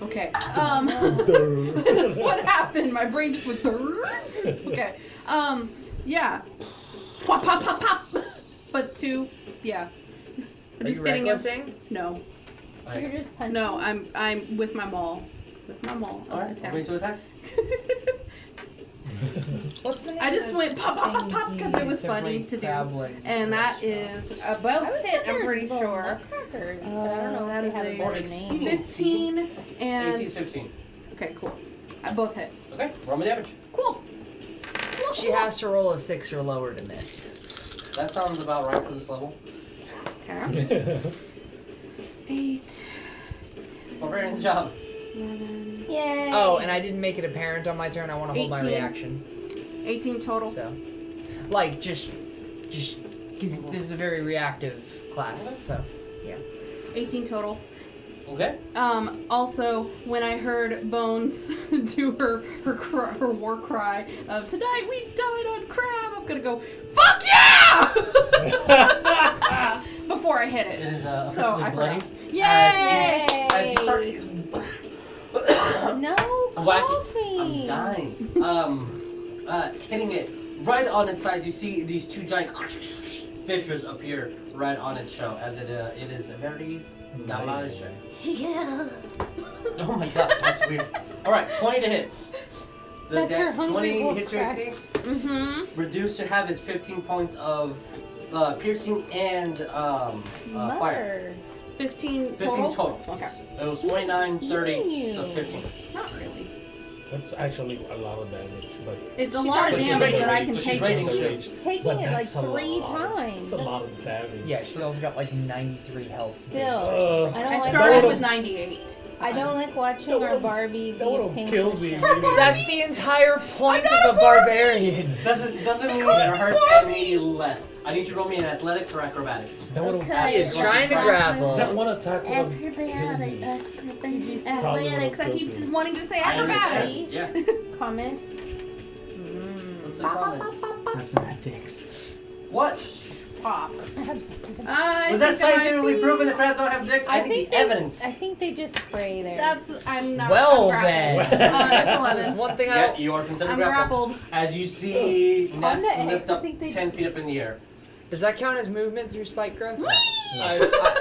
Speaker 1: Okay. That's what happened. My brain just went. Okay. Yeah. Pop, pop, pop, pop. But 2. Yeah. I'm
Speaker 3: Are
Speaker 1: just
Speaker 3: you
Speaker 1: getting him.
Speaker 3: recklessing?
Speaker 1: No.
Speaker 5: You're just punching.
Speaker 1: No, I'm with my maul. With my maul.
Speaker 2: Alright, how many 2 attacks?
Speaker 3: What's the name
Speaker 1: I just
Speaker 3: of
Speaker 1: went pop, pop, pop,
Speaker 3: things
Speaker 1: pop
Speaker 3: you
Speaker 1: because it
Speaker 3: use
Speaker 1: was funny
Speaker 3: break
Speaker 1: to do.
Speaker 3: crab legs
Speaker 1: And that is a both hit, I'm pretty sure.
Speaker 5: Nutcrackers, but I don't know
Speaker 1: that
Speaker 5: if they
Speaker 1: is
Speaker 5: have a
Speaker 1: a
Speaker 5: better
Speaker 2: Oryx.
Speaker 5: name.
Speaker 1: 15
Speaker 2: AC
Speaker 1: and.
Speaker 2: is 15.
Speaker 1: Okay, cool. I both hit.
Speaker 2: Okay, roll me damage.
Speaker 1: Cool.
Speaker 3: She has to roll a 6 or lower to miss.
Speaker 2: That sounds about right for this level.
Speaker 1: Okay. 8.
Speaker 2: Barbarian's job.
Speaker 1: 11.
Speaker 5: Yay!
Speaker 3: Oh, and I didn't make it apparent on my turn. I want to hold my
Speaker 1: 18.
Speaker 3: reaction.
Speaker 1: 18 total.
Speaker 3: So, like, just, because this is a very reactive class. So, yeah.
Speaker 1: 18 total.
Speaker 2: Okay.
Speaker 1: Also, when I heard Bones do her war cry of "Tonight we died on crab," I'm gonna go, "Fuck yeah!" before I hit
Speaker 2: It
Speaker 1: it.
Speaker 2: is
Speaker 1: So
Speaker 2: officially
Speaker 1: I
Speaker 2: bloody.
Speaker 1: forgot. Yay!
Speaker 2: As you start
Speaker 5: No
Speaker 2: I'm
Speaker 5: coffee.
Speaker 2: dying. Hitting it right on its size, you see these 2 giant fissures appear right on its shell, as it is a very damage.
Speaker 5: Yeah.
Speaker 2: Oh my god, that's weird. Alright, 20 to hit.
Speaker 5: That's her hungry
Speaker 2: 20
Speaker 5: wolf
Speaker 2: hits your
Speaker 5: crack.
Speaker 2: AC.
Speaker 1: Mm-hmm.
Speaker 2: Reduced to have is 15 points of piercing and fire.
Speaker 5: Mother.
Speaker 1: 15
Speaker 2: 15
Speaker 1: total.
Speaker 2: total.
Speaker 1: Okay.
Speaker 2: Yes. It was 29, 30,
Speaker 5: eating
Speaker 2: so
Speaker 5: you.
Speaker 2: 15.
Speaker 1: Not really.
Speaker 7: That's actually a lot of damage, but
Speaker 1: It's a
Speaker 5: She's
Speaker 1: lot of
Speaker 5: already
Speaker 1: damage,
Speaker 5: raging.
Speaker 1: but I can
Speaker 2: She's
Speaker 1: take
Speaker 2: raging.
Speaker 1: it.
Speaker 5: Taking
Speaker 7: But
Speaker 5: it like
Speaker 7: that's a
Speaker 5: 3
Speaker 7: lot.
Speaker 5: times.
Speaker 7: It's a lot of damage.
Speaker 3: Yeah, she's also got like 93 health.
Speaker 5: Still,
Speaker 7: Uh,
Speaker 5: I don't
Speaker 1: I
Speaker 5: like.
Speaker 1: started
Speaker 7: would've-
Speaker 1: with 98.
Speaker 5: I don't like watching
Speaker 7: That
Speaker 5: our
Speaker 7: would've-
Speaker 5: Barbie
Speaker 7: that
Speaker 5: be a
Speaker 7: would've
Speaker 5: pink
Speaker 7: killed me.
Speaker 5: cushion.
Speaker 7: Really.
Speaker 3: That's the entire point of a barbarian.
Speaker 2: Doesn't mean it hurts any less. I need you to roll me in athletics or acrobatics.
Speaker 7: That would have.
Speaker 3: She is trying to grapple.
Speaker 7: That one attack would have killed
Speaker 5: Acrobatic,
Speaker 7: Probably
Speaker 5: acrobatic,
Speaker 1: Athletics. I
Speaker 7: would've
Speaker 1: keep
Speaker 7: killed
Speaker 1: just
Speaker 7: me.
Speaker 1: wanting to say
Speaker 2: I
Speaker 1: acrobatics.
Speaker 2: understand. Yeah.
Speaker 5: Comment.
Speaker 2: What's the comment? What?
Speaker 1: Pop.
Speaker 5: I
Speaker 2: Was that scientifically proven that crabs don't have dicks? I need the evidence.
Speaker 5: I think they just spray there.
Speaker 1: That's I'm not.
Speaker 3: Well
Speaker 1: I'm
Speaker 3: then.
Speaker 1: grappled. That's 11.
Speaker 3: One thing
Speaker 2: Yeah,
Speaker 3: I
Speaker 2: you are considered
Speaker 1: I'm
Speaker 2: grappled.
Speaker 1: grappled.
Speaker 2: As you see Neff
Speaker 5: On the X,
Speaker 2: lift
Speaker 5: I
Speaker 2: up
Speaker 5: think they
Speaker 2: 10
Speaker 5: just-
Speaker 2: feet up in the air.
Speaker 3: does that count as movement through spike growth?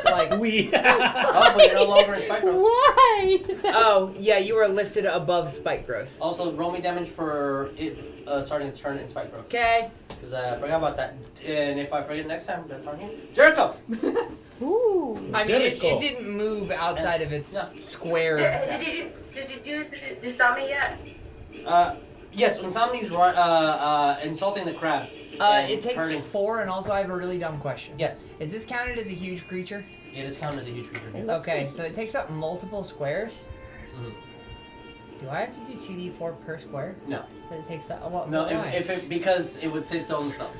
Speaker 3: Like,
Speaker 7: We.
Speaker 2: Oh, but you're no longer in spike growth.
Speaker 5: Why?
Speaker 3: oh yeah, you were lifted above spike growth.
Speaker 2: Also, roll me damage for it starting its turn in spike growth.
Speaker 3: Okay.
Speaker 2: Because I forgot about that. And if I forget next time, that's on you. Jericho!
Speaker 5: Ooh.
Speaker 3: I mean, it
Speaker 7: Jericho.
Speaker 3: didn't move outside of its
Speaker 2: Yeah.
Speaker 3: square.
Speaker 6: Did you do zombie yet?
Speaker 2: Yes, when somebody's insulting the crab. and
Speaker 3: It takes
Speaker 2: hurting.
Speaker 3: 4, and also I have a really dumb question.
Speaker 2: Yes,
Speaker 3: Is this counted as a huge creature?
Speaker 2: it is counted as a huge creature.
Speaker 5: It looks
Speaker 3: Okay,
Speaker 5: like-
Speaker 3: so it takes up multiple squares.
Speaker 2: Mhm.
Speaker 3: Do I have to do 2d4 per square?
Speaker 2: No.
Speaker 3: But it takes that. Well,
Speaker 2: No,
Speaker 3: why?
Speaker 2: if it, because it would say so in the stone.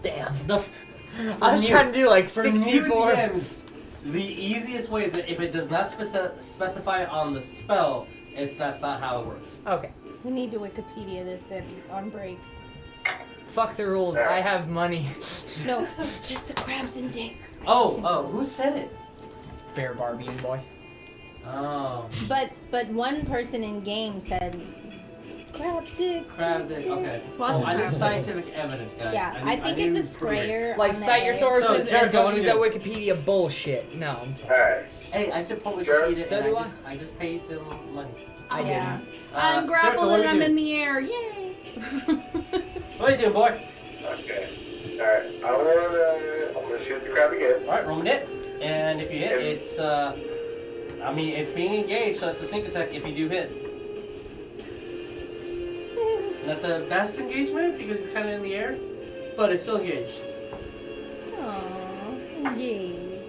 Speaker 3: Damn.
Speaker 2: The,
Speaker 3: I was trying to do like
Speaker 2: for new
Speaker 3: 64.
Speaker 2: DMs, the easiest way is that if it does not specify on the spell, that's not how it works.
Speaker 3: Okay.
Speaker 5: We need to Wikipedia this on break.
Speaker 3: Fuck the rules. I have money.
Speaker 5: No, just the crabs and dicks.
Speaker 2: Oh, who said it?
Speaker 3: Bear Barbarian boy.
Speaker 2: Oh,
Speaker 5: But one person in game said crab dick.
Speaker 2: crab dick. Okay.
Speaker 1: Lots of
Speaker 2: I need
Speaker 1: crab.
Speaker 2: scientific evidence, guys.
Speaker 5: Yeah, I think
Speaker 2: need
Speaker 5: it's a
Speaker 2: proof.
Speaker 5: sprayer.
Speaker 3: Like,
Speaker 5: on the
Speaker 3: cite your
Speaker 5: edge.
Speaker 3: sources
Speaker 2: So,
Speaker 3: and
Speaker 2: Jericho,
Speaker 3: don't
Speaker 2: what
Speaker 3: use
Speaker 2: do
Speaker 3: that
Speaker 2: you
Speaker 3: Wikipedia bullshit. No,
Speaker 4: Alright.
Speaker 2: Hey, I should probably
Speaker 4: Sure.
Speaker 2: repeat it,
Speaker 3: So
Speaker 2: and
Speaker 3: do
Speaker 2: I just paid them money.
Speaker 3: I
Speaker 5: Yeah.
Speaker 3: didn't.
Speaker 1: I'm
Speaker 2: Jericho,
Speaker 1: grappled
Speaker 2: what
Speaker 1: and
Speaker 2: do
Speaker 1: I'm
Speaker 2: you
Speaker 1: in
Speaker 2: do?
Speaker 1: the air. Yay!
Speaker 2: What are you doing, boy?
Speaker 4: Okay. Alright. I'm gonna shoot the crab again.
Speaker 2: Alright, roll me hit. And if you hit, it's it's being engaged, so it's a sneak attack if you do hit. Not the best engagement because you're kind of in the air. but it's still engaged.
Speaker 5: Aww, engaged.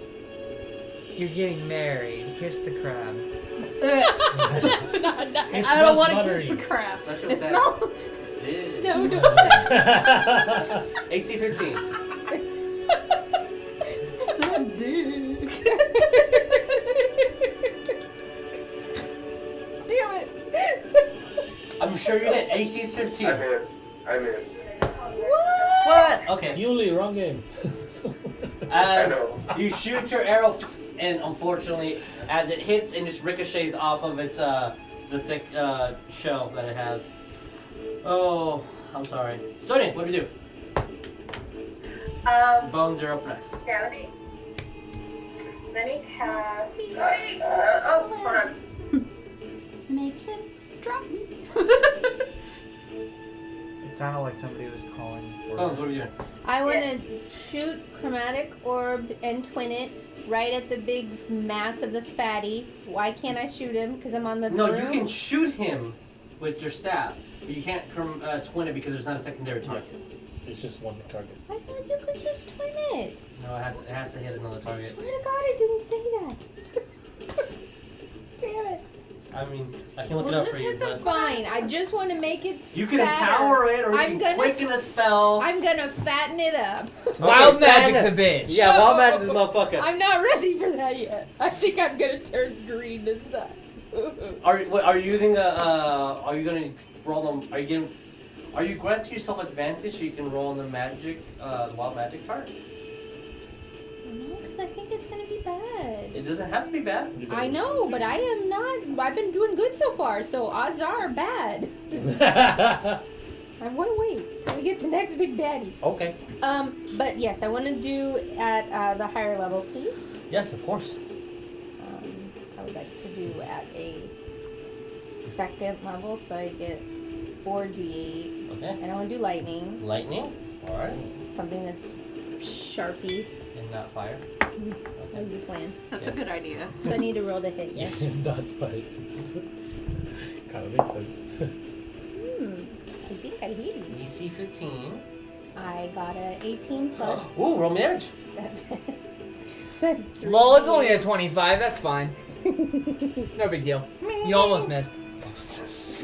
Speaker 3: You're getting married. Kiss the crab.
Speaker 1: That's not nice.
Speaker 7: It
Speaker 1: I don't
Speaker 7: smells
Speaker 1: want to
Speaker 7: buttery.
Speaker 1: kiss the crap.
Speaker 2: Especially
Speaker 1: It
Speaker 2: with that.
Speaker 1: smells.
Speaker 2: Yeah.
Speaker 1: No, don't say
Speaker 2: AC 15.
Speaker 1: that dick. Damn it.
Speaker 2: I'm sure you did. AC's 15.
Speaker 4: I missed.
Speaker 2: What? Okay.
Speaker 7: Yuli, wrong game.
Speaker 2: As
Speaker 4: know.
Speaker 2: you shoot your arrow, and unfortunately, as it hits and just ricochets off of its the thick shell that it has. Oh, I'm sorry. Sonya, what do we do? Bones are up next.
Speaker 6: Yeah, let me cast. Hold on.
Speaker 1: Make him drop me.
Speaker 3: It sounded like somebody was calling for.
Speaker 2: Bones, what are we doing?
Speaker 5: I want to shoot chromatic orb and twin it right at the big mass of the fatty. Why can't I shoot him? Because I'm on the
Speaker 2: No,
Speaker 5: broom?
Speaker 2: you can shoot him with your staff, but you can't twin it because there's not a secondary target.
Speaker 7: It's just one target.
Speaker 5: I thought you could just twin it.
Speaker 2: No, it has to hit another
Speaker 5: I
Speaker 2: target.
Speaker 5: swear to God, it didn't say that. Damn it.
Speaker 2: I mean, I can look it
Speaker 1: Well,
Speaker 2: up for
Speaker 1: just
Speaker 2: you,
Speaker 1: hit the
Speaker 2: but
Speaker 5: Fine. I just want to make it.
Speaker 2: you can
Speaker 5: fatter.
Speaker 2: empower it, or you
Speaker 5: I'm
Speaker 2: can
Speaker 5: gonna-
Speaker 2: quicken a spell.
Speaker 5: I'm gonna fatten it up.
Speaker 3: Wild
Speaker 2: Okay,
Speaker 3: magic
Speaker 2: fatten
Speaker 3: the
Speaker 2: it.
Speaker 3: bitch.
Speaker 2: Yeah, wild magic this motherfucker.
Speaker 5: I'm not ready for that yet. I think I'm gonna turn green this time.
Speaker 2: Are you using are you gonna roll them? Are you granting yourself advantage so you can roll on the magic, wild magic part?
Speaker 5: No, because I think it's gonna be bad.
Speaker 2: It doesn't have to be bad.
Speaker 5: I know, but I am not. I've been doing good so far, so odds are bad. I want to wait till we get the next big baddie.
Speaker 2: Okay.
Speaker 5: But yes, I want to do at the higher level, please.
Speaker 2: Yes, of course.
Speaker 5: I would like to do at a second level, so I get 4d8.
Speaker 2: Okay.
Speaker 5: And I want to do lightning,
Speaker 2: Lightning. All right.
Speaker 5: something that's sharpy.
Speaker 2: And not fire.
Speaker 5: That was the plan.
Speaker 1: That's a good idea.
Speaker 5: So I need to roll to hit.
Speaker 7: Yes,
Speaker 5: Yes.
Speaker 7: not fight. Kind of makes sense.
Speaker 5: I think I hit you.
Speaker 2: DC 15.
Speaker 5: I got a 18 plus
Speaker 2: Ooh, roll me damage.
Speaker 5: 7.
Speaker 3: Lol, it's only a 25. That's fine. No big deal. You almost missed.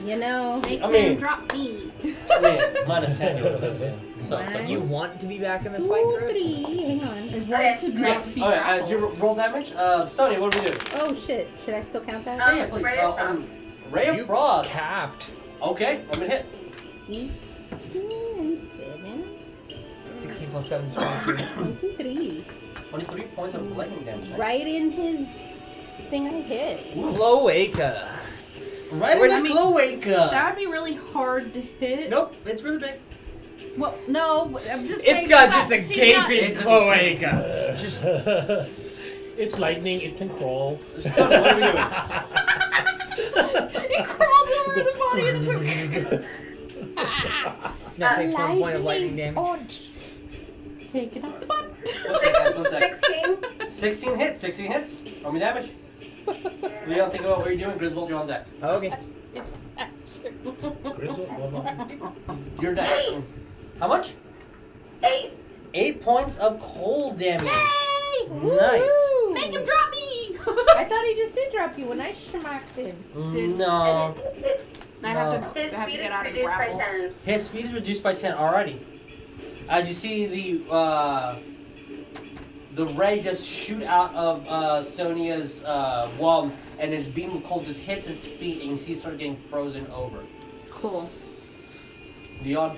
Speaker 5: You know,
Speaker 1: Make
Speaker 2: I
Speaker 1: them
Speaker 2: mean-
Speaker 1: drop me.
Speaker 2: I mean, minus 10. You would have been. So
Speaker 3: You want to be back in this white
Speaker 5: 2,
Speaker 3: group?
Speaker 5: 3. Hang on.
Speaker 6: Okay.
Speaker 1: To drop
Speaker 2: Yes.
Speaker 1: me.
Speaker 2: All right. As you roll damage, Sonya, what do we do?
Speaker 5: Oh shit! Should I still count that?
Speaker 2: Yeah, please.
Speaker 6: Ray of Frost.
Speaker 2: Ray of
Speaker 3: You
Speaker 2: Frost.
Speaker 3: capped.
Speaker 2: Okay, I'm gonna hit.
Speaker 5: 16 and 7.
Speaker 3: 16 plus 7 is 22.
Speaker 5: 23.
Speaker 2: 23 points of lightning damage.
Speaker 5: Right in his thing I hit.
Speaker 3: Cloaca.
Speaker 2: Right in the cloaca.
Speaker 1: That would be really hard to hit.
Speaker 2: Nope, it's really big.
Speaker 1: Well, no, I'm just saying.
Speaker 3: It's got
Speaker 1: she's
Speaker 3: just a
Speaker 1: not- she's not-
Speaker 3: gaping
Speaker 2: It's a-
Speaker 3: cloaca.
Speaker 7: Just it's lightning. It can crawl.
Speaker 2: Sonya, what are we doing?
Speaker 1: It crawled over the body of the
Speaker 3: That takes 1 point of lightning damage.
Speaker 5: Orange.
Speaker 1: Take it out the butt.
Speaker 2: 1 sec, guys, 1 sec.
Speaker 6: 16.
Speaker 2: 16 hits, 16 hits. Roll me damage. You don't think about what you're doing, Griswold, you're on deck.
Speaker 3: Okay.
Speaker 2: You're deck. How much?
Speaker 6: 8.
Speaker 2: 8 points of cold damage.
Speaker 1: Yay!
Speaker 2: Nice.
Speaker 1: Make him drop me.
Speaker 5: I thought he just did drop you when I smacked him.
Speaker 2: No.
Speaker 1: I have to,
Speaker 6: His
Speaker 1: I have to
Speaker 6: speed
Speaker 1: get
Speaker 6: is
Speaker 1: out of
Speaker 6: reduced by
Speaker 1: grapple.
Speaker 6: 10.
Speaker 2: His speed is reduced by 10 already. As you see the ray just shoot out of Sonya's wall, and his beam of cold just hits his feet, and you see he start getting frozen over.
Speaker 1: Cool.
Speaker 2: Leon,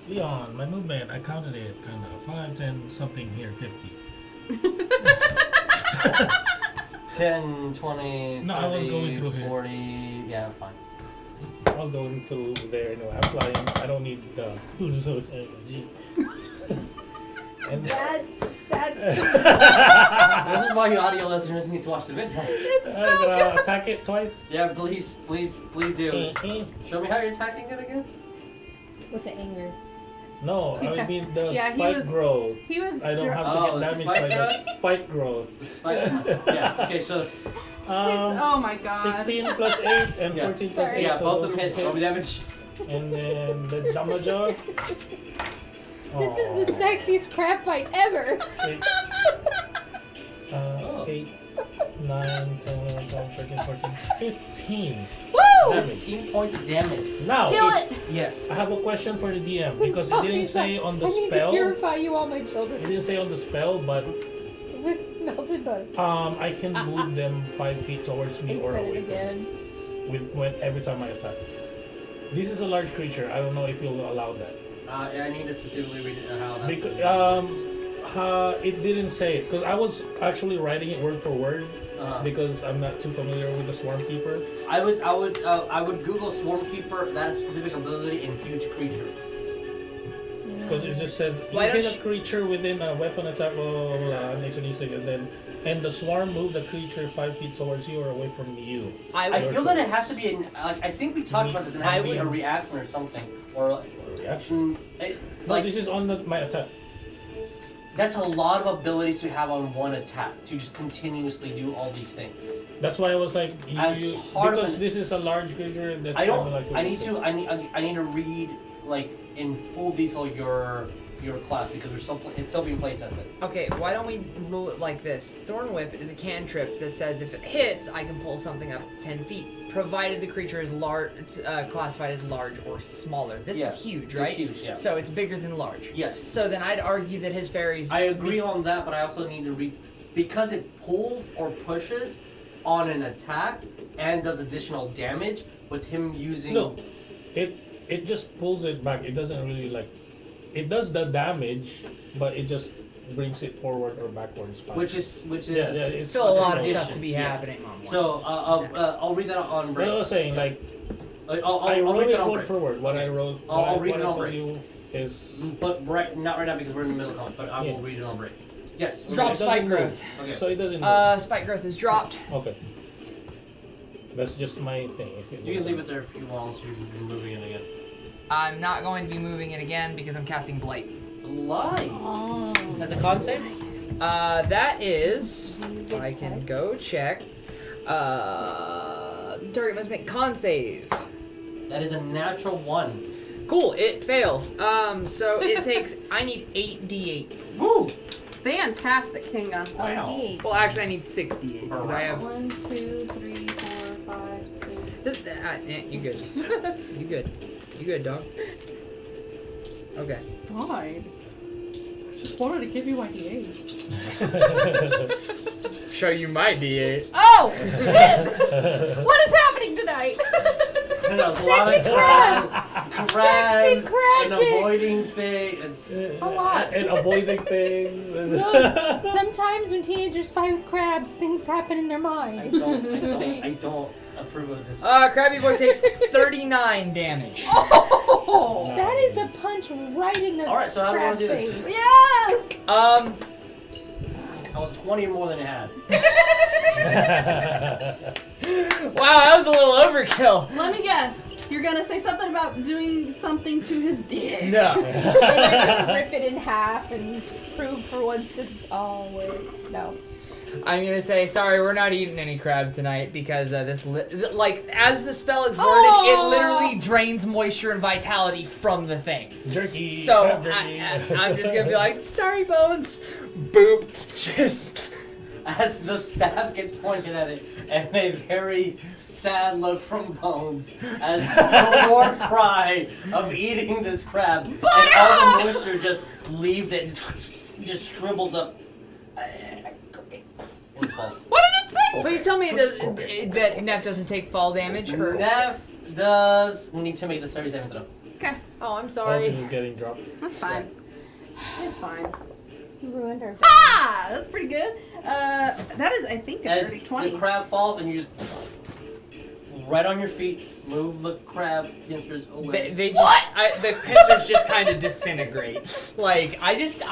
Speaker 7: Leon, my movement. I counted it. Kind of 5, 10, something here. 50.
Speaker 2: 10, 20, 30,
Speaker 7: No, I was going through here.
Speaker 2: 40, yeah, fine.
Speaker 7: I was going through there anyway. I'm flying. I don't need the energy. And
Speaker 5: That's
Speaker 2: This is why you audio listeners need to watch the video.
Speaker 7: I'm gonna attack it twice.
Speaker 2: Yeah, please do. Show me how you're attacking it again.
Speaker 5: with the anger.
Speaker 7: No, I mean the
Speaker 1: Yeah, he
Speaker 7: spike
Speaker 1: was-
Speaker 7: growth.
Speaker 1: He was.
Speaker 7: I don't have to
Speaker 2: Oh,
Speaker 7: get damaged by
Speaker 2: spike
Speaker 7: the spike growth.
Speaker 2: The spike. Yeah. Okay. So
Speaker 1: Oh my god.
Speaker 7: 16 plus 8 and
Speaker 2: Yeah.
Speaker 7: 14 plus
Speaker 5: Sorry.
Speaker 7: 8.
Speaker 2: yeah,
Speaker 7: so
Speaker 2: both of them
Speaker 7: those
Speaker 2: hit. Roll me damage.
Speaker 7: And then the damage.
Speaker 5: This is the sexiest crab fight ever.
Speaker 7: 6, 8, 9, 10, 11, 12, 13, 14, 15.
Speaker 5: Woo!
Speaker 7: Damage.
Speaker 2: 15 points of damage.
Speaker 7: Now,
Speaker 5: Kill it!
Speaker 2: Yes.
Speaker 7: I have a question for the DM because it didn't say on the
Speaker 5: I need to
Speaker 7: spell.
Speaker 5: purify you, all my
Speaker 7: It
Speaker 5: children,
Speaker 7: didn't say on the spell, but
Speaker 5: with melted butter.
Speaker 7: I can move them 5 feet towards me
Speaker 5: And
Speaker 7: or
Speaker 5: said it
Speaker 7: away
Speaker 5: again.
Speaker 7: when every time I attack. This is a large creature. I don't know if you'll allow that.
Speaker 2: I need to specifically read it how that.
Speaker 7: Because it didn't say it because I was actually writing it word for word because I'm not too familiar with the Swarm Keeper.
Speaker 2: I would Google Swarm Keeper, that specific ability, and huge creature.
Speaker 7: Because it just says you
Speaker 3: Why don't
Speaker 7: hit a creature within a weapon attack, blah, blah, blah, blah, next one you say, and the swarm move the creature 5 feet towards you or away from you.
Speaker 2: I feel that it has to be I think we talked about this. It has to be a reaction or something, or like
Speaker 7: Reaction? No, this is on my attack.
Speaker 2: That's a lot of abilities to have on one attack to just continuously do all these things.
Speaker 7: That's why I was like, because this is a large creature. That's
Speaker 2: I don't.
Speaker 7: Like
Speaker 2: I need to read like in full detail your class because it's still being play tested.
Speaker 3: Okay, why don't we rule it like this? Thorn Whip is a cantrip that says if it hits, I can pull something up 10 feet, provided the creature is classified as large or smaller. This is huge, right?
Speaker 2: It's huge, yeah.
Speaker 3: So it's bigger than large.
Speaker 2: Yes.
Speaker 3: So then I'd argue that his fairies...
Speaker 2: I agree on that, but I also need to read... Because it pulls or pushes on an attack and does additional damage with him using...
Speaker 7: No, it just pulls it back. It doesn't really like... It does the damage, but it just brings it forward or backwards.
Speaker 2: Which is
Speaker 7: it's
Speaker 3: still a lot of
Speaker 2: addition.
Speaker 3: stuff to be happening on one.
Speaker 2: So I'll read that on break.
Speaker 7: What I was saying, like,
Speaker 2: I'll
Speaker 7: wrote
Speaker 2: read
Speaker 7: it
Speaker 2: that on
Speaker 7: word
Speaker 2: break.
Speaker 7: for word. What I wrote,
Speaker 2: I'll read
Speaker 7: what
Speaker 2: it
Speaker 7: I
Speaker 2: on
Speaker 7: told
Speaker 2: break.
Speaker 7: you is...
Speaker 2: But not right now because we're in the middle of comment, but I will read it on break. Yes.
Speaker 3: Drop
Speaker 7: it
Speaker 3: spike
Speaker 7: doesn't
Speaker 3: growth.
Speaker 2: Okay.
Speaker 7: So it doesn't
Speaker 3: Spike growth is dropped.
Speaker 7: Okay. That's just my thing.
Speaker 2: You can leave it there if you want to. You're moving it again.
Speaker 3: I'm not going to be moving it again because I'm casting Blight.
Speaker 2: Blight.
Speaker 5: Oh.
Speaker 2: That's a con save?
Speaker 3: That is... I can go check. Target must make con save.
Speaker 2: That is a natural 1.
Speaker 3: Cool, it fails. So it takes... I need 8d8.
Speaker 2: Woo!
Speaker 1: Fantastic, Kinga.
Speaker 2: Wow.
Speaker 5: D8.
Speaker 3: Well, actually, I need 6d8 because I have...
Speaker 5: 1, 2, 3, 4, 5, 6.
Speaker 3: This, you good. You good. You good, dog. Okay.
Speaker 1: Fine. Just wanted to give you my D8.
Speaker 3: Show you my d8.
Speaker 5: Oh, shit! What is happening tonight?
Speaker 2: And a lot of crabs
Speaker 5: crab
Speaker 2: and
Speaker 5: dicks.
Speaker 2: avoiding things.
Speaker 5: It's a lot.
Speaker 7: And avoiding things.
Speaker 5: Look, sometimes when teenagers fight with crabs, things happen in their mind.
Speaker 2: I don't approve of this.
Speaker 3: Krabby Boy takes 39 damage.
Speaker 1: Oh!
Speaker 5: That is a punch right in the
Speaker 2: Alright, so how do we want to do
Speaker 5: crab
Speaker 2: this?
Speaker 5: face.
Speaker 1: Yes!
Speaker 2: I was 20 more than it had.
Speaker 3: Wow, that was a little overkill.
Speaker 1: Let me guess. You're gonna say something about doing something to his dick.
Speaker 3: No.
Speaker 5: And you're gonna rip it in half and prove for once that. Oh wait, no.
Speaker 3: I'm gonna say sorry. We're not eating any crab tonight because as the spell is worded, it literally drains moisture and vitality from the thing.
Speaker 7: Jerky.
Speaker 3: So
Speaker 7: crab jerky.
Speaker 3: I'm just gonna be like, sorry, Bones. Boop. Just.
Speaker 2: As the staff gets pointed at it, and a very sad look from Bones as the war cry of eating this crab, and all the moisture just leaves it, just shrivels up. What's false?
Speaker 1: What did it say?
Speaker 3: Please tell me that Neff doesn't take fall damage for.
Speaker 2: Neff does need to make the series saving throw.
Speaker 1: Okay,
Speaker 3: Oh, I'm
Speaker 7: Oh,
Speaker 3: sorry.
Speaker 7: this is getting dropped.
Speaker 1: that's fine. It's fine.
Speaker 5: You ruined her.
Speaker 1: Ah! That's pretty good. That is, I think, a
Speaker 2: As
Speaker 1: dirty 20.
Speaker 2: the crab falls, and you just right on your feet, move the crab pincers away.
Speaker 3: The pincers just kind of disintegrate. Like I just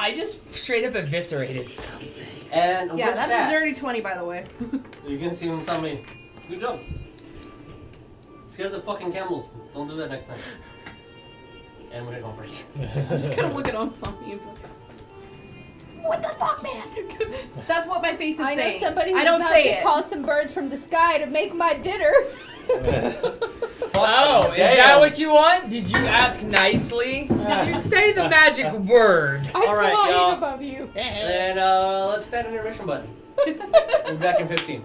Speaker 3: straight up eviscerated something.
Speaker 2: And
Speaker 1: Yeah,
Speaker 2: with
Speaker 1: that's
Speaker 2: that,
Speaker 1: a dirty 20, by the way.
Speaker 2: you're gonna see him saw me. Good job. Scare the fucking camels. Don't do that next time. And we're gonna go break.
Speaker 1: I'm just gonna look at on something. What the fuck, man? That's what my face is
Speaker 5: I know
Speaker 1: saying.
Speaker 5: somebody
Speaker 1: I
Speaker 5: who's
Speaker 1: don't
Speaker 5: about
Speaker 1: say
Speaker 5: to
Speaker 1: it.
Speaker 5: call some birds from the sky to make my dinner.
Speaker 3: Oh, is that what you want? Did you ask nicely? Did you say the magic word?
Speaker 2: All right, y'all.
Speaker 5: above you.
Speaker 2: And let's hit that intermission button. We'll be back in 15.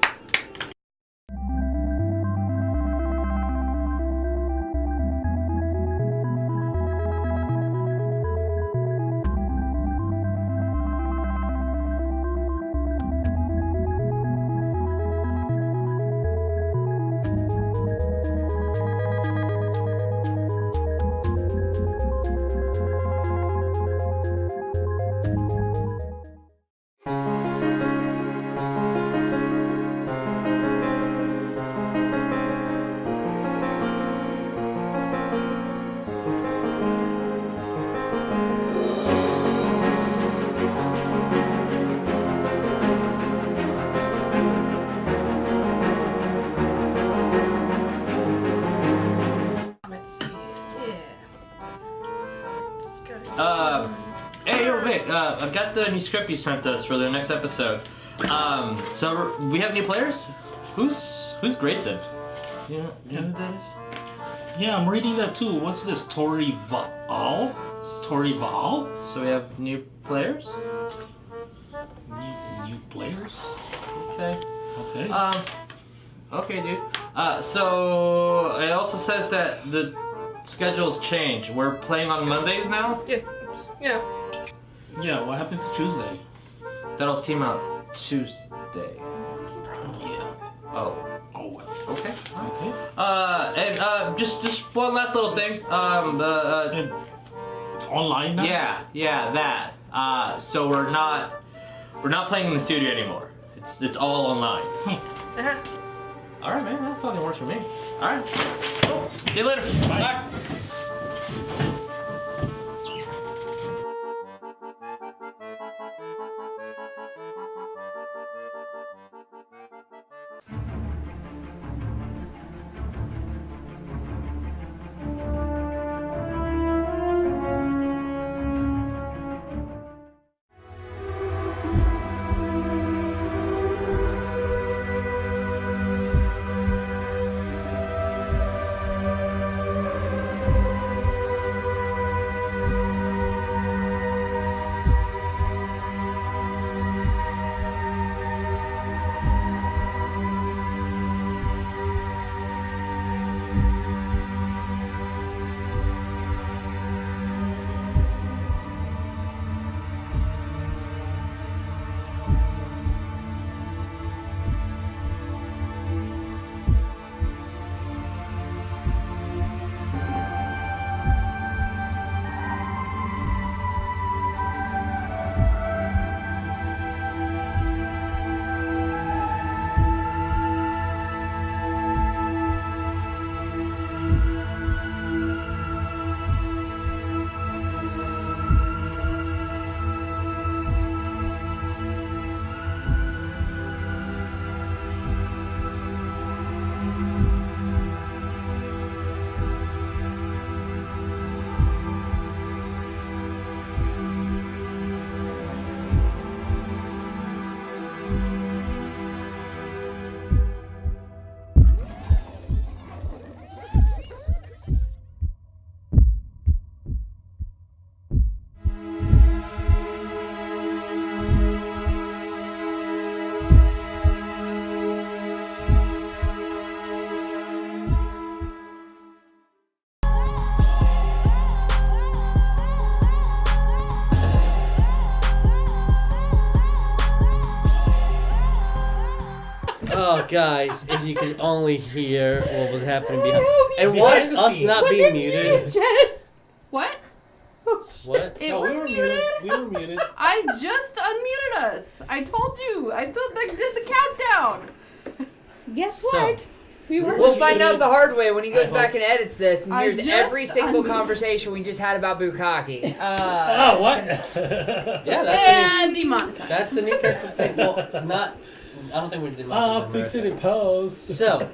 Speaker 8: Hey, yo, Vic, I've got the new script you sent us for the next episode. So we have new players? Who's Grayson? You know who that is?
Speaker 7: Yeah, I'm reading that too. What's this? Tori Val?
Speaker 8: So we have new players?
Speaker 7: New players?
Speaker 8: Okay.
Speaker 7: Okay.
Speaker 8: Okay, dude. So it also says that the schedule's changed. We're playing on Mondays now?
Speaker 1: Yeah. You know.
Speaker 7: Yeah, what happened to Tuesday?
Speaker 8: That'll team out Tuesday.
Speaker 7: Yeah.
Speaker 8: Oh.
Speaker 7: Oh well.
Speaker 8: Okay.
Speaker 7: Okay.
Speaker 8: And just one last little thing.
Speaker 7: And it's online now?
Speaker 8: Yeah, that. So we're not playing in the studio anymore. It's all online.
Speaker 1: Uh-huh.
Speaker 8: All right, man. That fucking works for me. All right. Cool. See you later. Bye.
Speaker 2: Oh, guys, if you could only hear what was happening behind. And
Speaker 7: Behind
Speaker 2: why
Speaker 7: the
Speaker 2: us
Speaker 7: scenes.
Speaker 2: not
Speaker 5: Was
Speaker 2: being
Speaker 5: it
Speaker 2: muted?
Speaker 5: Jess?
Speaker 1: What?
Speaker 2: What?
Speaker 1: It
Speaker 7: No,
Speaker 1: was
Speaker 7: we were
Speaker 1: muted.
Speaker 7: We were muted.
Speaker 1: I just unmuted us. I told you. I did the countdown.
Speaker 5: Guess
Speaker 2: So-
Speaker 5: what? We were.
Speaker 3: We'll find out the hard way when he goes
Speaker 7: I
Speaker 3: back and edits this and
Speaker 1: I
Speaker 3: hears
Speaker 1: just
Speaker 3: every single
Speaker 1: unmuted.
Speaker 3: conversation we just had about Bukkake.
Speaker 7: Oh, what?
Speaker 2: Yeah, that's
Speaker 1: And demonetized.
Speaker 2: that's the new character's thing. Well, not. I don't think we did.
Speaker 7: I'll fix it in post.
Speaker 2: So,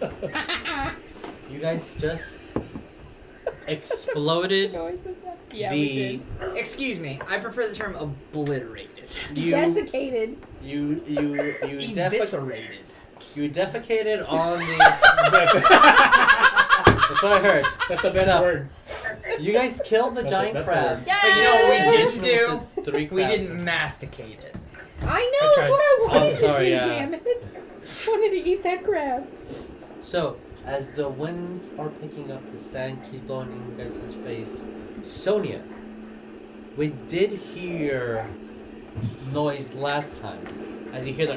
Speaker 2: you guys just exploded
Speaker 5: Yeah,
Speaker 2: the.
Speaker 3: Excuse me, I prefer the term obliterated.
Speaker 2: You
Speaker 5: Desiccated.
Speaker 2: you
Speaker 3: Eviscerated.
Speaker 2: you defecated on the. what I heard.
Speaker 7: That's the best
Speaker 2: So,
Speaker 7: word.
Speaker 2: You guys killed the giant
Speaker 7: that's
Speaker 2: crab.
Speaker 7: the word.
Speaker 3: But you know what we didn't do?
Speaker 2: Three
Speaker 3: We
Speaker 2: crabs.
Speaker 3: didn't masticate it.
Speaker 5: I know,
Speaker 7: I
Speaker 5: that's
Speaker 7: tried.
Speaker 5: what I wanted
Speaker 2: Oh, sorry,
Speaker 5: to do,
Speaker 2: yeah.
Speaker 5: damn it. Wanted to eat that crab.
Speaker 2: So, as the winds are picking up, the sand keeps blowing in you guys' face. Sonya, we did hear noise last time. As you hear the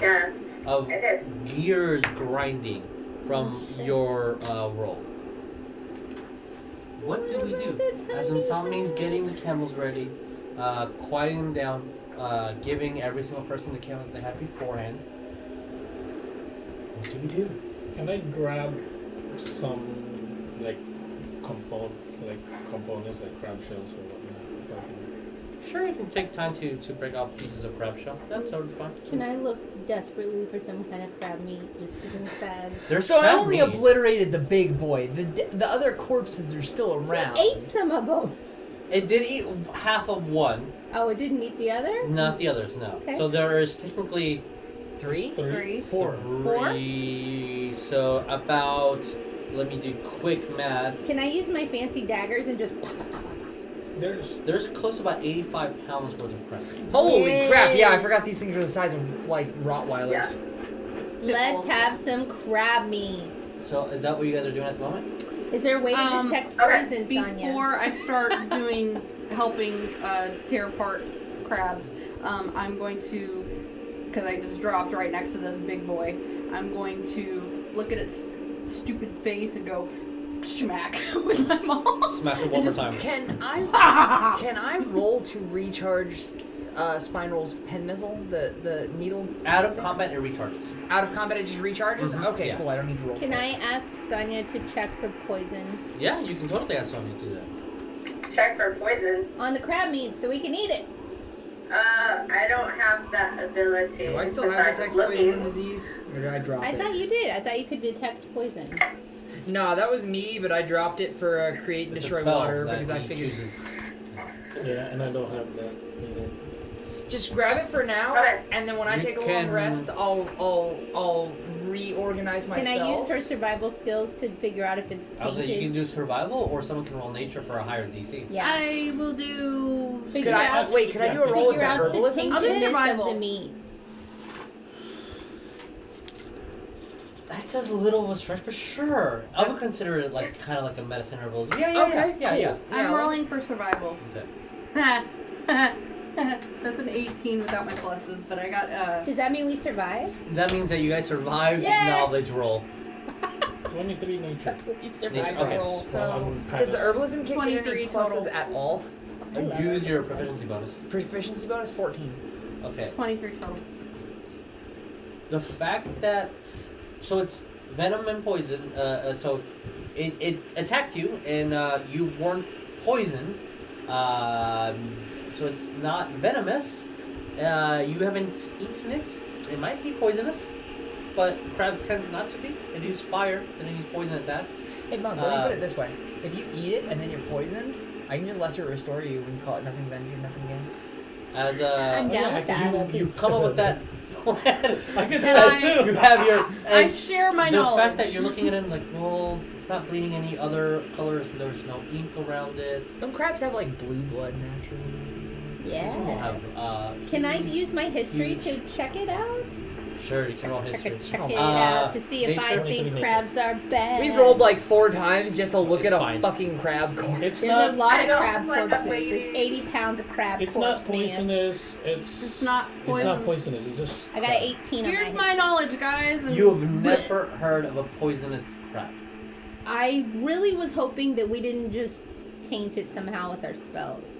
Speaker 6: Yeah.
Speaker 2: of
Speaker 6: I did.
Speaker 2: gears grinding from your roll. What do we do? As Insomnia's getting the camels ready, quieting them down, giving every single person the camel that they had beforehand. What do we do?
Speaker 7: Can I grab some like components like crab shells or whatnot? If I can.
Speaker 2: Sure, you can take time to break off pieces of crab shell. That's totally fine.
Speaker 5: Can I look desperately for some kind of crab meat just because I'm sad?
Speaker 2: There's
Speaker 3: So I
Speaker 2: crab
Speaker 3: only
Speaker 2: meat.
Speaker 3: obliterated the big boy. The other corpses are still around.
Speaker 5: I ate some of them.
Speaker 2: It did eat half of one,
Speaker 5: Oh, it didn't eat the other?
Speaker 2: not the others. No.
Speaker 5: Okay.
Speaker 2: So there is technically
Speaker 3: Three?
Speaker 1: Three.
Speaker 7: Four.
Speaker 2: three. So about. Let me do quick math.
Speaker 5: Can I use my fancy daggers and just...
Speaker 2: There's close to about 85 pounds worth of crab meat.
Speaker 3: Holy
Speaker 5: Yay.
Speaker 3: crap! Yeah, I forgot these things are the size of like Rottweilers.
Speaker 6: Yeah.
Speaker 5: Let's have some crab meats.
Speaker 2: So is that what you guys are doing at the moment?
Speaker 5: Is there a way to detect poison, Sonya?
Speaker 1: Before I start helping tear apart crabs, I'm going to, because I just dropped right next to this big boy, I'm going to look at its stupid face and go smack with my maul.
Speaker 2: Smash it one more
Speaker 1: just
Speaker 2: time.
Speaker 3: Can I roll to recharge Spinal's pen missile, the needle?
Speaker 2: Out of combat, it recharges.
Speaker 3: Out of combat, it just recharges.
Speaker 2: Mhm.
Speaker 3: Okay,
Speaker 2: Yeah.
Speaker 3: cool. I don't need to roll.
Speaker 5: Can
Speaker 3: for
Speaker 5: I
Speaker 3: it.
Speaker 5: ask Sonya to check for poison
Speaker 2: Yeah, you can totally ask Sonya to do that.
Speaker 6: Check for poison.
Speaker 5: on the crab meat so we can eat it?
Speaker 6: I don't have that ability.
Speaker 3: Do I still have
Speaker 6: besides
Speaker 3: detect
Speaker 6: looking.
Speaker 3: poison and disease, or did I drop
Speaker 5: I
Speaker 3: it?
Speaker 5: thought you did. I thought you could detect poison.
Speaker 3: No, that was me, but I dropped it for create and
Speaker 2: It's a
Speaker 3: destroy
Speaker 2: spell
Speaker 3: water
Speaker 2: that
Speaker 3: because I
Speaker 2: he
Speaker 3: figured.
Speaker 2: chooses.
Speaker 7: Yeah, and I don't have that either.
Speaker 3: Just grab it for now,
Speaker 6: Okay.
Speaker 3: and then when I
Speaker 2: You
Speaker 3: take a long
Speaker 2: can-
Speaker 3: rest, I'll reorganize my
Speaker 5: Can I
Speaker 3: spells.
Speaker 5: use her survival skills to figure out if it's
Speaker 2: I was like, you can
Speaker 5: tainted?
Speaker 2: do survival, or someone can roll nature for a higher DC.
Speaker 5: Yeah.
Speaker 1: I will do.
Speaker 5: Figure
Speaker 3: Could I
Speaker 5: out,
Speaker 3: wait? Could I do a roll with
Speaker 5: figure out the
Speaker 3: herbalism?
Speaker 1: I'll do
Speaker 5: taintedness of
Speaker 1: survival.
Speaker 5: the meat.
Speaker 2: That's a little of a stretch, but sure. I would consider it like kind of like a medicine herbalism. Yeah,
Speaker 3: Okay,
Speaker 2: yeah.
Speaker 3: cool.
Speaker 1: I'm
Speaker 3: Yeah,
Speaker 1: rolling for survival.
Speaker 2: Okay.
Speaker 1: That's an 18 without my pluses, but I got
Speaker 5: Does that mean we survive?
Speaker 2: That means that you guys survived the
Speaker 1: Yay!
Speaker 2: knowledge roll.
Speaker 7: 23 nature.
Speaker 5: Survival
Speaker 2: Okay.
Speaker 5: roll.
Speaker 7: So I'm
Speaker 3: Does the
Speaker 7: kinda,
Speaker 3: herbalism kick in any
Speaker 1: 23
Speaker 3: pluses
Speaker 1: total.
Speaker 3: at all?
Speaker 2: Use your proficiency bonus.
Speaker 3: Proficiency bonus 14.
Speaker 2: Okay.
Speaker 1: 23 total.
Speaker 2: The fact that so it's venom and poison. So it attacked you and you weren't poisoned. So it's not venomous. You haven't eaten it. It might be poisonous, but crabs tend not to be. They use fire and they use poison attacks.
Speaker 3: Hey, Mom, let me put it this way. If you eat it and then you're poisoned, I can just lesser restore you. We can call it nothing ventured, nothing gained.
Speaker 2: As
Speaker 5: I'm down
Speaker 7: I
Speaker 5: with
Speaker 7: can do
Speaker 5: that.
Speaker 7: that
Speaker 2: you
Speaker 7: too.
Speaker 2: come up with that.
Speaker 7: I can do
Speaker 1: And
Speaker 7: that
Speaker 1: I-
Speaker 7: too.
Speaker 2: You have your.
Speaker 1: I
Speaker 2: and
Speaker 1: share my
Speaker 2: the
Speaker 1: knowledge.
Speaker 2: fact that you're looking at it and like, well, it's not bleeding any other colors. There's no ink around it.
Speaker 3: Don't crabs have like blue blood naturally?
Speaker 2: This one will
Speaker 5: Yeah.
Speaker 2: have.
Speaker 5: Can I use my history
Speaker 2: huge-
Speaker 5: to check it out?
Speaker 2: Sure, you can roll
Speaker 5: Check
Speaker 2: history.
Speaker 5: it, check
Speaker 3: Oh.
Speaker 5: it out to see if
Speaker 2: nature.
Speaker 5: I think crabs are bad.
Speaker 3: We've rolled like 4 times just to look
Speaker 2: It's
Speaker 3: at a
Speaker 2: fine.
Speaker 3: fucking crab corpse.
Speaker 7: It's
Speaker 5: There's
Speaker 7: not.
Speaker 5: a lot
Speaker 6: I
Speaker 5: of
Speaker 6: don't
Speaker 5: crab
Speaker 6: like a
Speaker 5: corpses.
Speaker 6: lady.
Speaker 5: There's 80 pounds of crab
Speaker 7: It's
Speaker 5: corpse,
Speaker 7: not poisonous.
Speaker 1: It's not
Speaker 7: It's
Speaker 1: poison.
Speaker 7: not poisonous. It's just.
Speaker 5: man. I got an 18
Speaker 1: Here's
Speaker 5: on
Speaker 1: my knowledge, guys. And
Speaker 2: You have never heard of a poisonous crab.
Speaker 5: I really was hoping that we didn't just taint it somehow with our spells.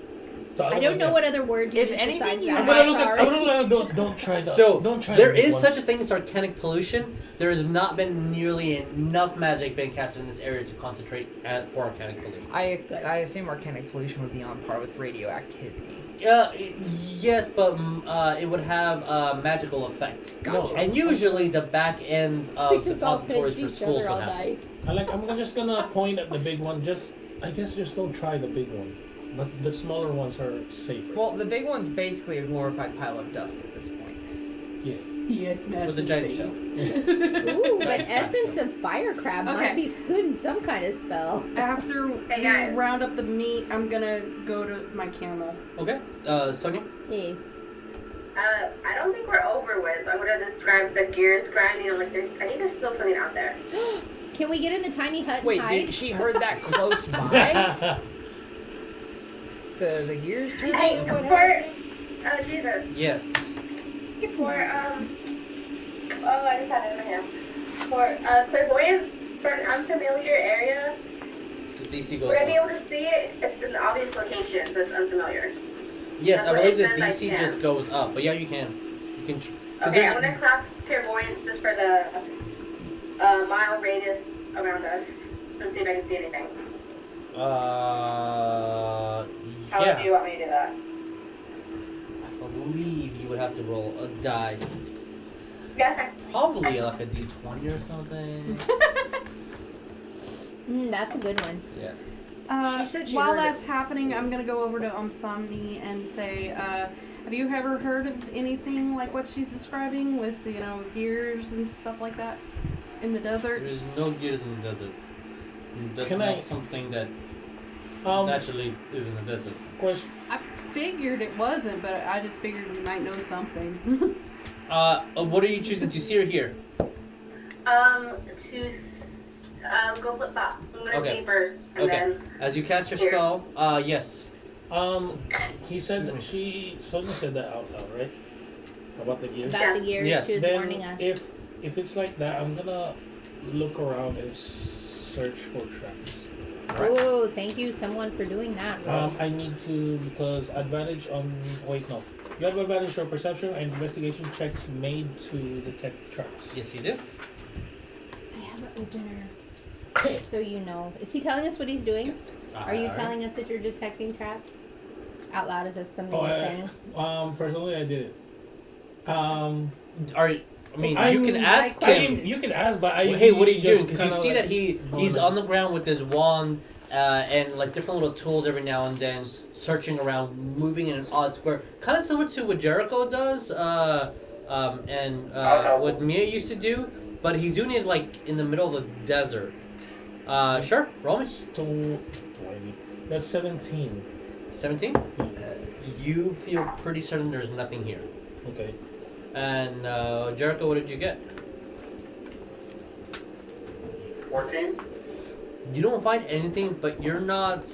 Speaker 7: So
Speaker 5: I don't know what other word you
Speaker 3: If
Speaker 5: use
Speaker 3: anything,
Speaker 5: besides
Speaker 3: you
Speaker 5: that.
Speaker 7: I'm
Speaker 3: might-
Speaker 7: gonna look at. I'm gonna don't try that.
Speaker 2: So
Speaker 7: don't try.
Speaker 2: there
Speaker 7: the big
Speaker 2: is
Speaker 7: one.
Speaker 2: such a thing as arcanic pollution. There has not been nearly enough magic being casted in this area to concentrate for arcanic pollution.
Speaker 3: I assume arcanic pollution would be on par with radioactivity.
Speaker 2: Yes, but it would have magical effects.
Speaker 7: Gotcha.
Speaker 2: And usually the back ends of
Speaker 5: We just all
Speaker 2: suppositories
Speaker 5: pinched
Speaker 2: for
Speaker 5: each
Speaker 2: schools
Speaker 5: other
Speaker 2: would
Speaker 5: all
Speaker 2: have.
Speaker 5: night.
Speaker 7: I'm just gonna point at the big one. I guess just don't try the big one. But the smaller ones are safer.
Speaker 3: Well, the big one's basically a glorified pile of dust at this point.
Speaker 7: Yeah.
Speaker 1: Yes, Master
Speaker 2: with a giant
Speaker 1: Chief.
Speaker 2: shell.
Speaker 5: Ooh, but essence of fire crab
Speaker 1: Okay.
Speaker 5: might be good in some kind of spell.
Speaker 1: After
Speaker 6: Hey,
Speaker 1: we
Speaker 6: guys.
Speaker 1: round up the meat, I'm gonna go to my camel.
Speaker 2: Okay, Sonya.
Speaker 5: Yes.
Speaker 6: I don't think we're over with. I'm gonna describe the gears grinding. I think there's still something out there.
Speaker 5: Can we get in the tiny hut and
Speaker 3: Wait,
Speaker 5: hide?
Speaker 3: did she heard that close by? The gears turning
Speaker 6: Hey,
Speaker 3: or whatever?
Speaker 6: for Jesus,
Speaker 2: Yes.
Speaker 6: for I just had it in my hand. For clairvoyance, for an unfamiliar area,
Speaker 2: The DC goes
Speaker 6: we're gonna be
Speaker 2: up.
Speaker 6: able to see it. It's an obvious location that's unfamiliar.
Speaker 2: Yes,
Speaker 6: That's
Speaker 2: I
Speaker 6: what
Speaker 2: believe
Speaker 6: it
Speaker 2: the
Speaker 6: says I
Speaker 2: DC
Speaker 6: can.
Speaker 2: just goes up, but yeah, you can. You can. 'Cause
Speaker 6: Okay,
Speaker 2: there's-
Speaker 6: I'm gonna class clairvoyance just for the mile radius around us and see if I can see anything. How do
Speaker 2: Yeah.
Speaker 6: you want me to do that?
Speaker 2: I believe you would have to roll a die.
Speaker 6: Yeah.
Speaker 2: Probably like a D20 or something.
Speaker 5: That's a good one.
Speaker 2: Yeah.
Speaker 3: She said she
Speaker 1: While
Speaker 3: heard
Speaker 1: that's happening, I'm gonna go over to Somni and say, have you ever heard of anything like what she's describing with, gears and stuff like that in the desert?
Speaker 2: There's no gears in the desert. That's
Speaker 7: Can
Speaker 2: not
Speaker 7: I-
Speaker 2: something that
Speaker 7: Um,
Speaker 2: naturally is in the desert.
Speaker 7: question.
Speaker 1: I figured it wasn't, but I just figured you might know something.
Speaker 2: What are you choosing to see or hear?
Speaker 6: To go flip flop. I'm gonna
Speaker 2: Okay.
Speaker 6: see first, and
Speaker 2: Okay.
Speaker 6: then
Speaker 2: As you cast your
Speaker 6: Here.
Speaker 2: spell, yes.
Speaker 7: He said that Sonya said that out loud, right? About the gears.
Speaker 5: About the gears,
Speaker 2: Yes.
Speaker 5: she was
Speaker 7: Then
Speaker 5: warning us.
Speaker 7: if it's like that, I'm gonna look around and search for traps.
Speaker 5: Oh, thank you, someone, for doing that. Ro.
Speaker 7: I need to because advantage on you have advantage for perception and investigation checks made to detect traps.
Speaker 2: Yes, you do.
Speaker 5: I have an opener. Just so you know. Is he telling us what he's doing? Are you telling us that you're detecting traps? Out loud, is this something you're saying?
Speaker 7: Personally, I did it.
Speaker 2: Are you, I mean,
Speaker 7: I
Speaker 2: you can ask him.
Speaker 7: You can ask, but I.
Speaker 2: Well, hey, what are you doing?
Speaker 7: just
Speaker 2: Because you
Speaker 7: kinda
Speaker 2: see
Speaker 7: like
Speaker 2: that he's
Speaker 7: going
Speaker 2: on the ground with his wand and like different little tools every now and then, searching around, moving in an odd square, kind of similar to what Jericho does, and what Mia used to do. But he's doing it like in the middle of the desert. Sure, roll me.
Speaker 7: 20. That's 17.
Speaker 2: 17. You feel pretty certain there's nothing here.
Speaker 7: Okay.
Speaker 2: And Jericho, what did you get?
Speaker 4: 14?
Speaker 2: You don't find anything, but you're not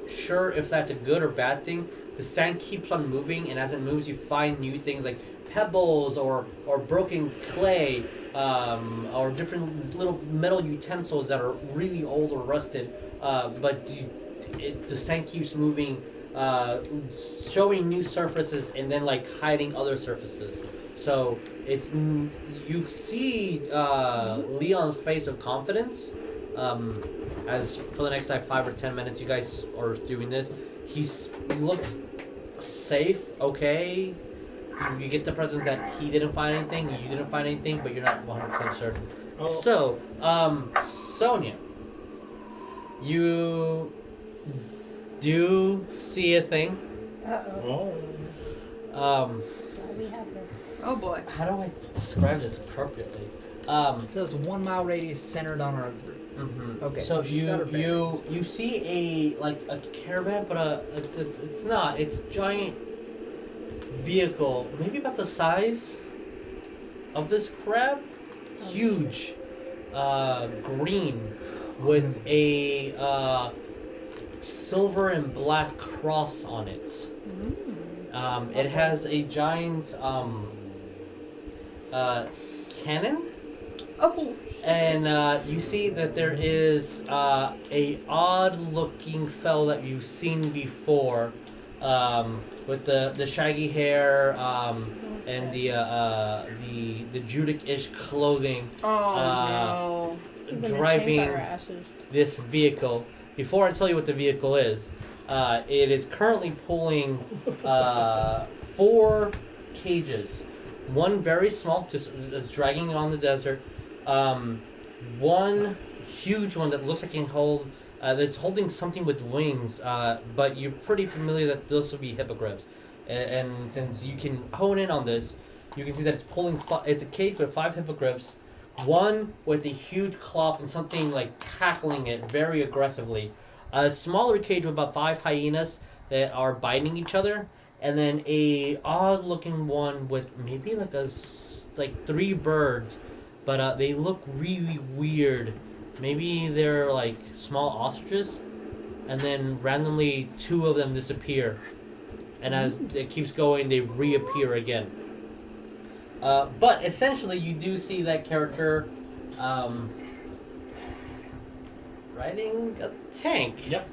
Speaker 2: sure if that's a good or bad thing. The sand keeps on moving, and as it moves, you find new things like pebbles or broken clay, or different little metal utensils that are really old or rusted. But the sand keeps moving, showing new surfaces and then like hiding other surfaces. So you see Leon's face of confidence. As for the next like 5 or 10 minutes, you guys are doing this. He looks safe, okay. You get the presence that he didn't find anything, you didn't find anything, but you're not 100% certain.
Speaker 7: Oh.
Speaker 2: So, Sonya, you do see a thing.
Speaker 5: Uh-oh.
Speaker 7: Oh.
Speaker 5: That's why we have this.
Speaker 1: Oh boy.
Speaker 2: How do I describe this appropriately?
Speaker 3: So it's 1 mile radius centered on our group.
Speaker 2: Mm-hmm.
Speaker 3: Okay,
Speaker 2: So
Speaker 3: so she's got her bearings.
Speaker 2: you see a caravan, but it's not. It's a giant vehicle, maybe about the size of this crab. Huge, green, with a silver and black cross on it. It has a giant cannon.
Speaker 1: Oh.
Speaker 2: And you see that there is a odd-looking fellow that you've seen before, with the shaggy hair and the Judic-ish clothing,
Speaker 1: Oh
Speaker 5: We're gonna
Speaker 2: driving
Speaker 5: save our ashes.
Speaker 2: this vehicle. Before I tell you what the vehicle is, it is currently pulling 4 cages. One very small, just is dragging on the desert. One huge one that looks like it can hold, that's holding something with wings, but you're pretty familiar that those would be hippogriffs. And since you can hone in on this, You can see that it's pulling. It's a cage with 5 hippogriffs, one with a huge cloth and something like tackling it very aggressively. A smaller cage with about 5 hyenas that are biting each other, and then a odd-looking one with maybe like 3 birds, but they look really weird. Maybe they're like small ostriches, and then randomly 2 of them disappear, and as it keeps going, they reappear again. But essentially, you do see that character riding a tank.
Speaker 7: Yep.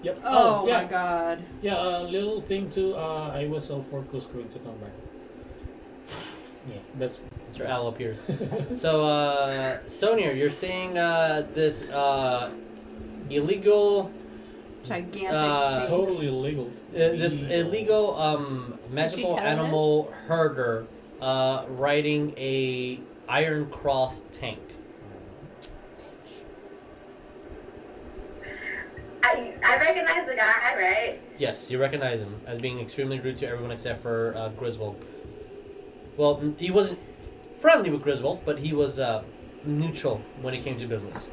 Speaker 7: Yep.
Speaker 1: Oh,
Speaker 7: yeah.
Speaker 1: my god.
Speaker 7: Yeah, a little thing too. I was so for Cusco to come back. Yeah, that's
Speaker 2: Mr. Owl appears. So, Sonya, you're seeing this illegal,
Speaker 1: Gigantic tank.
Speaker 7: totally illegal.
Speaker 2: this illegal magical
Speaker 5: telling
Speaker 2: animal herder riding a Iron Cross tank.
Speaker 6: I recognize the guy, right?
Speaker 2: Yes, you recognize him as being extremely rude to everyone except for Griswold. Well, he wasn't friendly with Griswold, but he was neutral when it came to business.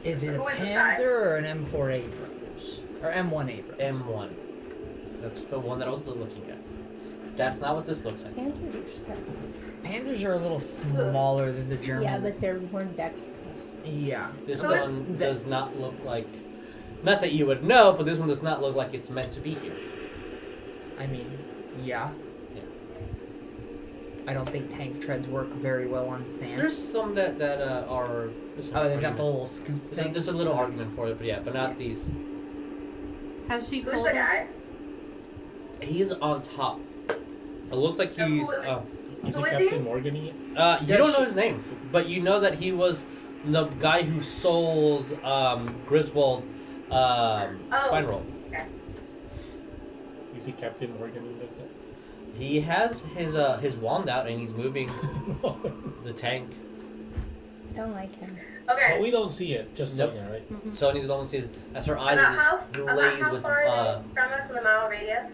Speaker 3: Is it a
Speaker 6: Who is this guy?
Speaker 3: Panzer or an M4 Abrams? Or M1 Abrams?
Speaker 2: M1. That's the one that I was looking at. That's not what this looks like.
Speaker 3: Panzers are a little smaller than the German.
Speaker 5: Yeah, but they're more dexterous.
Speaker 3: Yeah.
Speaker 2: This
Speaker 6: So
Speaker 2: one does not look like... Not that you would know, but this one does not look like it's meant to be here.
Speaker 3: I mean, yeah.
Speaker 2: Yeah.
Speaker 3: I don't think tank treads work very well on sand.
Speaker 2: There's some that are...
Speaker 3: Oh, they've got the little scoop things.
Speaker 2: There's a little argument for it, but yeah, but not these.
Speaker 1: Has she
Speaker 6: Who's
Speaker 1: told
Speaker 6: the
Speaker 1: us?
Speaker 6: guy?
Speaker 2: He's on top. It looks like he's...
Speaker 7: Is
Speaker 6: Who
Speaker 7: it
Speaker 6: is
Speaker 7: Captain
Speaker 6: he?
Speaker 7: Morgan yet?
Speaker 2: you
Speaker 3: Yeah,
Speaker 2: don't know
Speaker 3: she-
Speaker 2: his name, but you know that he was the guy who sold Griswold spine roll.
Speaker 7: Is he Captain Morgan like that?
Speaker 2: He has his wand out and he's moving the tank.
Speaker 5: I don't like him.
Speaker 6: Okay.
Speaker 7: But we don't see it, just
Speaker 2: Nope.
Speaker 7: Sonya, right?
Speaker 2: Sonya's the one who sees as her eyes
Speaker 6: About
Speaker 2: are just glazed
Speaker 6: how
Speaker 2: with
Speaker 6: far are they from us in the mile radius?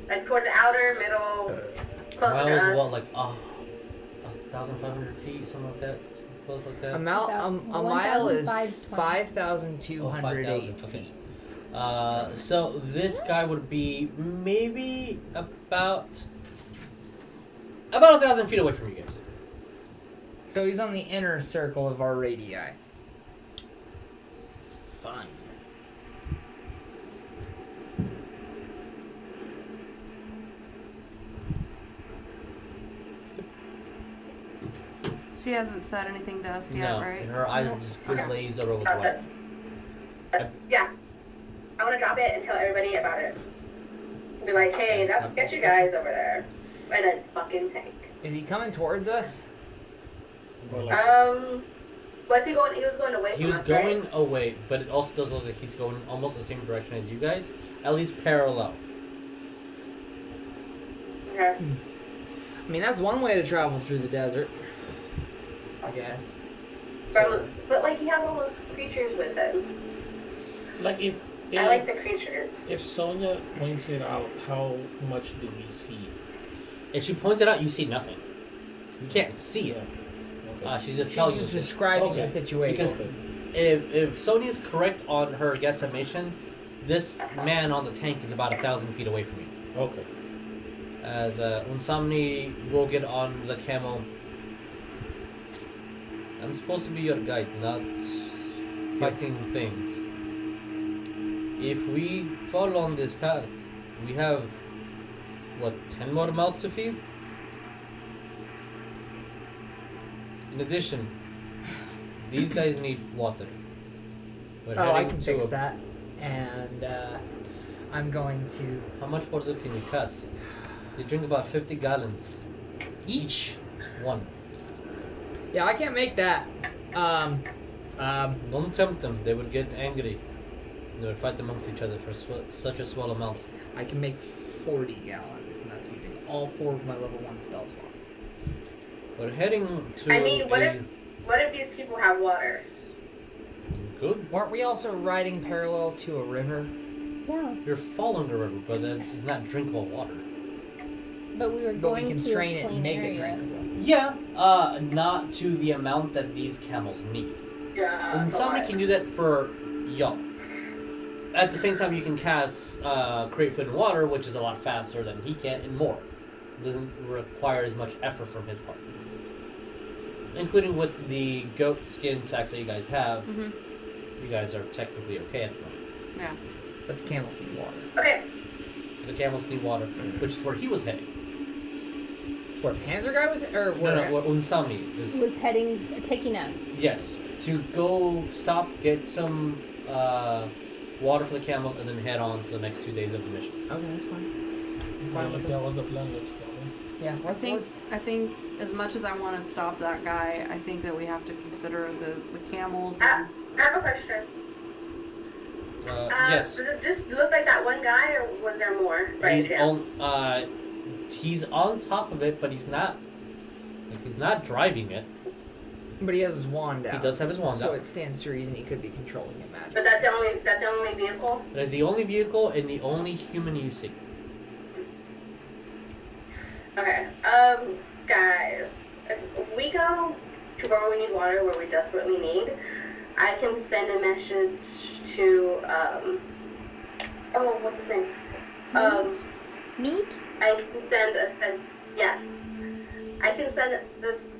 Speaker 6: Like towards the outer, middle, closer to
Speaker 2: miles
Speaker 6: us?
Speaker 2: what, like 1,500 feet, something like that, close like that.
Speaker 3: A mile is
Speaker 5: 1,520.
Speaker 3: 5,208
Speaker 2: 5,000, okay.
Speaker 3: feet.
Speaker 2: So this guy would be maybe about 1,000 feet away from you guys.
Speaker 3: So he's on the inner circle of our radii. Fun.
Speaker 1: She hasn't said anything to us yet,
Speaker 2: No,
Speaker 1: right?
Speaker 2: her eyes are just glazed over with white.
Speaker 6: Yeah. I want to drop it and tell everybody about it. Be like, hey, that's sketchy guys over there. In a fucking tank.
Speaker 3: Is he coming towards us?
Speaker 7: Or like,
Speaker 6: Was he going? He was going away
Speaker 2: He
Speaker 6: from
Speaker 2: was
Speaker 6: us,
Speaker 2: going
Speaker 6: right?
Speaker 2: away, but it also does look like he's going almost the same direction as you guys, at least parallel.
Speaker 6: Okay.
Speaker 3: I mean, that's one way to travel through the desert. I guess.
Speaker 6: But like, he has all those creatures with him.
Speaker 7: like if
Speaker 6: I like the creatures.
Speaker 7: if Sonya points it out, how much do we see?
Speaker 2: If she points it out, you see nothing. You can't see it.
Speaker 7: Okay.
Speaker 2: She just
Speaker 3: She's
Speaker 2: tells you.
Speaker 3: just describing
Speaker 7: Okay.
Speaker 3: the situation.
Speaker 2: Because if Sonya's correct on her guesstimation, this man on the tank is about 1,000 feet away from you.
Speaker 7: Okay.
Speaker 2: As Unsomni will get on the camel. I'm supposed to be your guide, not fighting things. If we follow on this path, we have, what, 10 more mouths to feed? In addition, these guys need water. We're
Speaker 3: oh, I
Speaker 2: heading
Speaker 3: can
Speaker 2: to
Speaker 3: fix
Speaker 2: a-
Speaker 3: that. And I'm going to
Speaker 2: How much water can you cast? They drink about 50 gallons.
Speaker 3: each.
Speaker 2: One.
Speaker 3: Yeah, I can't make that.
Speaker 2: Don't tempt them, they would get angry. They would fight amongst each other for such a small amount.
Speaker 3: I can make 40 gallons, and that's using all 4 of my level 1 spell slots.
Speaker 2: We're heading to
Speaker 6: I mean, what
Speaker 2: a...
Speaker 6: if these people have water?
Speaker 2: Good.
Speaker 3: Weren't we also riding parallel to a river?
Speaker 5: Yeah.
Speaker 2: You're following the river, but it's not drinkable water.
Speaker 5: But we were
Speaker 3: But
Speaker 5: going
Speaker 3: we can
Speaker 5: to
Speaker 3: strain
Speaker 5: a
Speaker 3: it and
Speaker 5: clean
Speaker 3: make it
Speaker 5: area.
Speaker 3: drinkable.
Speaker 2: Yeah, not to the amount that these camels need.
Speaker 6: Yeah.
Speaker 2: And somebody can do that for y'all. At the same time, you can cast Create Food and Water, which is a lot faster than he can, and more. It doesn't require as much effort from his part. Including with the goat skin sacks that you guys have, you guys are technically okay at the moment.
Speaker 1: Yeah.
Speaker 3: But the camels need water.
Speaker 6: Okay.
Speaker 2: The camels need water, which is where he was heading.
Speaker 3: Where Panzer guy was, or
Speaker 2: No,
Speaker 3: where?
Speaker 2: no, where Unsami is.
Speaker 5: Was taking us.
Speaker 2: Yes, to go stop, get some water for the camels, and then head on to the next 2 days of the mission.
Speaker 3: Okay, that's fine. I'm
Speaker 7: Well,
Speaker 3: fine with
Speaker 7: if
Speaker 3: it.
Speaker 7: that was the plan, let's go.
Speaker 3: Yeah,
Speaker 1: I think as much as I want to stop that guy, I think that we have to consider the camels.
Speaker 6: I
Speaker 1: And,
Speaker 6: have a question.
Speaker 2: Yes.
Speaker 6: Does it just look like that one guy, or was there more? By
Speaker 2: He's
Speaker 6: chance?
Speaker 2: he's on top of it, but he's not driving it.
Speaker 3: But he has his wand out.
Speaker 2: He does have his wand
Speaker 3: so
Speaker 2: out.
Speaker 3: it stands to reason he could be controlling it
Speaker 6: But
Speaker 3: magic.
Speaker 6: that's the only vehicle.
Speaker 2: That is the only vehicle and the only human you see.
Speaker 6: Okay. Guys, if we go to where we need water, where we desperately need, I can send a message to oh, what's his name?
Speaker 5: Newt?
Speaker 6: I can send yes. I can send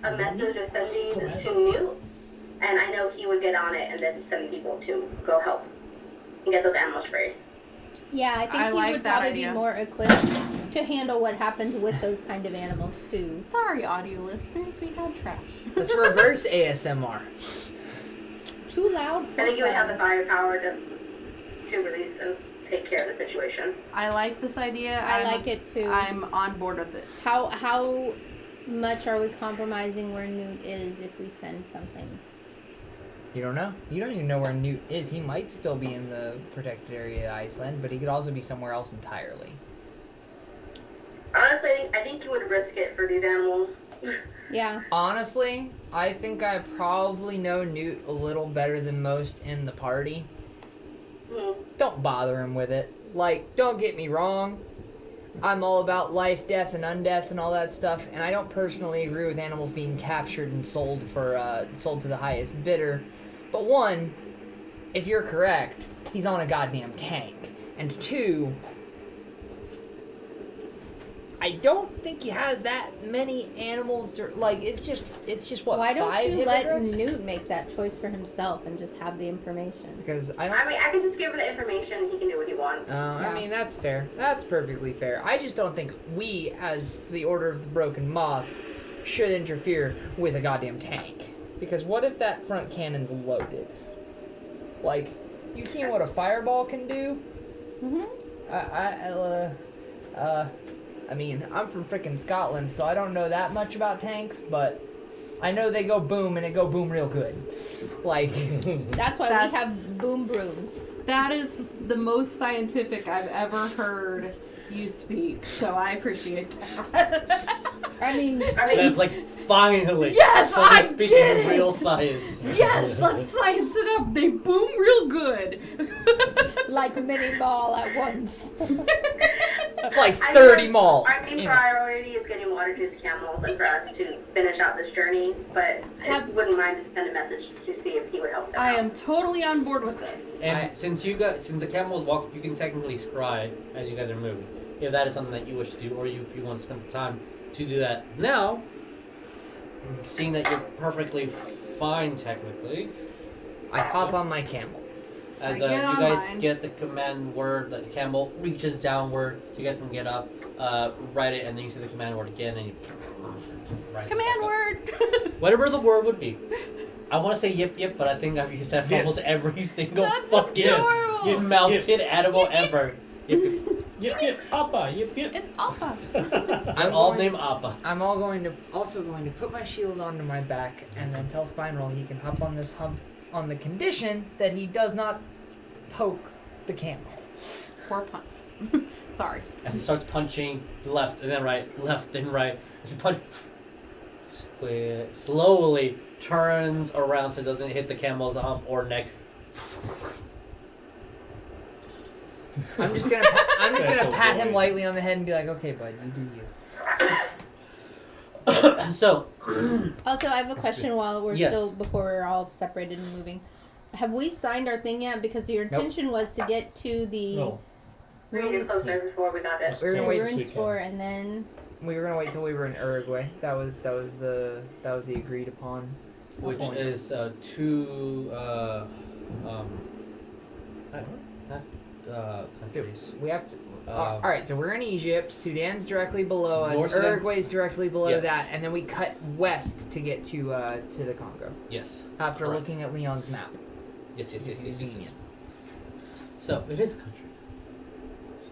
Speaker 6: a message or sending to Newt, and I know he would get on it and then send people to go help and get those animals free.
Speaker 5: Yeah, I think
Speaker 1: I
Speaker 5: he
Speaker 1: like
Speaker 5: would
Speaker 1: that
Speaker 5: probably
Speaker 1: idea.
Speaker 5: be more equipped to handle what happens with those kind of animals too.
Speaker 1: sorry, audio listeners, we had trash.
Speaker 3: Let's reverse ASMR.
Speaker 5: Too loud for
Speaker 6: I think you would have the
Speaker 5: fun.
Speaker 6: firepower to release and take care of the situation.
Speaker 1: I like this idea.
Speaker 5: I like it too.
Speaker 1: I'm on board with it.
Speaker 5: How much are we compromising where Newt is if we send something?
Speaker 3: You don't know. You don't even know where Newt is. He might still be in the protected area of Iceland, but he could also be somewhere else entirely.
Speaker 6: Honestly, I think you would risk it for these animals.
Speaker 5: Yeah.
Speaker 3: Honestly, I think I probably know Newt a little better than most in the party. Don't bother him with it. Like, don't get me wrong. I'm all about life, death, and undeath and all that stuff, and I don't personally agree with animals being captured and sold to the highest bidder. But one, if you're correct, he's on a goddamn tank. And two, I don't think he has that many animals. It's just what,
Speaker 5: Why don't
Speaker 3: 5
Speaker 5: you let
Speaker 3: hippogriffs?
Speaker 5: Newt make that choice for himself and just have the information?
Speaker 3: Because I don't.
Speaker 6: I mean, I can just give him the information and he can do what he wants.
Speaker 3: I mean, that's fair. That's perfectly fair. I just don't think we, as the Order of the Broken Moth, should interfere with a goddamn tank. Because what if that front cannon's loaded? Like, you seen what a fireball can do? I mean, I'm from frickin' Scotland, so I don't know that much about tanks, but I know they go boom, and it go boom real good. Like,
Speaker 5: That's why
Speaker 1: That's-
Speaker 5: we have boom brooms.
Speaker 1: That is the most scientific I've ever heard you speak, so I appreciate that.
Speaker 5: I mean,
Speaker 6: I
Speaker 2: And
Speaker 6: mean,
Speaker 2: it's like, finally!
Speaker 1: Yes,
Speaker 2: so they're
Speaker 1: I
Speaker 2: speaking
Speaker 1: get it!
Speaker 2: real science.
Speaker 1: Yes, let's science it up. They boom real good.
Speaker 5: like mini ball at once.
Speaker 3: it's like
Speaker 6: I
Speaker 3: 30
Speaker 6: mean,
Speaker 3: malls.
Speaker 6: Our main priority is getting water to his camels and for us to finish out this journey, but I wouldn't mind just send a message to see if he would help them
Speaker 1: I
Speaker 6: out.
Speaker 1: am totally on board with this.
Speaker 2: And since the camels walk, you can technically scry as you guys are moving. If that is something that you wish to do, or if you want to spend the time to do that now, seeing that you're perfectly fine technically,
Speaker 3: I hop on my camel.
Speaker 2: as
Speaker 1: I
Speaker 2: you
Speaker 1: get on
Speaker 2: guys
Speaker 1: mine.
Speaker 2: get the command word, the camel reaches downward, you guys can get up, write it, and then you see the command word again, and you rise
Speaker 1: Command
Speaker 2: back up.
Speaker 1: word.
Speaker 2: Whatever the word would be. I want to say yip yip, but I think I've used that for
Speaker 7: Yes.
Speaker 2: almost every single
Speaker 1: That's
Speaker 2: fucking
Speaker 1: adorable.
Speaker 2: mounted animal ever. Yip yip.
Speaker 7: Yip yip, Appa, yip yip.
Speaker 1: It's alpha.
Speaker 2: I'm all named Appa.
Speaker 3: I'm also going to put my shield onto my back and then tell Spinroll he can hop on this hump on the condition that he does not poke the camel.
Speaker 1: Or punch. Sorry.
Speaker 2: As he starts punching left and then right, left and right. As he punch slowly turns around so it doesn't hit the camel's hump or neck.
Speaker 3: I'm just gonna pat him lightly on the head and be like, "Okay, bud, you do you."
Speaker 2: So,
Speaker 5: Also, I have a question while we're
Speaker 2: Yes.
Speaker 5: still before we're all separated and moving. Have we signed our thing yet? Because your intention was to get to the
Speaker 7: No.
Speaker 6: We need to close there before we got it.
Speaker 3: We're gonna wait.
Speaker 5: ruins for, and then
Speaker 3: We were gonna wait till we were in Uruguay. That was the agreed upon.
Speaker 2: which
Speaker 3: point.
Speaker 2: is two countries.
Speaker 3: We have to.
Speaker 2: Um,
Speaker 3: all right, so we're in Egypt. Sudan's directly below us.
Speaker 2: North Sudan's-
Speaker 3: Uruguay's directly below
Speaker 2: Yes.
Speaker 3: that, and then we cut west to get to the Congo.
Speaker 2: Yes.
Speaker 3: After
Speaker 2: Correct.
Speaker 3: looking at Leon's map.
Speaker 2: Yes.
Speaker 3: Genius.
Speaker 2: So it is a country.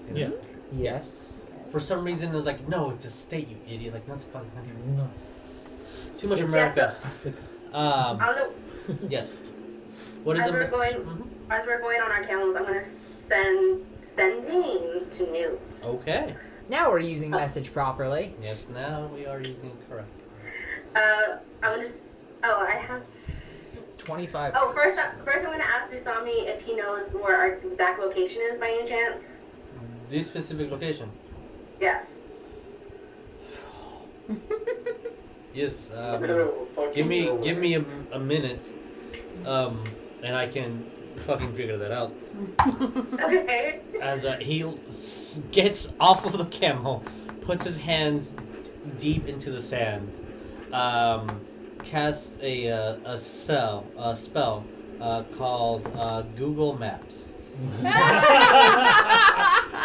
Speaker 2: It is a
Speaker 7: Yeah.
Speaker 2: country.
Speaker 3: Yes.
Speaker 2: For some reason, it was like, no, it's a state, you idiot. Like, no, it's a fucking country.
Speaker 7: No.
Speaker 2: Too much
Speaker 6: It's
Speaker 2: America.
Speaker 7: Africa.
Speaker 6: On the,
Speaker 2: Yes. What is
Speaker 6: as
Speaker 2: the
Speaker 6: we're
Speaker 2: message?
Speaker 6: going, as we're going on our camels, I'm gonna sending to Newt.
Speaker 2: Okay.
Speaker 3: Now we're using message properly.
Speaker 2: Yes, now we are using it correct.
Speaker 6: I'm gonna. Oh, I have.
Speaker 3: 25.
Speaker 6: Oh, first I'm gonna ask Dusami if he knows where our exact location is by any chance.
Speaker 2: This specific location.
Speaker 6: Yes.
Speaker 2: Yes.
Speaker 4: Fucking
Speaker 2: Give me
Speaker 4: nowhere.
Speaker 2: a minute, and I can fucking figure that out.
Speaker 6: Okay.
Speaker 2: As he gets off of the camel, puts his hands deep into the sand, casts a spell called Google Maps.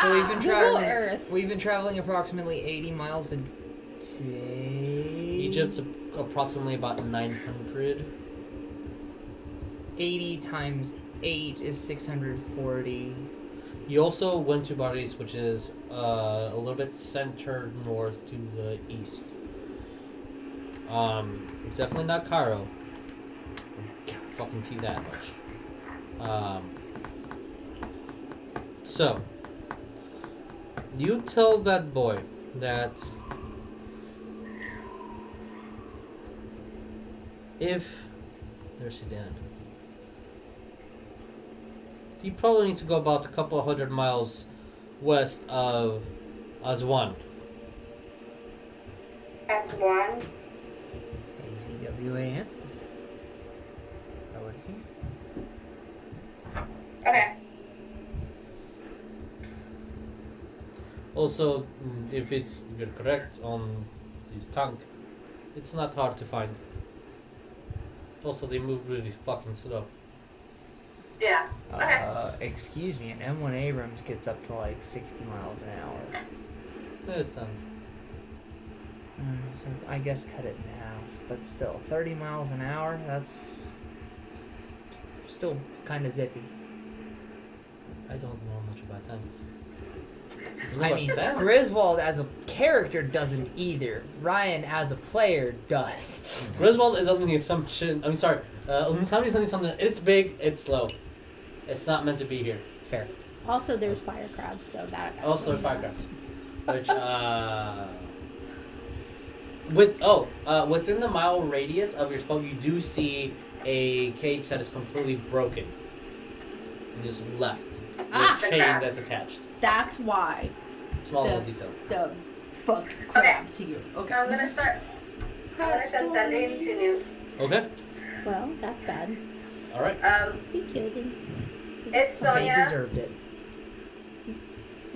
Speaker 3: So we've been
Speaker 5: Google
Speaker 3: traveling.
Speaker 5: Earth.
Speaker 3: We've been traveling approximately 80 miles a day.
Speaker 2: Egypt's approximately about 900.
Speaker 3: 80 times 8 is 640.
Speaker 2: You also went to Paris, which is a little bit center north to the east. It's definitely not Cairo. Can't fucking see that much. So, you tell that boy that if there's Sudan, you probably need to go about a couple of 100 miles west of Aswan.
Speaker 6: S1.
Speaker 3: ACWAN. I would assume.
Speaker 6: Okay.
Speaker 2: Also, if you're correct on this tank, it's not hard to find. Also, they move really fucking slow.
Speaker 6: Yeah. Okay.
Speaker 3: Excuse me, an M1 Abrams gets up to like 60 miles an hour.
Speaker 2: Listen,
Speaker 3: So I guess cut it in half, but still, 30 miles an hour, that's still kind of zippy.
Speaker 2: I don't know much about tanks. You know
Speaker 3: I
Speaker 2: about
Speaker 3: mean,
Speaker 2: sand?
Speaker 3: Griswold as a character doesn't either. Ryan as a player does.
Speaker 2: Griswold is under the assumption. I'm sorry. Somebody's under the assumption. It's big. It's slow. It's not meant to be here.
Speaker 3: Fair.
Speaker 5: also there's fire crabs, so that.
Speaker 2: Also, firecraft. Which within the mile radius of your spell, you do see a cage that is completely broken and just left with
Speaker 5: Ah!
Speaker 2: a chain that's attached.
Speaker 5: That's why
Speaker 2: Small
Speaker 5: The-
Speaker 2: little detail.
Speaker 5: the fuck crabs here. Okay.
Speaker 6: I'm gonna start sending to Newt.
Speaker 2: Okay.
Speaker 5: Well, that's bad.
Speaker 2: All right.
Speaker 5: We killed him.
Speaker 6: It's
Speaker 3: They
Speaker 6: Sonya.
Speaker 3: deserved it.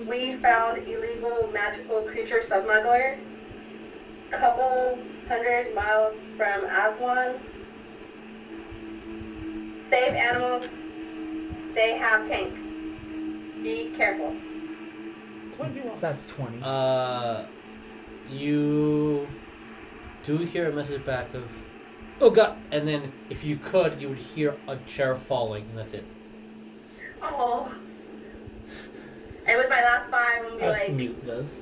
Speaker 6: We found illegal magical creature smuggler. Couple 100 miles from Aswan. Save animals. They have tank. Be careful.
Speaker 3: That's 20.
Speaker 2: You do hear a message back of, "Oh God!" And then, if you could, you would hear a chair falling, and that's it.
Speaker 6: Oh. And with my last 5, I'm gonna be
Speaker 7: As
Speaker 6: like,
Speaker 7: Mute does.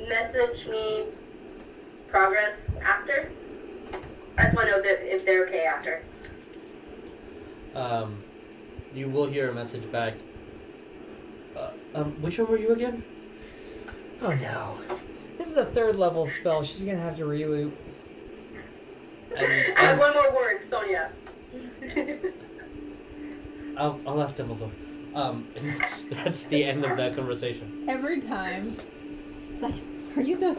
Speaker 6: message me progress after. I just want to know if they're okay after.
Speaker 2: You will hear a message back. Which one were you again?
Speaker 3: Oh no. This is a 3rd level spell. She's gonna have to reloop.
Speaker 6: I have one more word, Sonya.
Speaker 2: I'll ask Dumbledore. That's the end of that conversation.
Speaker 5: Every time. It's like, are you the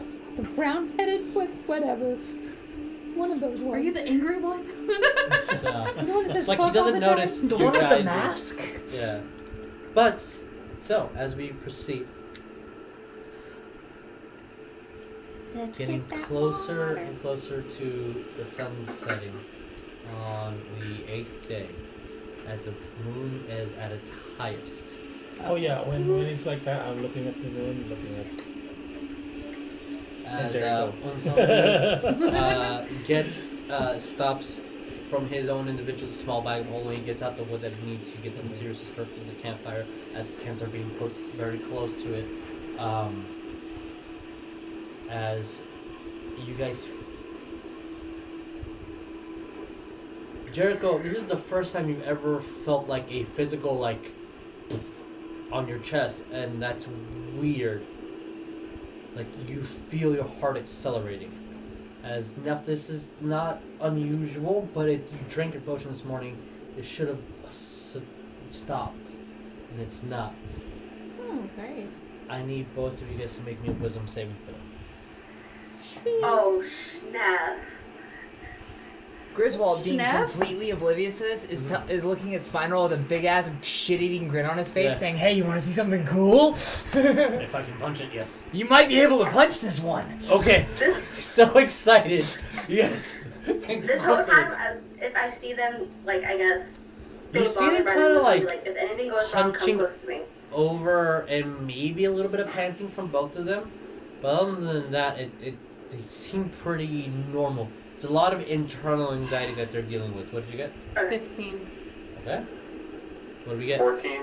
Speaker 5: brown-headed, whatever? One of those ones.
Speaker 1: Are you the angry one?
Speaker 2: It's,
Speaker 5: The one that says
Speaker 2: it's like he
Speaker 5: fuck all
Speaker 2: doesn't
Speaker 5: the time?
Speaker 2: notice
Speaker 3: The
Speaker 2: you
Speaker 3: one with the
Speaker 2: guys'
Speaker 3: mask?
Speaker 2: Yeah. But, so, as we proceed,
Speaker 5: Let's
Speaker 2: getting
Speaker 5: get that
Speaker 2: closer
Speaker 5: water.
Speaker 2: and closer to the sun setting on the 8th day, as the moon is at its highest.
Speaker 7: Oh yeah, when it's like that, I'm looking at the moon, looking at.
Speaker 2: As
Speaker 7: Jericho.
Speaker 2: when someone stops from his own individual small bag of holding, he gets out the wood that he needs, he gets some materials to start to the campfire as the tents are being put very close to it. As you guys, Jericho, this is the first time you've ever felt like a physical like on your chest, and that's weird. Like you feel your heart accelerating. As enough, this is not unusual, but you drank your potion this morning, it should have stopped, and it's not.
Speaker 5: Oh, great.
Speaker 2: I need both of you guys to make me a wisdom saving throw.
Speaker 6: Oh, snap.
Speaker 3: Griswold, being
Speaker 1: Schneff?
Speaker 3: completely oblivious to this, is looking at Spinal with a big ass shit-eating grin on his face,
Speaker 2: Yeah.
Speaker 3: saying, "Hey, you want to see something cool?
Speaker 2: If I can punch it, yes.
Speaker 3: You might be able to punch this one."
Speaker 2: Okay.
Speaker 6: This
Speaker 2: So excited. Yes.
Speaker 6: this whole time, if I see them, like, I guess,
Speaker 2: You see them
Speaker 6: running,
Speaker 2: kinda, like,
Speaker 6: if anything goes wrong, come
Speaker 2: punching
Speaker 6: close to me.
Speaker 2: over and maybe a little bit of panting from both of them, but other than that, they seem pretty normal. It's a lot of internal anxiety that they're dealing with. What did you get?
Speaker 1: 15.
Speaker 2: Okay. What did we get?
Speaker 4: 14.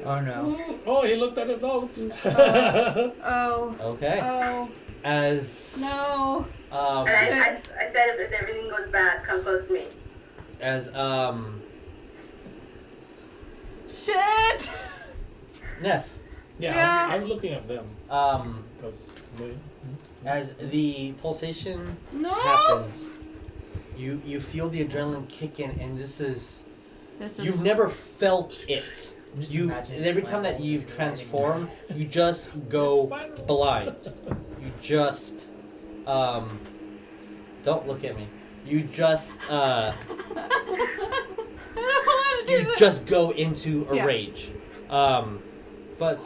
Speaker 3: Oh no.
Speaker 7: Oh, he looked at the notes.
Speaker 1: Oh.
Speaker 2: Okay.
Speaker 1: Oh.
Speaker 2: As
Speaker 1: No.
Speaker 6: And I said if everything goes bad, come close to me.
Speaker 2: as
Speaker 1: Shit!
Speaker 2: Neff,
Speaker 7: Yeah,
Speaker 1: Yeah.
Speaker 7: I'm looking at them because
Speaker 2: as the pulsation
Speaker 1: No!
Speaker 2: happens, you feel the adrenaline kick in, and this is you've never felt it.
Speaker 3: just
Speaker 2: You
Speaker 3: imagining
Speaker 2: every
Speaker 3: it's
Speaker 2: time
Speaker 3: my
Speaker 2: that
Speaker 3: fault.
Speaker 2: you transform, you just go blind. You just don't look at me. You just
Speaker 1: I don't want to do
Speaker 2: you
Speaker 1: this.
Speaker 2: just go into a
Speaker 1: Yeah.
Speaker 2: rage. But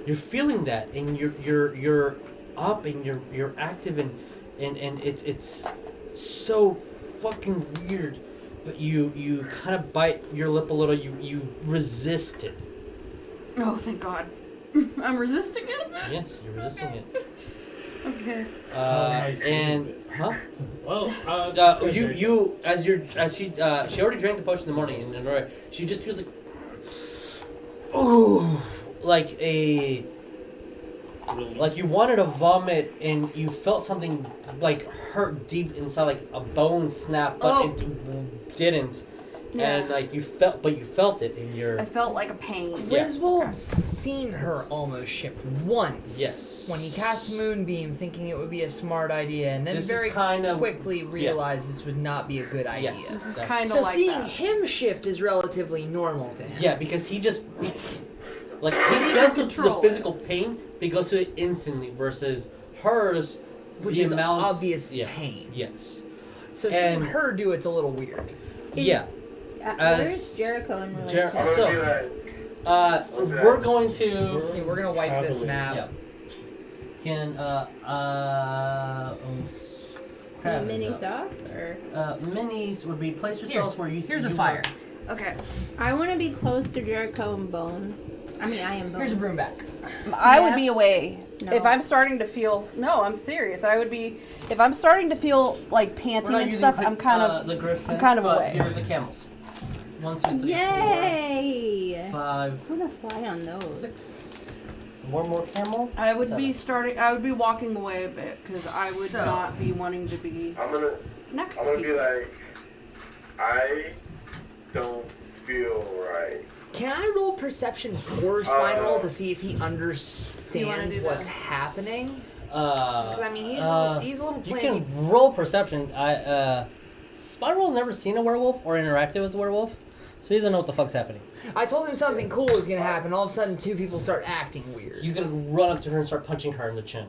Speaker 2: you're feeling that, and you're up, and you're active, and it's so fucking weird. But you kind of bite your lip a little. You resist it.
Speaker 1: Oh, thank God. I'm resisting it?
Speaker 2: Yes, you're resisting it.
Speaker 1: Okay.
Speaker 7: I see
Speaker 2: And
Speaker 7: this.
Speaker 2: huh?
Speaker 7: Well,
Speaker 2: You as she already drank the potion in the morning, and she just feels like, ooh, like you wanted to vomit, and you felt something like hurt deep inside, like a bone snap, but it didn't.
Speaker 1: Yeah.
Speaker 2: And like you felt it in your.
Speaker 1: I felt like a pain.
Speaker 3: Griswold's seen her almost shift once.
Speaker 2: Yes.
Speaker 3: When he cast Moonbeam, thinking it would be a smart idea, and then
Speaker 2: This is
Speaker 3: very
Speaker 2: kind of-
Speaker 3: quickly realized this would not be a good idea.
Speaker 2: Yes.
Speaker 1: Kind
Speaker 3: So
Speaker 1: of like
Speaker 3: seeing
Speaker 1: that.
Speaker 3: him shift is relatively normal to him.
Speaker 2: Yeah, because he just like
Speaker 1: He
Speaker 2: he
Speaker 1: can
Speaker 2: goes to the
Speaker 1: control
Speaker 2: physical pain, but he goes to it instantly. Versus hers,
Speaker 3: Which
Speaker 2: the
Speaker 3: is
Speaker 2: amounts-
Speaker 3: obvious
Speaker 2: yeah.
Speaker 3: pain.
Speaker 2: Yes.
Speaker 3: So seeing
Speaker 2: And-
Speaker 3: her do it's a little weird.
Speaker 2: Yeah.
Speaker 5: Where's Jericho in relation?
Speaker 4: I'm gonna
Speaker 2: So-
Speaker 4: be like,
Speaker 2: We're going to.
Speaker 3: Okay, we're gonna wipe this
Speaker 7: Heavily.
Speaker 3: map.
Speaker 2: Yeah. Can crab is
Speaker 5: Minis
Speaker 2: up.
Speaker 5: off? Or?
Speaker 2: Minis would be place yourselves where you.
Speaker 3: Here's a
Speaker 2: you
Speaker 3: fire.
Speaker 1: Okay.
Speaker 5: I want to be close to Jericho and Bones. I mean, I am Bones.
Speaker 3: Here's a broom back.
Speaker 1: I would
Speaker 5: Yeah.
Speaker 1: be away.
Speaker 5: No.
Speaker 1: If I'm starting to feel. No, I'm serious. I would be. If I'm starting to feel like
Speaker 2: We're
Speaker 1: panting
Speaker 2: not
Speaker 1: and
Speaker 2: using
Speaker 1: stuff, I'm kind of.
Speaker 2: the griffins.
Speaker 1: I'm kind of
Speaker 2: but
Speaker 1: away.
Speaker 2: Here are the camels. 1, 2, 3,
Speaker 5: Yay!
Speaker 2: 4, 5,
Speaker 5: I want to fly on those.
Speaker 2: 6. One more camel.
Speaker 1: I would
Speaker 2: 7.
Speaker 1: be starting. I would be walking away a bit because I would
Speaker 3: So-
Speaker 1: not be wanting to be
Speaker 4: I'm gonna
Speaker 1: next
Speaker 4: I'm
Speaker 1: to
Speaker 4: gonna be
Speaker 1: people.
Speaker 4: like, I don't feel right.
Speaker 3: Can I roll perception for Spinal to see if he
Speaker 1: You wanna
Speaker 3: understands
Speaker 1: do
Speaker 3: what's
Speaker 1: that?
Speaker 3: happening? Because I mean, he's a little
Speaker 2: You
Speaker 3: planty.
Speaker 2: can roll perception. Spiral's never seen a werewolf or interacted with a werewolf, so he doesn't know what the fuck's happening.
Speaker 3: I told him something cool was gonna happen. All of a sudden, two people start acting weird.
Speaker 2: He's gonna run up to her and start punching her in the chin.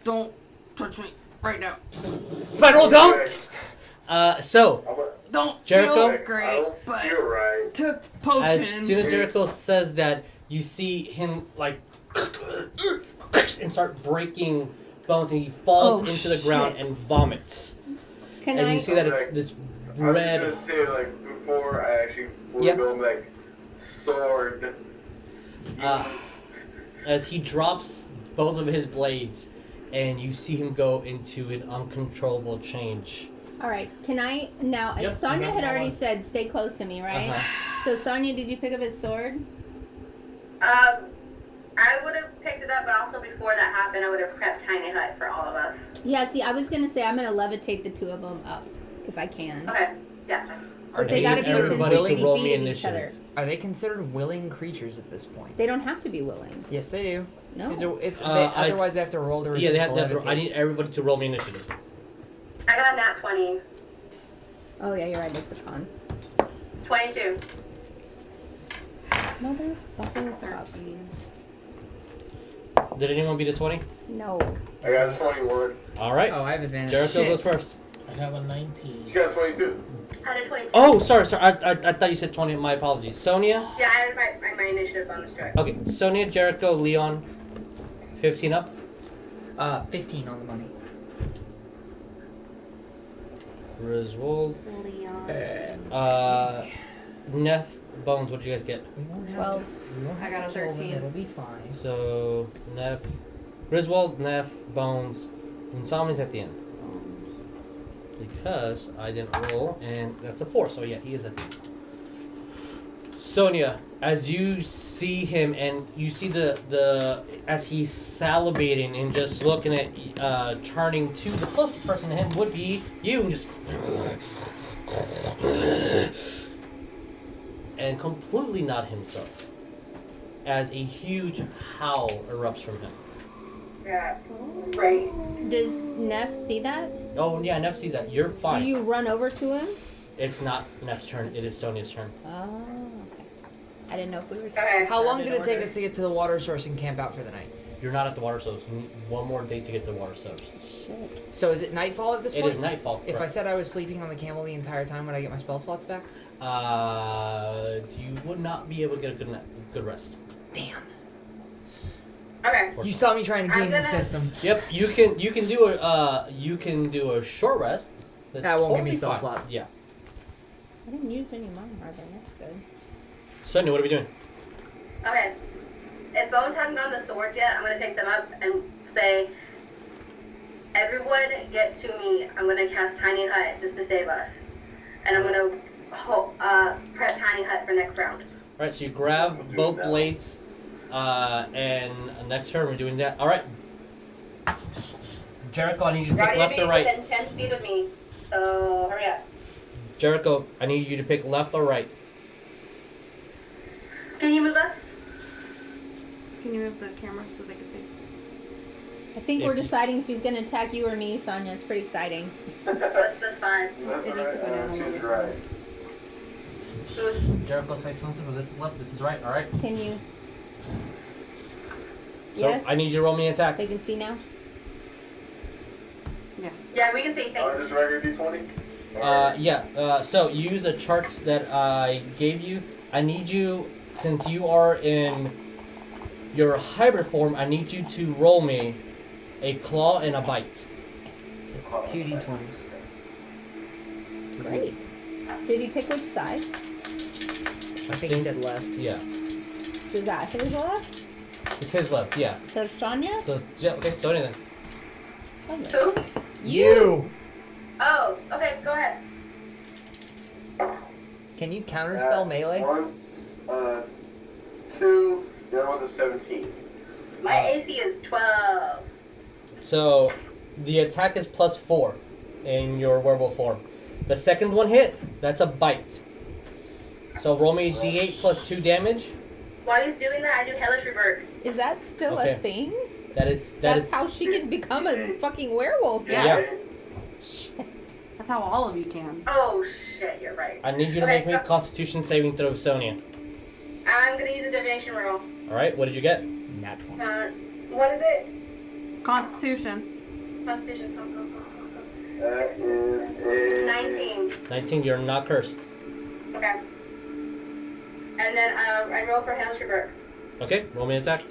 Speaker 1: Don't touch me right now.
Speaker 3: Spiral, don't!
Speaker 2: So,
Speaker 1: Don't
Speaker 2: Jericho?
Speaker 1: feel great, but
Speaker 4: You're right.
Speaker 1: took potion.
Speaker 2: as soon as Jericho says that, you see him, like, and start breaking bones, and he falls into the ground and vomits.
Speaker 5: Can
Speaker 2: And
Speaker 5: I?
Speaker 2: you see that it's this
Speaker 4: I was
Speaker 2: red...
Speaker 4: just gonna say, like, before I actually
Speaker 2: Yeah.
Speaker 4: go, like, sword.
Speaker 2: As he drops both of his blades, and you see him go into an uncontrollable change.
Speaker 5: All right. Can I now?
Speaker 2: Yep,
Speaker 5: Sonya
Speaker 2: you
Speaker 5: had
Speaker 2: got
Speaker 5: already
Speaker 2: one.
Speaker 5: said, "Stay close to me," right?
Speaker 2: Uh-huh.
Speaker 5: So Sonya, did you pick up his sword?
Speaker 6: I would have picked it up, but also before that happened, I would have prepped Tiny Hut for all of us.
Speaker 5: Yeah. See, I was gonna say I'm gonna levitate the two of them up if I can.
Speaker 6: Okay, yeah.
Speaker 5: But
Speaker 2: I
Speaker 5: they
Speaker 2: need
Speaker 5: gotta be within
Speaker 2: everybody to
Speaker 5: 60
Speaker 2: roll
Speaker 5: feet
Speaker 2: me
Speaker 5: of each
Speaker 2: initiative.
Speaker 5: other.
Speaker 3: Are they considered willing creatures at this point?
Speaker 5: They don't have to be willing.
Speaker 3: Yes, they do.
Speaker 5: No.
Speaker 3: Otherwise, they have to roll to
Speaker 2: Yeah, they have
Speaker 3: resist
Speaker 2: to.
Speaker 3: the
Speaker 2: I
Speaker 3: levitate.
Speaker 2: need everybody to roll me initiative.
Speaker 6: I got a nat 20.
Speaker 5: Oh yeah, you're right. It's a con.
Speaker 6: 22.
Speaker 5: Motherfucker.
Speaker 1: 13.
Speaker 2: Did anyone beat a 20?
Speaker 5: No.
Speaker 4: I got a 21.
Speaker 2: All right.
Speaker 3: Oh, I have advantage.
Speaker 2: Jericho
Speaker 3: Shit.
Speaker 2: goes first.
Speaker 7: I have a 19.
Speaker 4: You got a 22.
Speaker 6: I had a 22.
Speaker 2: Oh, sorry. I thought you said 20. My apologies. Sonya.
Speaker 6: Yeah, I had my initiative bonus to it.
Speaker 2: Okay. Sonya, Jericho, Leon. 15 up.
Speaker 3: 15 on the money.
Speaker 2: Griswold.
Speaker 1: Leon.
Speaker 2: Neff, Bones. What did you guys get?
Speaker 3: We won't have
Speaker 5: 12.
Speaker 3: We won't
Speaker 1: I
Speaker 3: have
Speaker 1: got
Speaker 3: to
Speaker 1: a
Speaker 3: kill them,
Speaker 1: 13.
Speaker 3: It'll be fine.
Speaker 2: So Neff, Griswold, Neff, Bones, and Somnia's at the end. Because I didn't roll, and that's a 4. So yeah, he is at the end. Sonya, as you see him, and you see the as he's salivating and just looking at turning to the closest person to him would be you, and just and completely not himself, as a huge howl erupts from him.
Speaker 6: Yeah, right.
Speaker 5: Does Neff see that?
Speaker 2: Oh yeah, Neff sees that. You're fine.
Speaker 5: Do you run over to him?
Speaker 2: It's not Neff's turn. It is Sonya's turn.
Speaker 5: Oh, okay. I didn't know if we were.
Speaker 6: Okay.
Speaker 3: How long did
Speaker 5: in
Speaker 3: it take
Speaker 5: order.
Speaker 3: us to get to the water source and camp out for the night?
Speaker 2: You're not at the water source. You need one more day to get to the water source.
Speaker 5: Shit.
Speaker 3: So is it nightfall at this
Speaker 2: It
Speaker 3: point?
Speaker 2: is nightfall.
Speaker 3: If I
Speaker 2: correct.
Speaker 3: said I was sleeping on the camel the entire time, would I get my spell slots back?
Speaker 2: You would not be able to get a good rest.
Speaker 3: Damn.
Speaker 6: Okay.
Speaker 3: You saw me trying to
Speaker 6: I'm
Speaker 3: game the
Speaker 6: gonna-
Speaker 3: system.
Speaker 2: Yep, you can do a short rest. That's
Speaker 3: That won't give me
Speaker 2: totally
Speaker 3: spell
Speaker 2: fine.
Speaker 3: slots.
Speaker 2: Yeah.
Speaker 5: I didn't use any mine, are they? That's good.
Speaker 2: Sonya, what are we doing?
Speaker 6: Okay. If Bones hasn't gotten the swords yet, I'm gonna pick them up and say, everyone get to me. I'm gonna cast Tiny Hut just to save us. And I'm gonna prep Tiny Hut for next round.
Speaker 2: All right, so you grab both blades, and next turn we're doing that. All right. Jericho, I need you to pick
Speaker 6: Ready
Speaker 2: left
Speaker 6: to
Speaker 2: or
Speaker 6: be
Speaker 2: right.
Speaker 6: within 10 feet of me. So hurry up.
Speaker 2: Jericho, I need you to pick left or right.
Speaker 6: Can you move us?
Speaker 1: Can you move the camera so they can see?
Speaker 5: I think
Speaker 2: If
Speaker 5: we're
Speaker 2: you-
Speaker 5: deciding if he's gonna attack you or me, Sonya. It's pretty exciting.
Speaker 6: That's fine.
Speaker 4: That's
Speaker 1: It needs to go down a little
Speaker 4: She's
Speaker 1: bit.
Speaker 4: right.
Speaker 6: Who's-
Speaker 2: Jericho's facing this, so this is left, this is right. All right.
Speaker 5: Can you?
Speaker 2: So
Speaker 5: Yes.
Speaker 2: I need you to roll me an attack.
Speaker 5: They can see now.
Speaker 6: Yeah, we can see. Thank you.
Speaker 4: Just regular D20?
Speaker 2: Yeah. So use the charts that I gave you. I need you, since you are in your hybrid form, I need you to roll me a claw and a bite.
Speaker 3: It's 2 d20s.
Speaker 5: Great. Did he pick which side?
Speaker 3: I think he said left.
Speaker 2: Yeah.
Speaker 5: So is that his left?
Speaker 2: It's his left. Yeah.
Speaker 5: So Sonya?
Speaker 2: So okay. So anything.
Speaker 5: Sonya.
Speaker 6: Who?
Speaker 3: You!
Speaker 6: Oh, okay, go ahead.
Speaker 3: Can you counterspell melee?
Speaker 4: Once, 2, the other one's a 17.
Speaker 6: My AC is 12.
Speaker 2: So the attack is +4 in your werewolf form. The second one hit, that's a bite. So roll me d8 plus 2 damage.
Speaker 6: While he's doing that, I do Hellish Revert.
Speaker 5: Is that still
Speaker 2: Okay.
Speaker 5: a thing?
Speaker 2: That's
Speaker 5: That's how she can become a fucking werewolf.
Speaker 2: Yeah.
Speaker 5: Shit.
Speaker 1: That's how all of you can.
Speaker 6: Oh shit, you're right.
Speaker 2: I need you to
Speaker 6: Okay,
Speaker 2: make me
Speaker 6: go.
Speaker 2: Constitution saving throw, Sonya.
Speaker 6: I'm gonna use a divination roll.
Speaker 2: All right. What did you get?
Speaker 3: Nat 20.
Speaker 6: What is it?
Speaker 1: Constitution.
Speaker 6: Constitution.
Speaker 4: That is a
Speaker 6: 19.
Speaker 2: 19. You're not cursed.
Speaker 6: Okay. And then I roll for Hellstripper.
Speaker 2: Okay. Roll me an attack.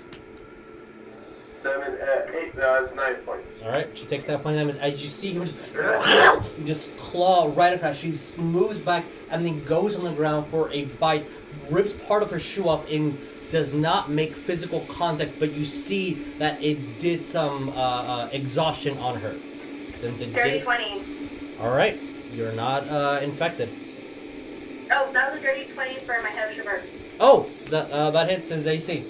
Speaker 4: 7, 8. No, it's 9 points.
Speaker 2: All right. She takes that point of damage. As you see him just claw right across. She moves back and then goes on the ground for a bite. Rips part of her shoe off and does not make physical contact, but you see that it did some exhaustion on her. Since it
Speaker 6: Dirty
Speaker 2: did.
Speaker 6: 20.
Speaker 2: All right. You're not infected.
Speaker 6: Oh, that was a dirty 20 for my Hellstripper.
Speaker 2: Oh, that hits his AC.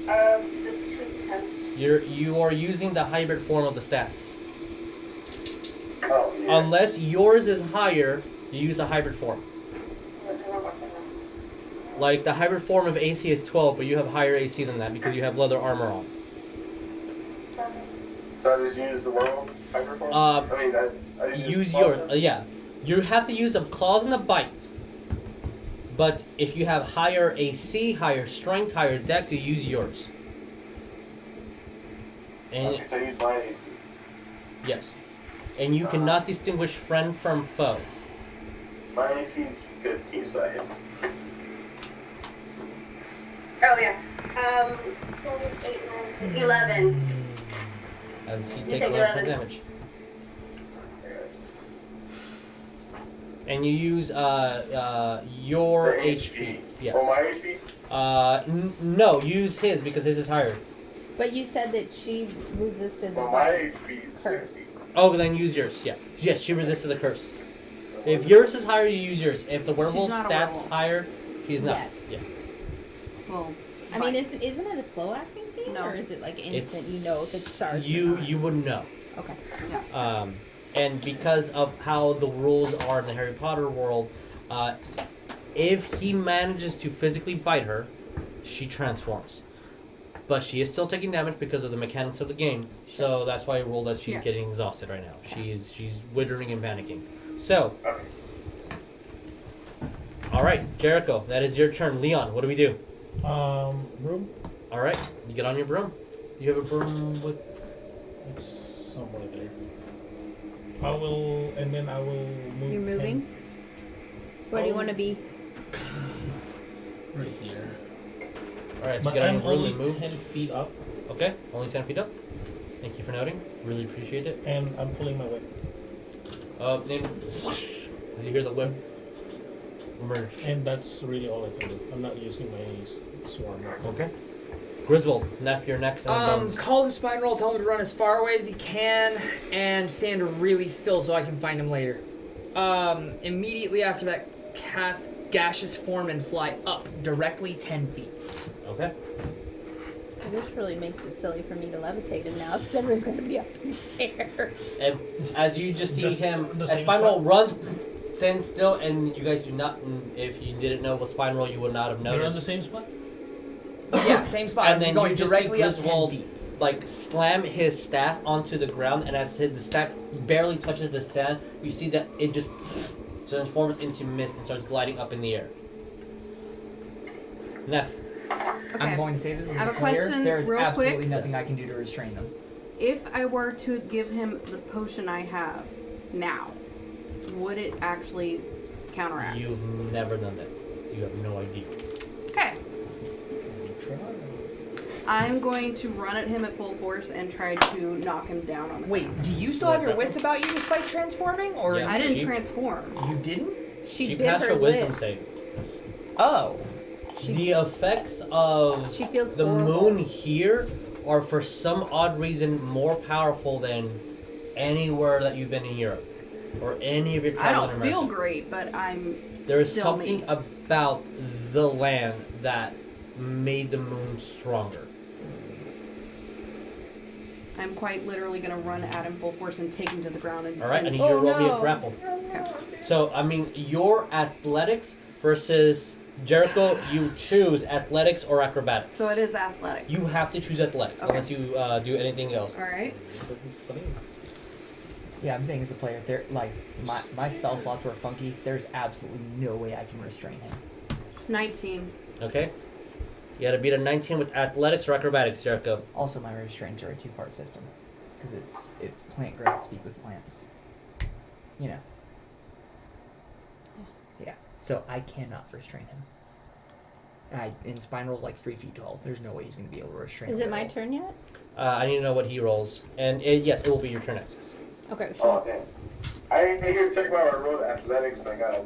Speaker 6: The 2
Speaker 2: You are using the hybrid form of the stats.
Speaker 4: Oh, yeah.
Speaker 2: Unless yours is higher, you use the hybrid form. Like the hybrid form of AC is 12, but you have higher AC than that because you have leather armor on.
Speaker 4: So I just use the werewolf hyperform? I
Speaker 2: Use your yeah. You have to use the claws and the bite. But if you have higher AC, higher strength, higher dex, you use yours. And
Speaker 4: Okay, so I use my AC.
Speaker 2: yes, and you cannot distinguish friend from foe.
Speaker 4: My AC is 15, so that hits.
Speaker 6: Oh, yeah. 11.
Speaker 2: As he
Speaker 6: You
Speaker 2: takes
Speaker 6: take
Speaker 2: 11
Speaker 6: 11.
Speaker 2: damage. And you use your
Speaker 4: The
Speaker 2: HP. Yeah.
Speaker 4: Oh, my HP?
Speaker 2: No, use his because his is higher.
Speaker 5: But you said that she resisted the
Speaker 4: Well, my
Speaker 5: bite.
Speaker 4: HP is
Speaker 5: Curse.
Speaker 4: 60.
Speaker 2: Oh, then use yours. Yeah. Yes, she resisted the curse. If yours is higher, you use yours. If the werewolf
Speaker 1: not a
Speaker 2: stats
Speaker 1: werewolf.
Speaker 2: higher, she's not.
Speaker 5: Yet.
Speaker 2: Yeah.
Speaker 1: Well,
Speaker 5: I mean, isn't it a slow acting thing?
Speaker 1: No.
Speaker 5: Or is it like instant?
Speaker 2: It's
Speaker 5: You know if it starts. or
Speaker 2: You
Speaker 5: not?
Speaker 2: you wouldn't know.
Speaker 5: Okay.
Speaker 2: And because of how the rules are in the Harry Potter world, if he manages to physically bite her, she transforms. But she is still taking damage because of the mechanics of the game. So that's why I rolled that she's
Speaker 1: Yeah.
Speaker 2: getting exhausted right now. She's withering and panicking. So,
Speaker 4: Okay.
Speaker 2: all right, Jericho, that is your turn. Leon, what do we do?
Speaker 7: Room?
Speaker 2: All right, you get on your broom. Do you have a broom with?
Speaker 7: It's somewhere there. I will move.
Speaker 5: You're moving?
Speaker 7: 10
Speaker 5: Where do you want to be?
Speaker 7: right here.
Speaker 2: All right, so
Speaker 7: But
Speaker 2: get on
Speaker 7: I'm
Speaker 2: your broom
Speaker 7: only
Speaker 2: and move.
Speaker 7: 10 feet up,
Speaker 2: Okay, only 10 feet up. Thank you for noting. Really appreciate it.
Speaker 7: and I'm pulling my whip.
Speaker 2: Then whoosh, as you hear the whip emerge.
Speaker 7: And that's really all I can do. I'm not using my swarm.
Speaker 2: Okay. Griswold, Neff, you're next. And Bones.
Speaker 3: Call the spine roll, tell him to run as far away as he can, and stand really still so I can find him later. Immediately after that, cast gaseous form and fly up directly 10 feet.
Speaker 2: Okay.
Speaker 5: This really makes it silly for me to levitate him now. Since everyone's going to be up in the air.
Speaker 2: And as you just see
Speaker 7: Just
Speaker 2: him,
Speaker 7: the
Speaker 2: as
Speaker 7: same
Speaker 2: Spinal
Speaker 7: spot?
Speaker 2: runs, stand still, and you guys do not. If you didn't know what Spine Roll, you would not have
Speaker 7: You're on the
Speaker 2: noticed.
Speaker 7: same spot?
Speaker 3: Yeah, same spot.
Speaker 2: And
Speaker 3: I'm
Speaker 2: then
Speaker 3: just going
Speaker 2: you just
Speaker 3: directly
Speaker 2: see
Speaker 3: up 10
Speaker 2: Griswold
Speaker 3: feet.
Speaker 2: like slam his staff onto the ground, and as the staff barely touches the sand, you see that it just transforms into mist and starts gliding up in the air. Neff.
Speaker 1: Okay.
Speaker 3: I'm going to say this is
Speaker 1: I have
Speaker 3: a
Speaker 1: a
Speaker 3: player.
Speaker 1: question
Speaker 3: There's
Speaker 1: real
Speaker 3: absolutely
Speaker 1: quick.
Speaker 3: nothing
Speaker 2: Yes.
Speaker 3: I can do to restrain them.
Speaker 1: If I were to give him the potion I have now, would it actually counteract?
Speaker 2: You've never done that. You have no idea.
Speaker 1: Okay. I'm going to run at him at full force and try to knock him down on the
Speaker 3: Wait,
Speaker 1: ground.
Speaker 3: do you still have your wits about you despite transforming, or
Speaker 2: Yeah.
Speaker 1: I didn't
Speaker 2: She-
Speaker 1: transform.
Speaker 3: you didn't?
Speaker 5: She bit
Speaker 2: passed
Speaker 5: her
Speaker 2: her wisdom
Speaker 5: lip.
Speaker 2: save.
Speaker 3: Oh,
Speaker 2: The effects of
Speaker 5: She feels
Speaker 2: the
Speaker 5: horrible.
Speaker 2: moon here are for some odd reason more powerful than anywhere that you've been in Europe or any of your
Speaker 1: I
Speaker 2: travels in
Speaker 1: don't
Speaker 2: America.
Speaker 1: feel great, but I'm
Speaker 2: There is
Speaker 1: still
Speaker 2: something
Speaker 1: me.
Speaker 2: about the land that made the moon stronger.
Speaker 1: I'm quite literally going to run at him full force and take him to the ground. And
Speaker 2: All right, I need you
Speaker 5: Oh,
Speaker 2: to roll me a
Speaker 5: no.
Speaker 2: grapple.
Speaker 1: Okay.
Speaker 2: So, I mean, your athletics versus Jericho, you choose athletics or acrobatics.
Speaker 1: So it is athletics.
Speaker 2: You have to choose athletics
Speaker 1: Okay.
Speaker 2: unless you do anything else.
Speaker 1: All right.
Speaker 3: yeah, I'm saying as a player, there like my spell slots were funky. There's absolutely no way I can restrain him.
Speaker 1: 19.
Speaker 2: Okay. You gotta beat a 19 with athletics or acrobatics, Jericho.
Speaker 3: Also, my restraints are a 2-part system because it's plant growth, speak with plants. You know. Yeah. So I cannot restrain him. And Spine like 3 feet tall. There's no way he's gonna be able to restrain.
Speaker 5: Is
Speaker 3: him
Speaker 5: it
Speaker 3: at
Speaker 5: my
Speaker 3: all.
Speaker 5: turn yet?
Speaker 2: I need to know what he rolls, and yes, it will be your turn next.
Speaker 5: Okay,
Speaker 4: Oh,
Speaker 5: sure.
Speaker 4: okay. I didn't check about I rolled athletics and I got a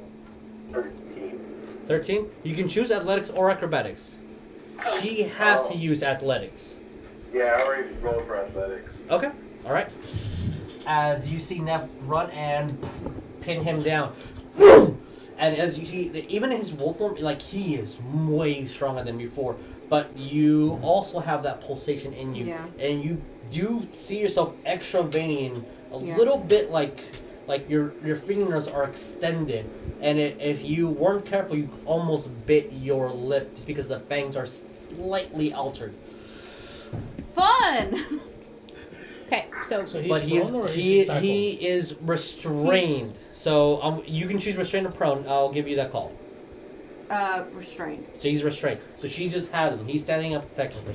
Speaker 4: 13.
Speaker 2: 13. You can choose athletics or acrobatics. She has to use athletics.
Speaker 4: Yeah, I already rolled for athletics.
Speaker 2: Okay. All right. As you see Nev run and pin him down, and as you see, even in his wolf form, like he is way stronger than before. But you also have that pulsation in you, and you do see yourself extra veiny and a little bit like your fingernails are extended, and if you weren't careful, you almost bit your lip just because the fangs are slightly altered.
Speaker 1: Fun.
Speaker 5: Okay, so
Speaker 7: So
Speaker 2: But
Speaker 7: he's prone or is he tackled?
Speaker 2: he is restrained. So you can choose restrained or prone. I'll give you that call.
Speaker 1: Restrained.
Speaker 2: So he's restrained. So she just had him. He's standing up technically.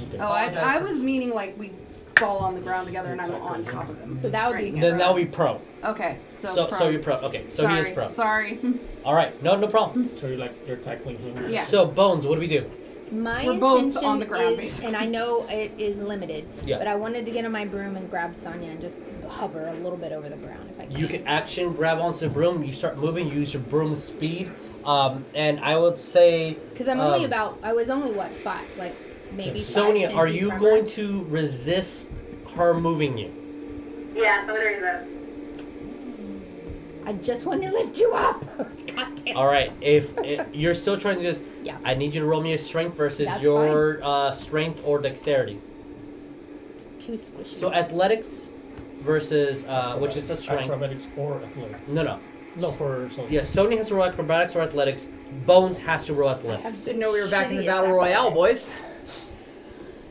Speaker 7: Okay.
Speaker 1: Oh, I was meaning like we fall on the ground together and I'm on top of him.
Speaker 5: So that would be-
Speaker 1: Restraining it,
Speaker 2: Then
Speaker 1: right?
Speaker 2: that'll be prone.
Speaker 1: Okay, so
Speaker 2: So
Speaker 1: prone.
Speaker 2: you're prone. Okay, so
Speaker 1: sorry,
Speaker 2: he is prone.
Speaker 1: Sorry.
Speaker 2: All right, no problem.
Speaker 7: So you're tackling him.
Speaker 1: Yeah.
Speaker 2: So Bones, what do we do?
Speaker 5: my
Speaker 1: We're both
Speaker 5: intention
Speaker 1: on the ground,
Speaker 5: is,
Speaker 1: basically.
Speaker 5: and I know it is limited,
Speaker 2: Yeah.
Speaker 5: but I wanted to get on my broom and grab Sonya and just hover a little bit over the ground if I can.
Speaker 2: You can action grab onto the broom. You start moving. You use your broom speed. And I would say,
Speaker 5: Because I was only what, 5, like maybe 5,
Speaker 2: Sonya,
Speaker 5: 10
Speaker 2: are
Speaker 5: feet
Speaker 2: you
Speaker 5: from
Speaker 2: going
Speaker 5: her.
Speaker 2: to resist her moving you?
Speaker 6: Yeah, so it resist.
Speaker 5: I just want to lift you up. God damn.
Speaker 2: All right. If you're still trying to just,
Speaker 5: Yeah.
Speaker 2: I need you to roll me a strength versus
Speaker 5: That's
Speaker 2: your strength or dexterity.
Speaker 5: Too squishy.
Speaker 2: So athletics versus which is a strength.
Speaker 7: Acrobatics or athletics.
Speaker 2: No.
Speaker 7: No, for Sonya.
Speaker 2: Yeah, Sonya has to roll acrobatics or athletics. Bones has to roll athletics.
Speaker 3: Didn't know we were back in the
Speaker 5: Shittiest
Speaker 3: battle royale,
Speaker 5: acrobatics.
Speaker 3: boys.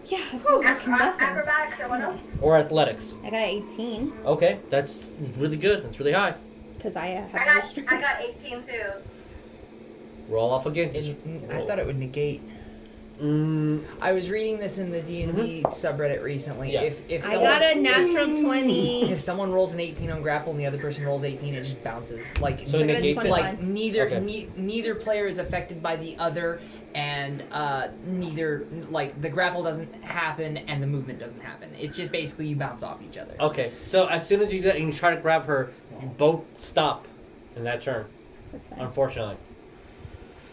Speaker 5: Yeah, I've got nothing.
Speaker 6: Acrobatics or what else?
Speaker 2: Or athletics.
Speaker 5: I got an 18
Speaker 2: Okay, that's really good. That's really high.
Speaker 5: because I have
Speaker 6: I
Speaker 5: no
Speaker 6: got
Speaker 5: strength.
Speaker 6: 18 too.
Speaker 2: Roll off again.
Speaker 3: I thought it would negate.
Speaker 2: Mm,
Speaker 3: I was reading this in the D&D subreddit recently.
Speaker 2: Yeah.
Speaker 3: If
Speaker 5: I
Speaker 3: someone,
Speaker 5: got a natural 20.
Speaker 3: if someone rolls an 18 on grapple and the other person rolls 18, it just bounces. Like
Speaker 2: So it
Speaker 5: I got a
Speaker 2: negates it?
Speaker 5: 21.
Speaker 3: like neither
Speaker 2: Okay.
Speaker 3: neither player is affected by the other, and neither like the grapple doesn't happen and the movement doesn't happen. It's just basically you bounce off each other.
Speaker 2: okay, so as soon as you do that and you try to grab her, you both stop in that turn.
Speaker 5: That's fine.
Speaker 2: Unfortunately.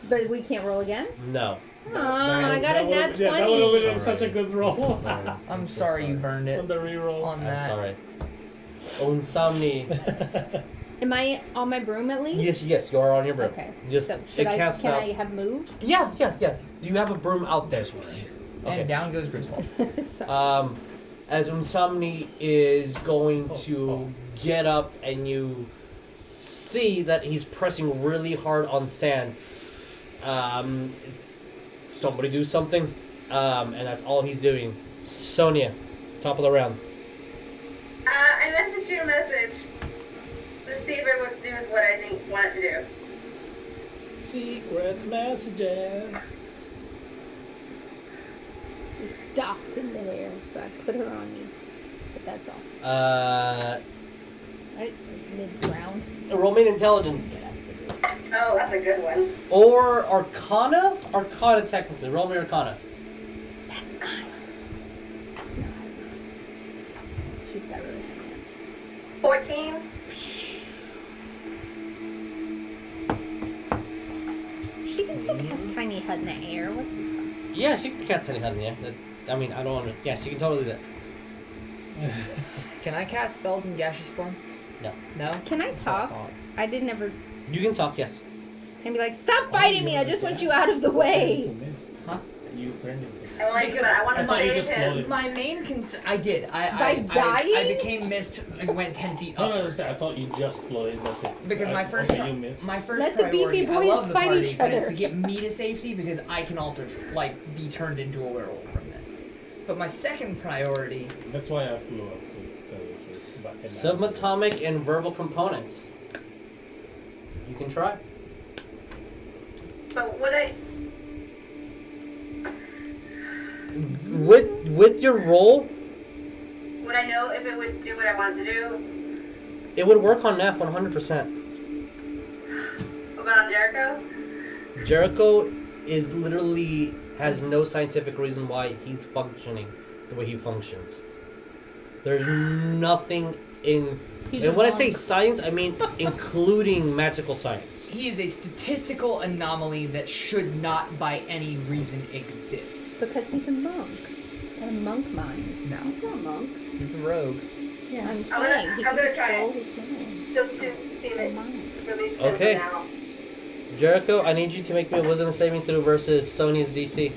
Speaker 5: But we can't roll again?
Speaker 2: No.
Speaker 5: Oh, I got a nat 20.
Speaker 7: Yeah, that would have been
Speaker 2: Sorry.
Speaker 7: such a good roll.
Speaker 2: Sorry.
Speaker 3: I'm sorry you burned it
Speaker 7: On the reroll.
Speaker 3: on
Speaker 2: I'm
Speaker 3: that.
Speaker 2: sorry. Unsomni.
Speaker 5: Am I on my broom at least?
Speaker 2: Yes, you are on your broom.
Speaker 5: Okay.
Speaker 2: Just
Speaker 5: So
Speaker 2: it
Speaker 5: should I?
Speaker 2: counts
Speaker 5: Can
Speaker 2: out.
Speaker 5: I have moved?
Speaker 2: Yeah. You have a broom out there. Okay.
Speaker 3: And down goes Griswold.
Speaker 5: So-
Speaker 2: As Unsomni is going to get up and you see that he's pressing really hard on sand. Somebody do something. And that's all he's doing. Sonya, top of the round.
Speaker 6: I messaged you a message to see if it would do what I want it to do.
Speaker 7: Secret messages.
Speaker 5: we stopped in the air, so I put her on you. But that's all. Right? Mid-ground.
Speaker 2: Roll me an intelligence.
Speaker 6: Oh, that's a good one.
Speaker 2: Or Arcana? Arcana, technically. Roll me Arcana.
Speaker 5: That's mine. No. She's got really high
Speaker 6: 14.
Speaker 5: She can still cast Tiny Hut in the air. What's the time?
Speaker 2: Yeah, she can cast any honey, yeah. I mean, I don't want to. Yeah, she can totally do that.
Speaker 3: Can I cast spells in gaseous form?
Speaker 2: No.
Speaker 3: No?
Speaker 5: Can I talk? I did never.
Speaker 2: You can talk, yes.
Speaker 5: Can be like, stop fighting me! I just want you out of the way.
Speaker 3: Huh?
Speaker 7: You turned into.
Speaker 6: I want
Speaker 7: I
Speaker 6: to
Speaker 7: thought you
Speaker 6: save
Speaker 7: just
Speaker 6: him.
Speaker 7: floated.
Speaker 3: My main concern, I did.
Speaker 5: By
Speaker 3: I
Speaker 5: dying?
Speaker 3: became mist and went 10 feet up.
Speaker 7: No, I thought you just floated. That's it.
Speaker 3: Because my first,
Speaker 7: Okay, you missed.
Speaker 3: my first
Speaker 5: Let the
Speaker 3: priority,
Speaker 5: beefy
Speaker 3: I
Speaker 5: boys
Speaker 3: love the
Speaker 5: fight
Speaker 3: party,
Speaker 5: each
Speaker 3: but it's
Speaker 5: other.
Speaker 3: to get me to safety because I can also be turned into a werewolf from this. But my second priority,
Speaker 7: That's why I flew up to tell you the truth. But-
Speaker 2: Subatomic and verbal components. You can try.
Speaker 6: But would I
Speaker 2: with your roll,
Speaker 6: Would I know if it would do what I wanted to do?
Speaker 2: it would work on Neff 100%.
Speaker 6: What about on Jericho?
Speaker 2: Jericho is literally has no scientific reason why he's functioning the way he functions. There's nothing in. And when I say science, I mean including magical science.
Speaker 3: He is a statistical anomaly that should not by any reason exist.
Speaker 5: Because he's a monk. He's got a monk mind.
Speaker 3: No.
Speaker 1: He's not a monk.
Speaker 3: He's a rogue.
Speaker 5: Yeah, I'm
Speaker 6: I'm
Speaker 5: saying he
Speaker 6: gonna
Speaker 5: can
Speaker 6: try
Speaker 5: control
Speaker 6: it.
Speaker 5: his mind.
Speaker 6: Just to see if it
Speaker 5: Mind.
Speaker 6: releases
Speaker 2: Okay.
Speaker 6: now.
Speaker 2: Jericho, I need you to make me a wisdom saving throw versus Sonya's DC.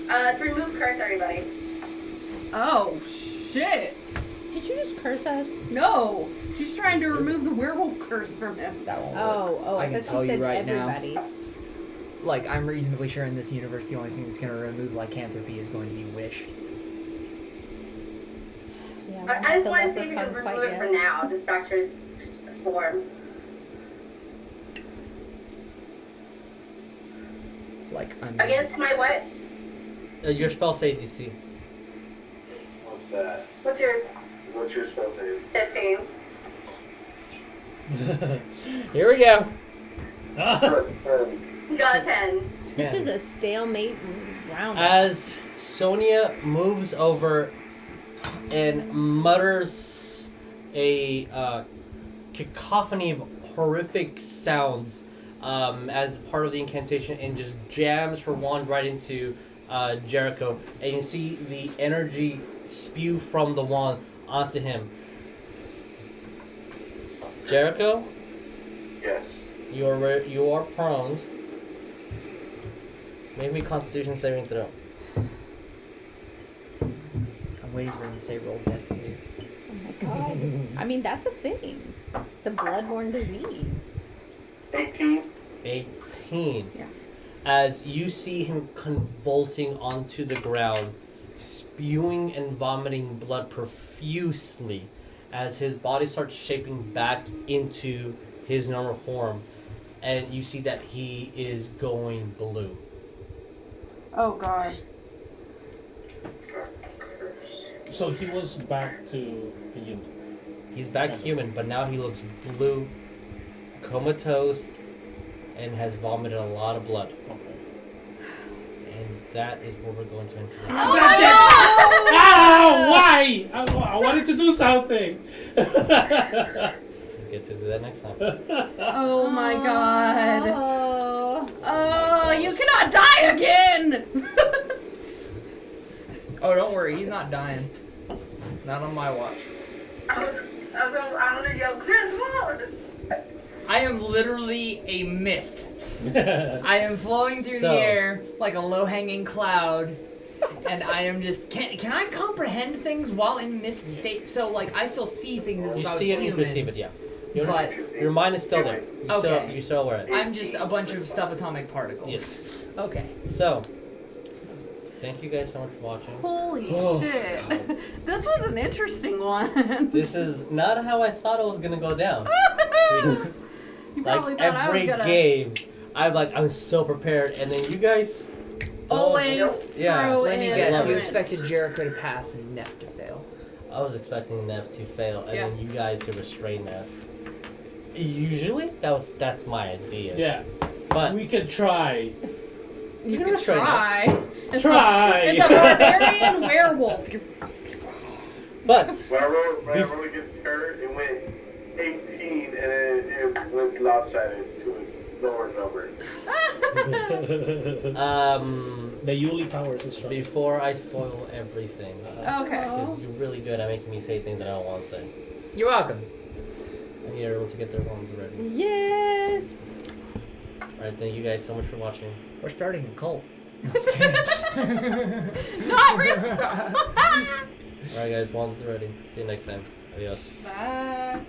Speaker 6: To remove curse, everybody.
Speaker 1: Oh, shit.
Speaker 5: Did you just curse us?
Speaker 1: No. She's trying to remove the werewolf curse from him.
Speaker 3: That won't work.
Speaker 5: Oh,
Speaker 3: I
Speaker 5: I
Speaker 3: can
Speaker 5: thought
Speaker 3: tell
Speaker 5: you
Speaker 3: you
Speaker 5: said
Speaker 3: right now.
Speaker 5: everybody.
Speaker 3: Like, I'm reasonably sure in this universe the only thing that's going to remove lycanthropy is going to be wish.
Speaker 5: Yeah,
Speaker 6: I just
Speaker 5: the
Speaker 6: want to see if you can
Speaker 5: leprechaun
Speaker 6: remove
Speaker 5: quite
Speaker 6: it for
Speaker 5: yet.
Speaker 6: now, just back to its form.
Speaker 3: Like, I'm...
Speaker 6: Against my what?
Speaker 2: Your spell save DC.
Speaker 4: What's that?
Speaker 6: What's yours?
Speaker 4: What's your spell save?
Speaker 6: 15.
Speaker 3: Here we go.
Speaker 6: You got a 10.
Speaker 5: This is a stalemate round.
Speaker 2: As Sonya moves over and mutters a cacophony of horrific sounds as part of the incantation and just jams her wand right into Jericho. And you see the energy spew from the wand onto him. Jericho,
Speaker 4: Yes.
Speaker 2: you are prone. Make me Constitution saving throw.
Speaker 3: I'm waiting for him to say roll death save.
Speaker 5: Oh my god. I mean, that's a thing. It's a bloodborne disease.
Speaker 4: 18.
Speaker 2: 18.
Speaker 1: Yeah.
Speaker 2: As you see him convulsing onto the ground, spewing and vomiting blood profusely as his body starts shaping back into his normal form. And you see that he is going blue.
Speaker 1: Oh, God.
Speaker 7: So he was back to the human.
Speaker 2: He's back human, but now he looks blue, comatose, and has vomited a lot of blood.
Speaker 7: Okay.
Speaker 2: And that is where we're going to enter.
Speaker 1: Oh, my God!
Speaker 7: Ah! Why? I wanted to do something.
Speaker 2: We'll get to that next time.
Speaker 1: Oh, my God.
Speaker 5: Oh.
Speaker 1: Oh, you cannot die again!
Speaker 3: Oh, don't worry, he's not dying. Not on my watch.
Speaker 6: I'm gonna yell, Griswold!
Speaker 3: I am literally a mist. I am flowing through
Speaker 2: So-
Speaker 3: the air like a low-hanging cloud, and I am just... Can I comprehend things while in mist state? So, like, I still see things as
Speaker 2: You
Speaker 3: if I was
Speaker 2: see it, you
Speaker 3: human.
Speaker 2: perceive it, yeah. You
Speaker 3: But-
Speaker 2: understand- your mind is still there.
Speaker 3: Okay.
Speaker 2: You're still aware of it.
Speaker 3: I'm just a bunch of subatomic particles.
Speaker 2: Yes.
Speaker 3: Okay.
Speaker 2: So, thank you guys so much for watching.
Speaker 1: Holy
Speaker 2: Oh,
Speaker 1: shit. This was an interesting one.
Speaker 2: This is not how I thought it was gonna go down.
Speaker 1: You probably
Speaker 2: Like
Speaker 1: thought I was
Speaker 2: every
Speaker 1: gonna
Speaker 2: game, I'm so prepared, and then you guys
Speaker 1: always
Speaker 2: Yeah.
Speaker 1: throw
Speaker 3: Let
Speaker 1: in
Speaker 3: me guess, you
Speaker 1: elements.
Speaker 3: expected Jericho to pass and Neff to fail.
Speaker 2: I was expecting Nev to fail, and
Speaker 1: Yeah.
Speaker 2: then you guys to restrain Nev. Usually, that's my idea.
Speaker 7: Yeah.
Speaker 2: But
Speaker 7: We could try.
Speaker 1: You
Speaker 2: can
Speaker 1: can
Speaker 2: restrain
Speaker 1: try. It's
Speaker 7: Try.
Speaker 1: it's a barbarian werewolf. You're
Speaker 2: but
Speaker 4: When I rolled against her, it went 18 and it went lopsided to a lower number.
Speaker 7: The Yuli powers is strong.
Speaker 2: before I spoil everything,
Speaker 1: okay.
Speaker 2: because you're really good at making me say things that I don't want to say.
Speaker 3: You're welcome.
Speaker 2: I need everyone to get their ones ready.
Speaker 5: Yes.
Speaker 2: Alright, thank you guys so much for watching.
Speaker 3: We're starting a cult.
Speaker 1: Not real.
Speaker 2: Alright guys, wands ready. See you next time. Adios.
Speaker 1: Bye.